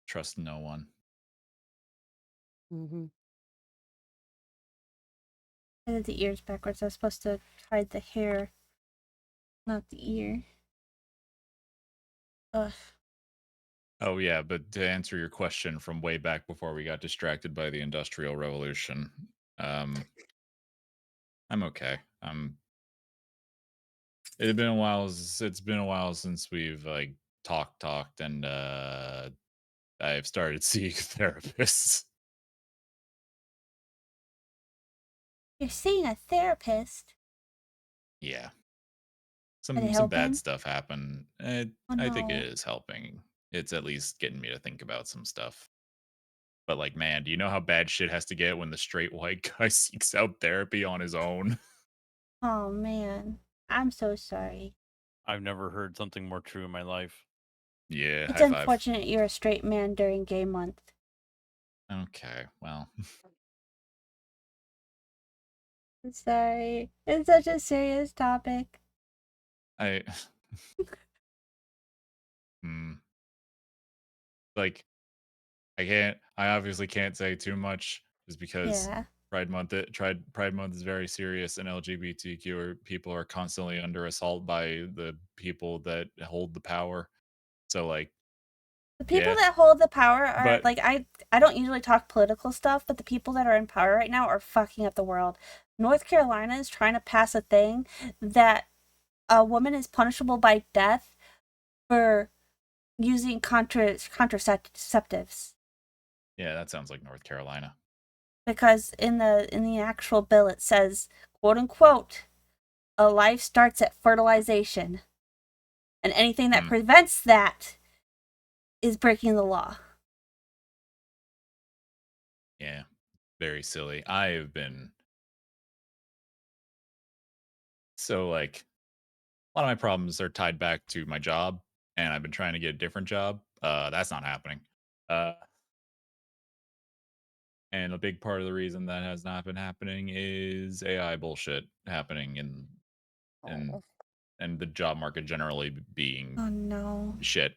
Trust no one. Mm-hmm. I did the ears backwards. I was supposed to hide the hair, not the ear. Ugh. Oh yeah, but to answer your question from way back before we got distracted by the Industrial Revolution, I'm okay. It's been a while. It's been a while since we've like talked, and I've started seeing therapists. You're seeing a therapist. Yeah, Are some they some bad helping? stuff happened. Oh, I think no. it is helping. It's at least getting me to think about some stuff. But like, man, do you know how bad shit has to get when the straight white guy seeks out therapy on his own? Oh man. I'm so sorry. I've never heard something more true in my life. Yeah, It's high five. unfortunate you're a straight man during gay month. Okay, well, I'm sorry. It's such a serious topic. I. Hmm. Like, I obviously can't say too much just because Yeah. Pride Month is very serious, and people are constantly under assault by the people that hold the power. So, like, The people yeah, that hold the power are but like I don't usually talk political stuff, but the people that are in power right now are fucking up the world. North Carolina is trying to pass a thing that a woman is punishable by death for using contraceptives. yeah, that sounds like North Carolina. Because in the actual bill it says, quote unquote, a life starts at fertilization. And anything that Hmm. prevents that is breaking the law. Yeah, very silly. I have been so like a lot of my problems are tied back to my job, and I've been trying to get a different job. That's not happening. Uh, and a big part of the reason that has not been happening is AI bullshit happening and Oh. and the job market generally being Oh no. shit.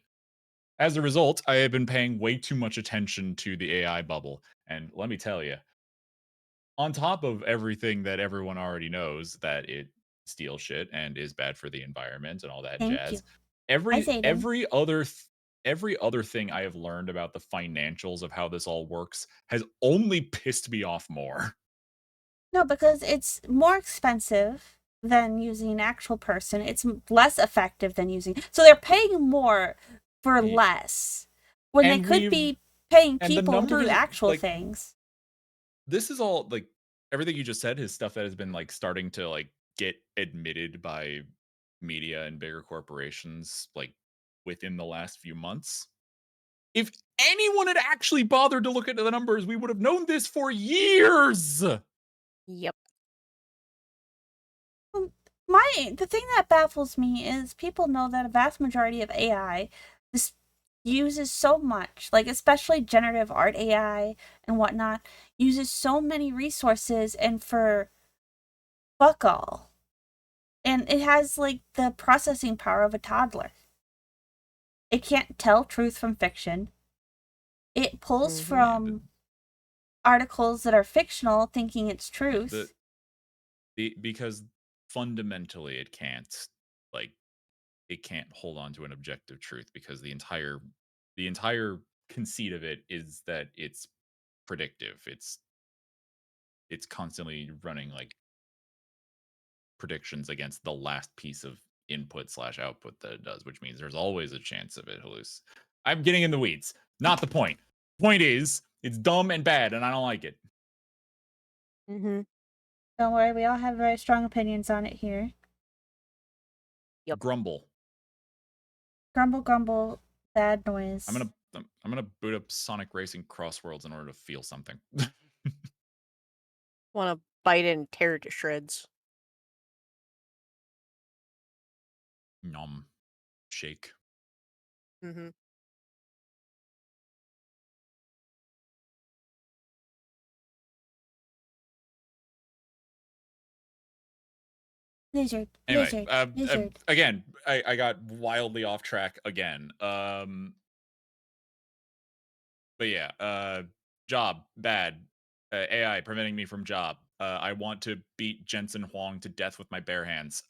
As a result, I have been paying way too much attention to the AI bubble. And let me tell you, on top of everything that everyone already knows that it steals shit and is bad for the environment and all that Thank you. jazz, Hi, every Zayden. every other every other thing I have learned about the financials of how this all works has only pissed me off more. No, because it's more expensive than using an actual person. It's less effective than using. So they're paying more for Ye- less when they and could we've be paying and the people to do numbers, actual like, things. this is all like everything you just said is stuff that has been like starting to like get admitted by media and bigger corporations like within the last few months. If anyone had actually bothered to look at the numbers, we would have known this for years. Yep. Um, the thing that baffles me is people know that a vast majority of AI just uses so much, like especially generative art AI and whatnot, uses so many resources and for fuck all. And it has like the processing power of a toddler. It can't tell truth from fiction. It pulls Mhm. Yeah, from articles that are fictional thinking it's the truth. because fundamentally it can't, like, it can't hold on to an objective truth because the entire conceit of it is that it's predictive. It's constantly running like predictions against the last piece of input slash output that it does, which means there's always a chance of it halluc. I'm getting in the weeds. Not the point. Point is, it's dumb and bad, and I don't like it. Mhm. Don't worry, we all have very strong opinions on it here. Yep. Grumble. Grumble, grumble, bad noise. I'm gonna boot up Sonic Racing Crossworlds in order to feel something. Want to bite it and tear it to shreds. Nom. Shake. Mhm. Lizard, Anyway, lizard, lizard. again, I got wildly off track again. But yeah, job bad. AI preventing me from job. I want to beat Jensen Huang to death with my bare hands.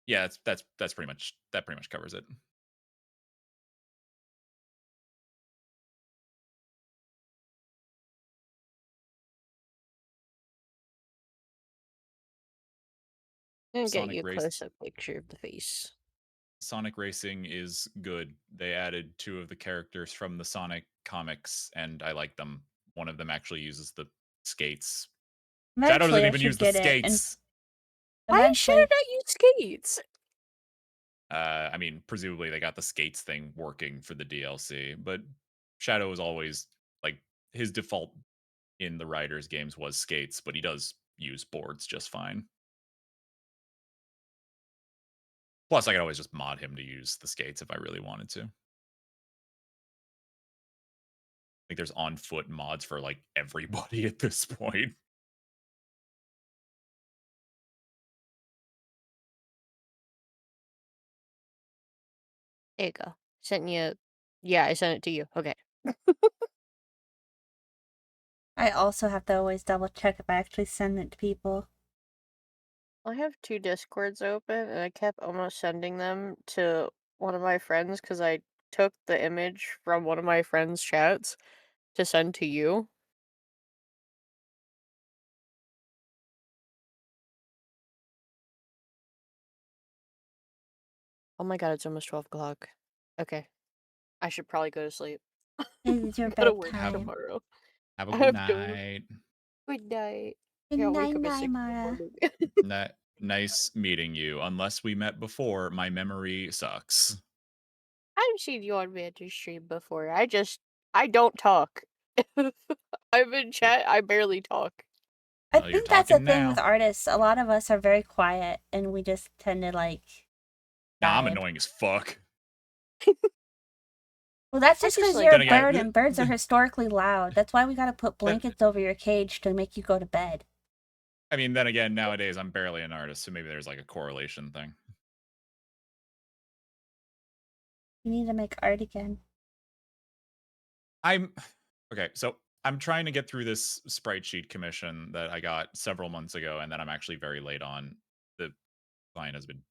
Yeah, that's pretty much covers it. I'm gonna get Sonic you a Race close-up picture of the face. Sonic Racing is good. They added two of the characters from the Sonic comics, and I like them. One of them actually uses the skates. Shadow doesn't Eventually, I even should use the get it, and skates. Why is Shadow eventually, not use skates? I mean, presumably they got the skates thing working for the DLC, but Shadow was always like his default in the Riders games was skates, but he does use boards just fine. Plus, I could always just mod him to use the skates if I really wanted to. I think there's on foot mods for like everybody at this point. There you go. Sent you. Yeah, I sent it to you. Okay. I also have to always double check if I actually send it to people. I have 2 Discords open, and I kept almost sending them to one of my friends because I took the image from one of my friend's chats to send to you. Oh my god, it's almost 12 o'clock. Okay. I should probably go to sleep. It's your Gotta work Have- bedtime. tomorrow. Have a I good have to- night. Good night. Good Yeah, I'll night, wake up at night, 6 in the Mara. morning. Nice meeting you. Unless we met before, my memory sucks. I've seen you on Mantis stream before. I don't talk. I'm in chat, I barely talk. I Well, you're think that's the talking thing with now. artists. A lot of us are very quiet and we just tend to like. Nah, I'm vibe. annoying as fuck. Well, that's I just just because like- you're a Then again, bird and birds are historically loud. That's why we gotta put blankets over your cage to make you go to bed. I mean, then again, nowadays I'm barely an artist, so maybe there's like a correlation thing. You need to make art again. I'm okay, so I'm trying to get through this sprite sheet commission that I got several months ago, and that I'm actually very late on. The client has been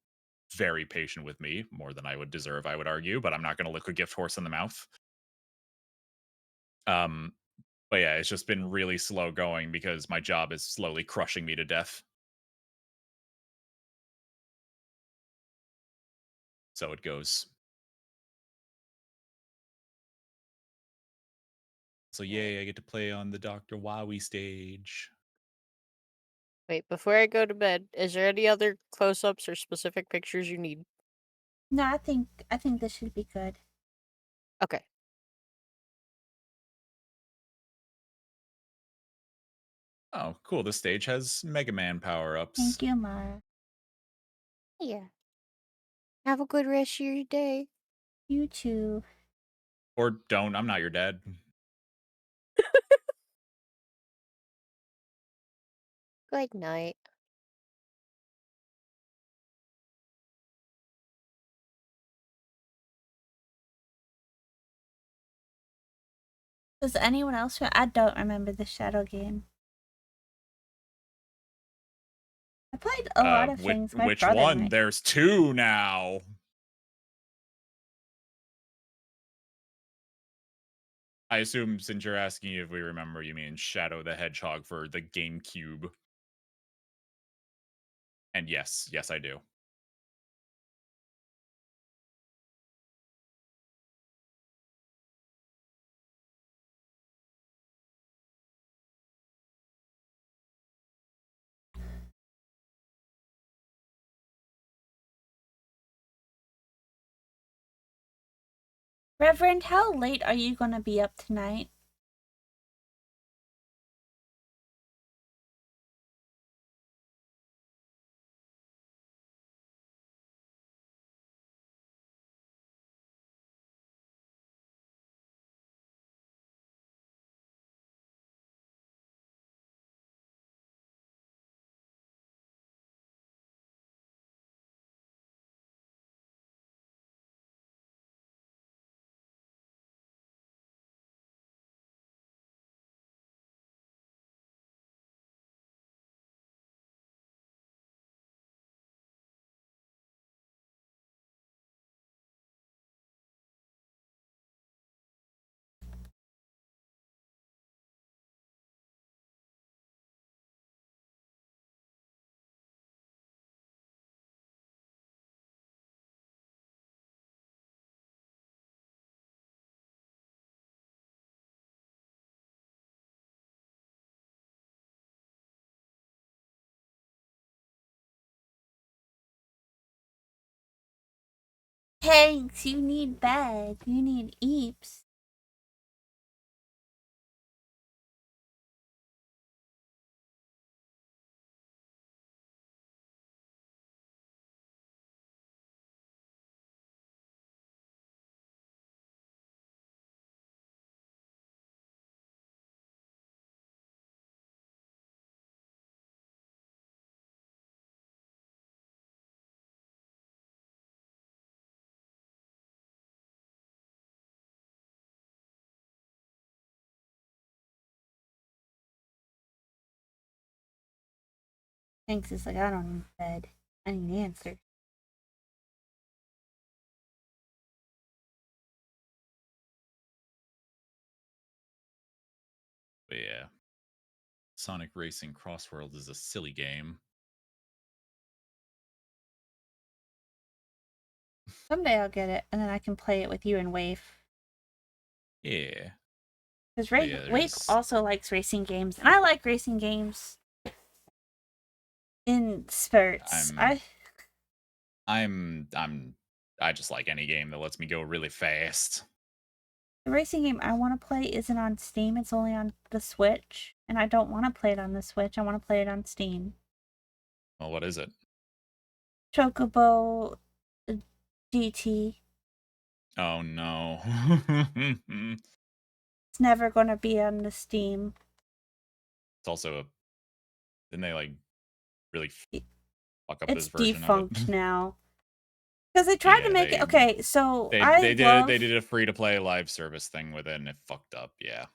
very patient with me, more than I would deserve, I would argue, but I'm not going to look a gift horse in the mouth. But yeah, it's just been really slow going because my job is slowly crushing me to death. So it goes. So yay, I get to play on the Dr. Wowie stage. Wait, before I go to bed, is there any other close-ups or specific pictures you need? No, I think this should be good. Okay. Oh, cool. This stage has Mega Man power-ups. Thank you, Mara. Yeah. Have a good rest of your day. You too. Or don't, I'm not your dad. Good night. Does anyone else? I don't remember the Shadow game. I played a lot of things. My Which brother one? might. There's two now. I assume since you're asking if we remember, you mean Shadow the Hedgehog for the GameCube. And yes, I do. Reverend, how late are you gonna be up tonight? Hanks, you need bed. You need eeps. Hanks is like, I don't need bed. I need answers. But yeah, Sonic Racing Crossworld is a silly game. Someday I'll get it, and then I can play it with you and Wave. Yeah. Because yeah, Wave there's- also likes racing games, and I like racing games in spurts. I just like any game that lets me go really fast. The racing game I want to play isn't on Steam. It's only on the Switch, and I don't want to play it on the Switch. I want to play it on Steam. Well, what is it? Chocobo GT. Oh no. It's never going to be on the Steam. It's also didn't they like really fuck up It's this version of defunct it? now. Because they tried to Yeah, make it. they- Okay, so They did a free to play live service thing with it, and it fucked up. Yeah.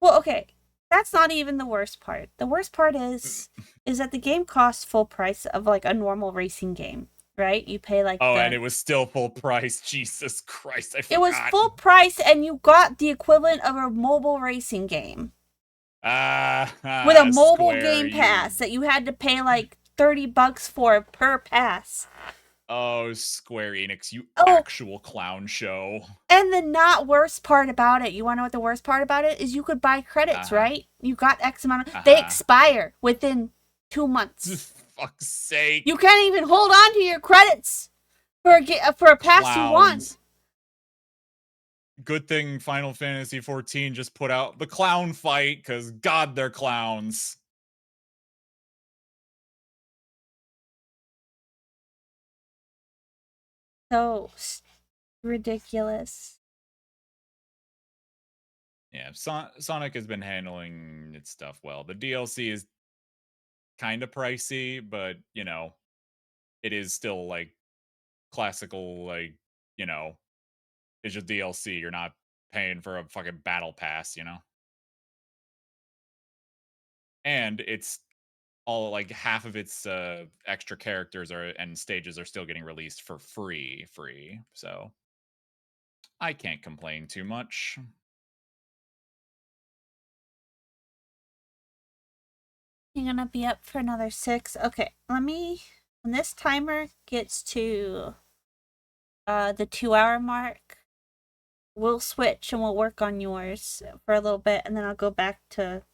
Well, okay, that's not even the worst part. The worst part is that the game costs full price of like a normal racing game, right? You pay like And it was still full price. Jesus Christ, I forgot. it was full price, and you got the equivalent of a mobile racing game with a mobile Square, game pass that you had to pay like $30 for per pass. Oh, Square Enix, you Oh. actual clown show. And the not worst part about it, you want to know what the worst part about it is? You could buy credits, Uh-huh. right? You got X amount of. They Uh-huh. expire within 2 months. Fuck's sake. You can't even hold on to your credits for a pass you won. Clowns. Good thing Final Fantasy XIV just put out the clown fight, because God, they're clowns. So ridiculous. Yeah, Sonic has been handling its stuff well. The DLC is kind of pricey, but, you know, it is still, like, classical, like, you know, it's just DLC. You're not paying for a fucking battle pass, you know? And it's all, like, half of its extra characters and stages are still getting released for free. So I can't complain too much. You're gonna be up for another 6. Okay, when this timer gets to the 2-hour mark, we'll switch and we'll work on yours for a little bit, and then I'll go back to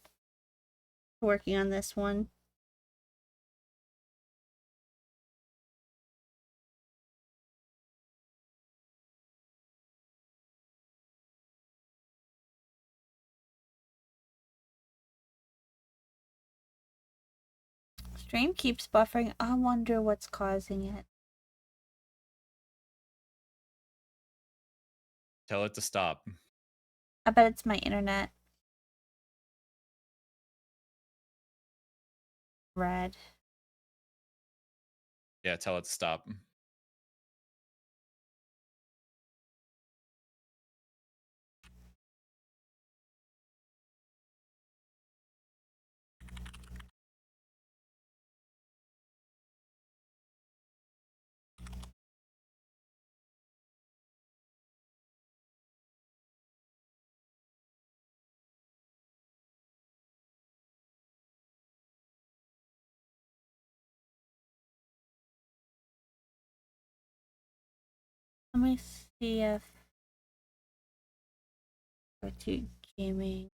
working on this one. Stream keeps buffering. I wonder what's causing it. Tell it to stop. I bet it's my internet. Red. Yeah, tell it to stop. Let me see if go to gaming.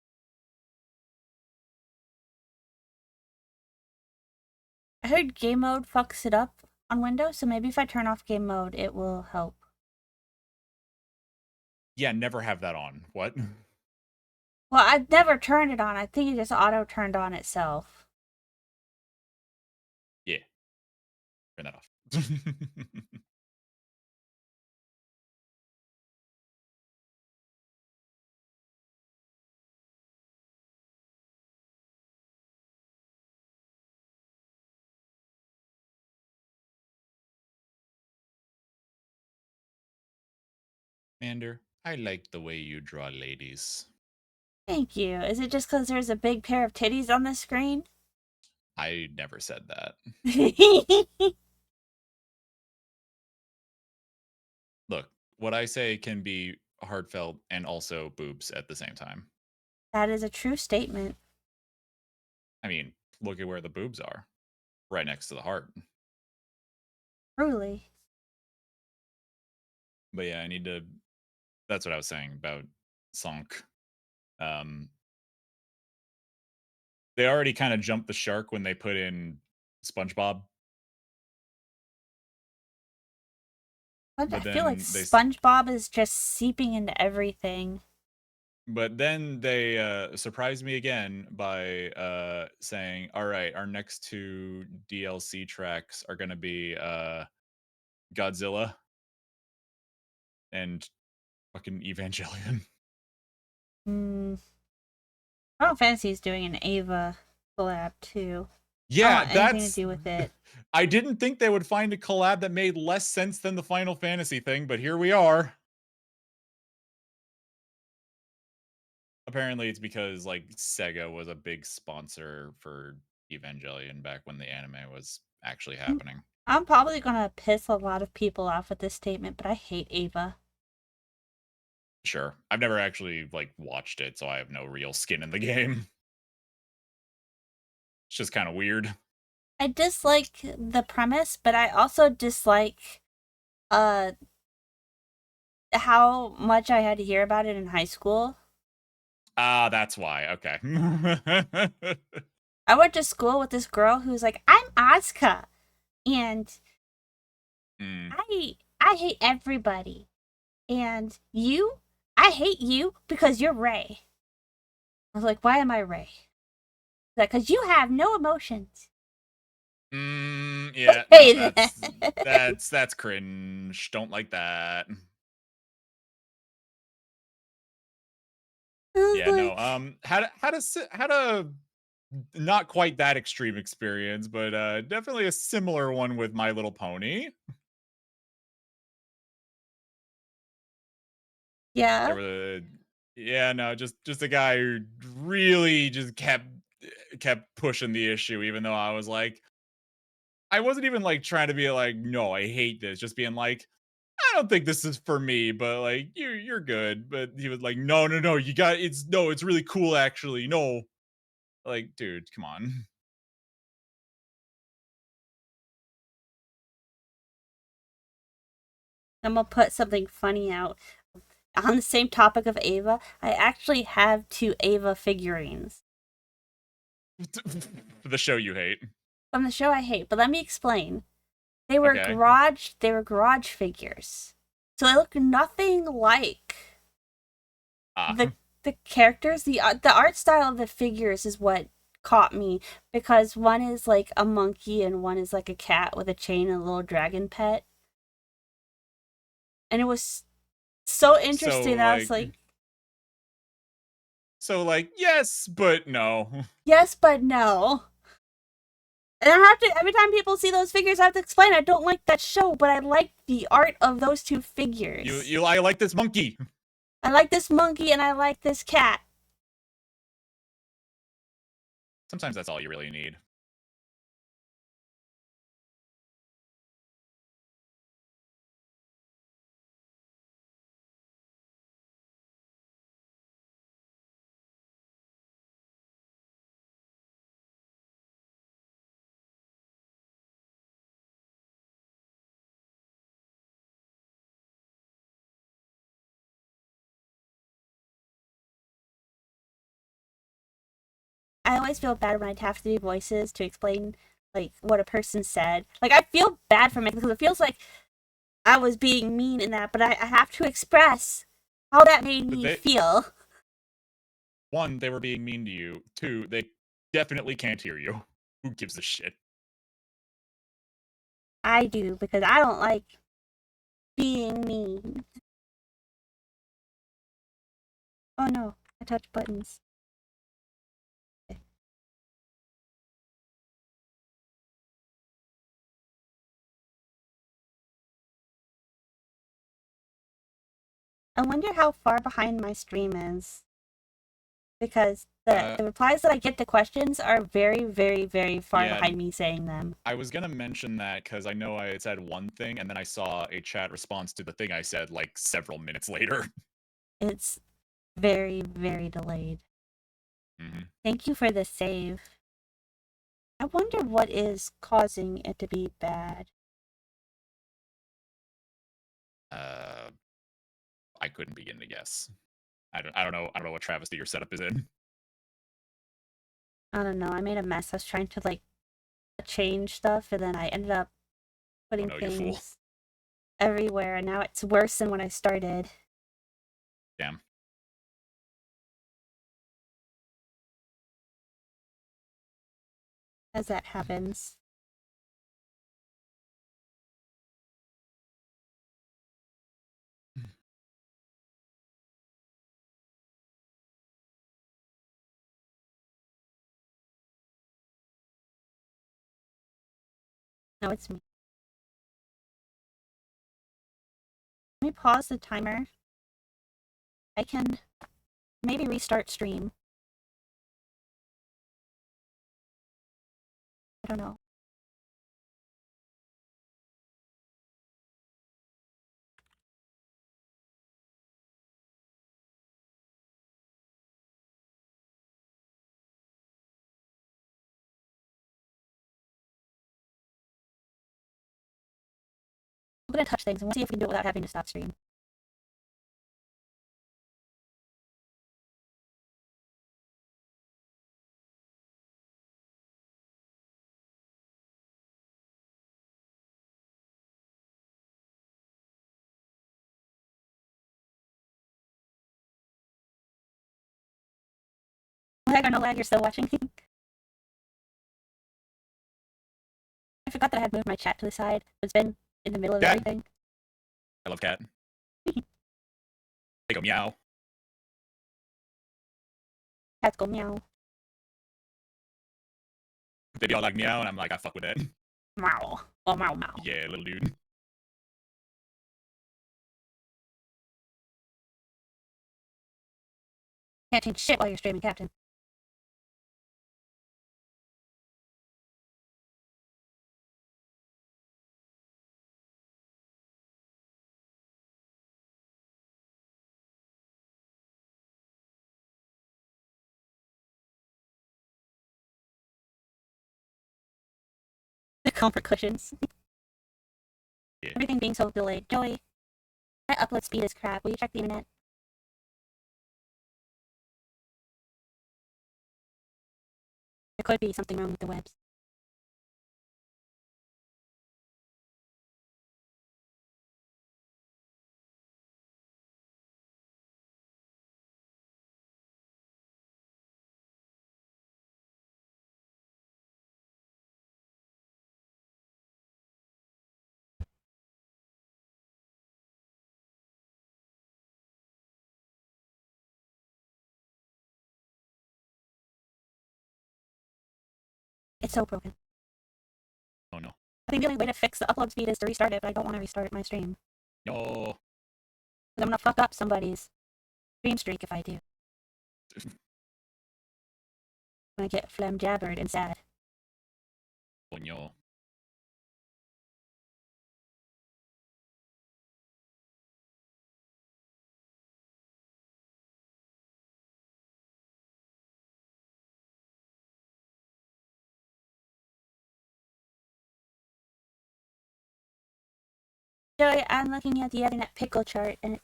I heard game mode fucks it up on Windows, so maybe if I turn off game mode, it will help. Yeah, never have that on. What? Well, I've never turned it on. I think it just auto turned on itself. Yeah. Turn that off. Mander, I like the way you draw ladies. Thank you. Is it just because there's a big pair of titties on the screen? I never said that. Look, what I say can be heartfelt and also boobs at the same time. That is a true statement. I mean, look at where the boobs are. Right next to the heart. Truly. But yeah, I need to. That's what I was saying about Sonk. They already kind of jumped the shark when they put in SpongeBob. But I But feel like then they SpongeBob is just seeping into everything. But then they surprised me again by saying, "All right, our next 2 DLC tracks are going to be Godzilla and fucking Evangelion." Final Fantasy is doing an Ava collab too. I don't Yeah, want anything to that's do with it. I didn't think they would find a collab that made less sense than the Final Fantasy thing, but here we are. Apparently it's because like Sega was a big sponsor for Evangelion back when the anime was actually happening. I'm probably gonna piss a lot of people off with this statement, but I hate Ava. Sure. I've never actually like watched it, so I have no real skin in the game. It's just kind of weird. I dislike the premise, but I also dislike how much I had to hear about it in high school. Ah, that's why. Okay. I went to school with this girl who's like, I'm Asuka, and Mm. I hate everybody. And you? I hate you because you're Ray. I was like, why am I Ray? She's like, because you have no emotions. Yeah, Hey, no, that's cringe. Don't like that. Yeah, no. Had a not quite that extreme experience, but definitely a similar one with My Little Pony. Yeah. There were yeah, no, just a guy who really just kept pushing the issue, even though I was like, I wasn't even like trying to be like, no, I hate this. Just being like, I don't think this is for me, but like you're good. But he was like, no, you got it's really cool actually. No. Like, dude, come on. I'm gonna put something funny out. On the same topic of Ava, I actually have 2 Ava figurines. For the show you hate. From the show I hate, but let me explain. They were Okay. garage figures. So they look nothing like the characters. The art style of the figures is what caught me, because one is like a monkey and one is like a cat with a chain and a little dragon pet. And it was so interesting that I was like, so like, yes, but no. yes, but no. And I have to, every time people see those figures, I have to explain I don't like that show, but I like the art of those 2 figures. I like this monkey. I like this monkey and I like this cat. Sometimes that's all you really need. I always feel bad when I have to do voices to explain like what a person said. Like I feel bad for me because it feels like I was being mean in that, but I have to express how that made me feel. 1, they were being mean to you. 2, they definitely can't hear you. Who gives a shit? I do, because I don't like being mean. Oh no, I touched buttons. Okay. I wonder how far behind my stream is. Because The replies that I get to questions are very, very, very far Yeah. behind me saying them. I was gonna mention that because I know I had said one thing, and then I saw a chat response to the thing I said like several minutes later. It's very, very delayed. hmm Thank you for the save. I wonder what is causing it to be bad. I couldn't begin to guess. I don't know what travesty your setup is in. I don't know. I made a mess. I was trying to like change stuff, and then I ended up putting no, you fool. things everywhere, and now it's worse than when I started. Damn. As that happens. No, it's me. Let me pause the timer. I can maybe restart stream. I don't know. I'm gonna touch things and we'll see if we can do it without having to stop stream. Lag or no lag, you're still watching. I forgot that I had moved my chat to the side. It's been in the middle of Yeah. everything. I love cat. They go meow. Cats go meow. They be all like meow, and I'm like, I fuck with that. Meow. Oh, meow, meow. Yeah, little dude. Can't change shit while you're streaming, Captain. The comfort cushions. Yeah. Everything being so delayed. Joey, my upload speed is crap. Will you check the internet? There could be something wrong with the webs. It's so broken. Oh no. I think the only way to fix the upload speed is to restart it, but I don't want to restart my stream. No. 'Cause I'm gonna fuck up somebody's stream streak if I do. I'm gonna get phlegm jabbered and sad. Oh no. Joey, I'm looking at the internet pickle chart and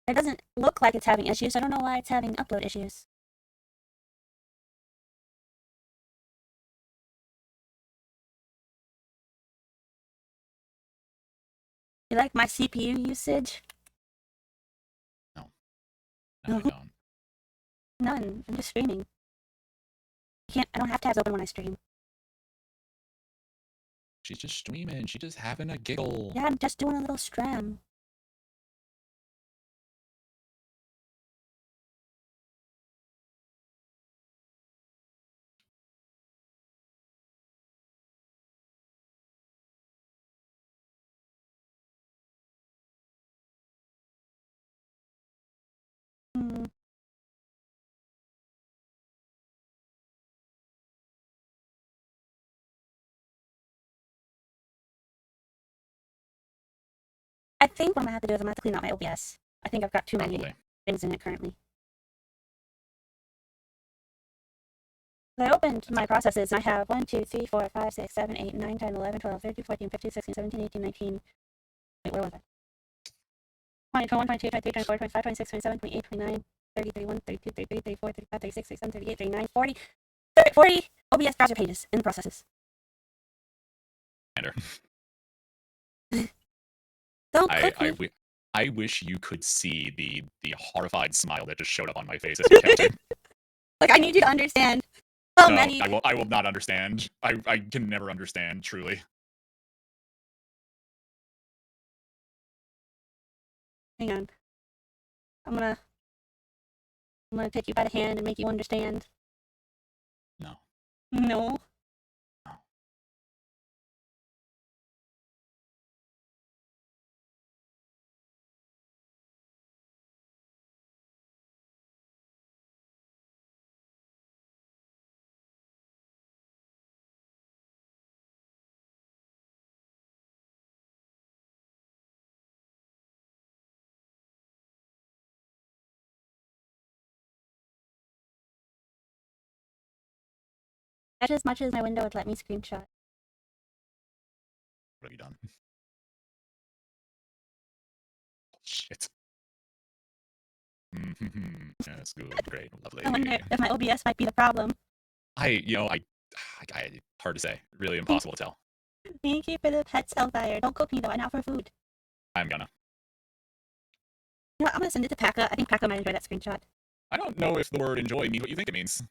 it doesn't look like it's having issues. I don't know why it's having upload issues. You like my CPU usage? No, I don't. None. I'm just streaming. I don't have tabs open when I stream. She's just streaming. She's just having a giggle. Yeah, I'm just doing a little stram. Hmm. I think what I'm gonna have to do is I'm gonna have to clean out my OBS. I think I've got too many Probably. things in it currently. So I opened my processes and I have 1, 2, 3, 4, 5, 6, 7, 8, 9, 10, 11, 12, 13, 14, 15, 16, 17, 18, 19. Wait, where was I? 20, 21, 22, 23, 24, 25, 26, 27, 28, 29, 30, 31, 32, 33, 34, 35, 36, 37, 38, 39, 40, 40 OBS browser pages in the processes. Commander. Don't click me. I wish you could see the horrified smile that just showed up on my face as you counted. Like, I need you to understand how No, many. I will not understand. I can never understand, truly. Hang on. I'm gonna take you by the hand and make you understand. No. No. That's as much as my window would let me screenshot. What have you done? Shit. Yes, good, great, lovely. I wonder if my OBS might be the problem. I hard to say. Really impossible to tell. Thank you for the pets, Hellfire. Don't cook me though, I'm out for food. I'm gonna. You know what, I'm gonna send it to Pekka. I think Pekka might enjoy that screenshot. I don't know if the word enjoy means what you think it means.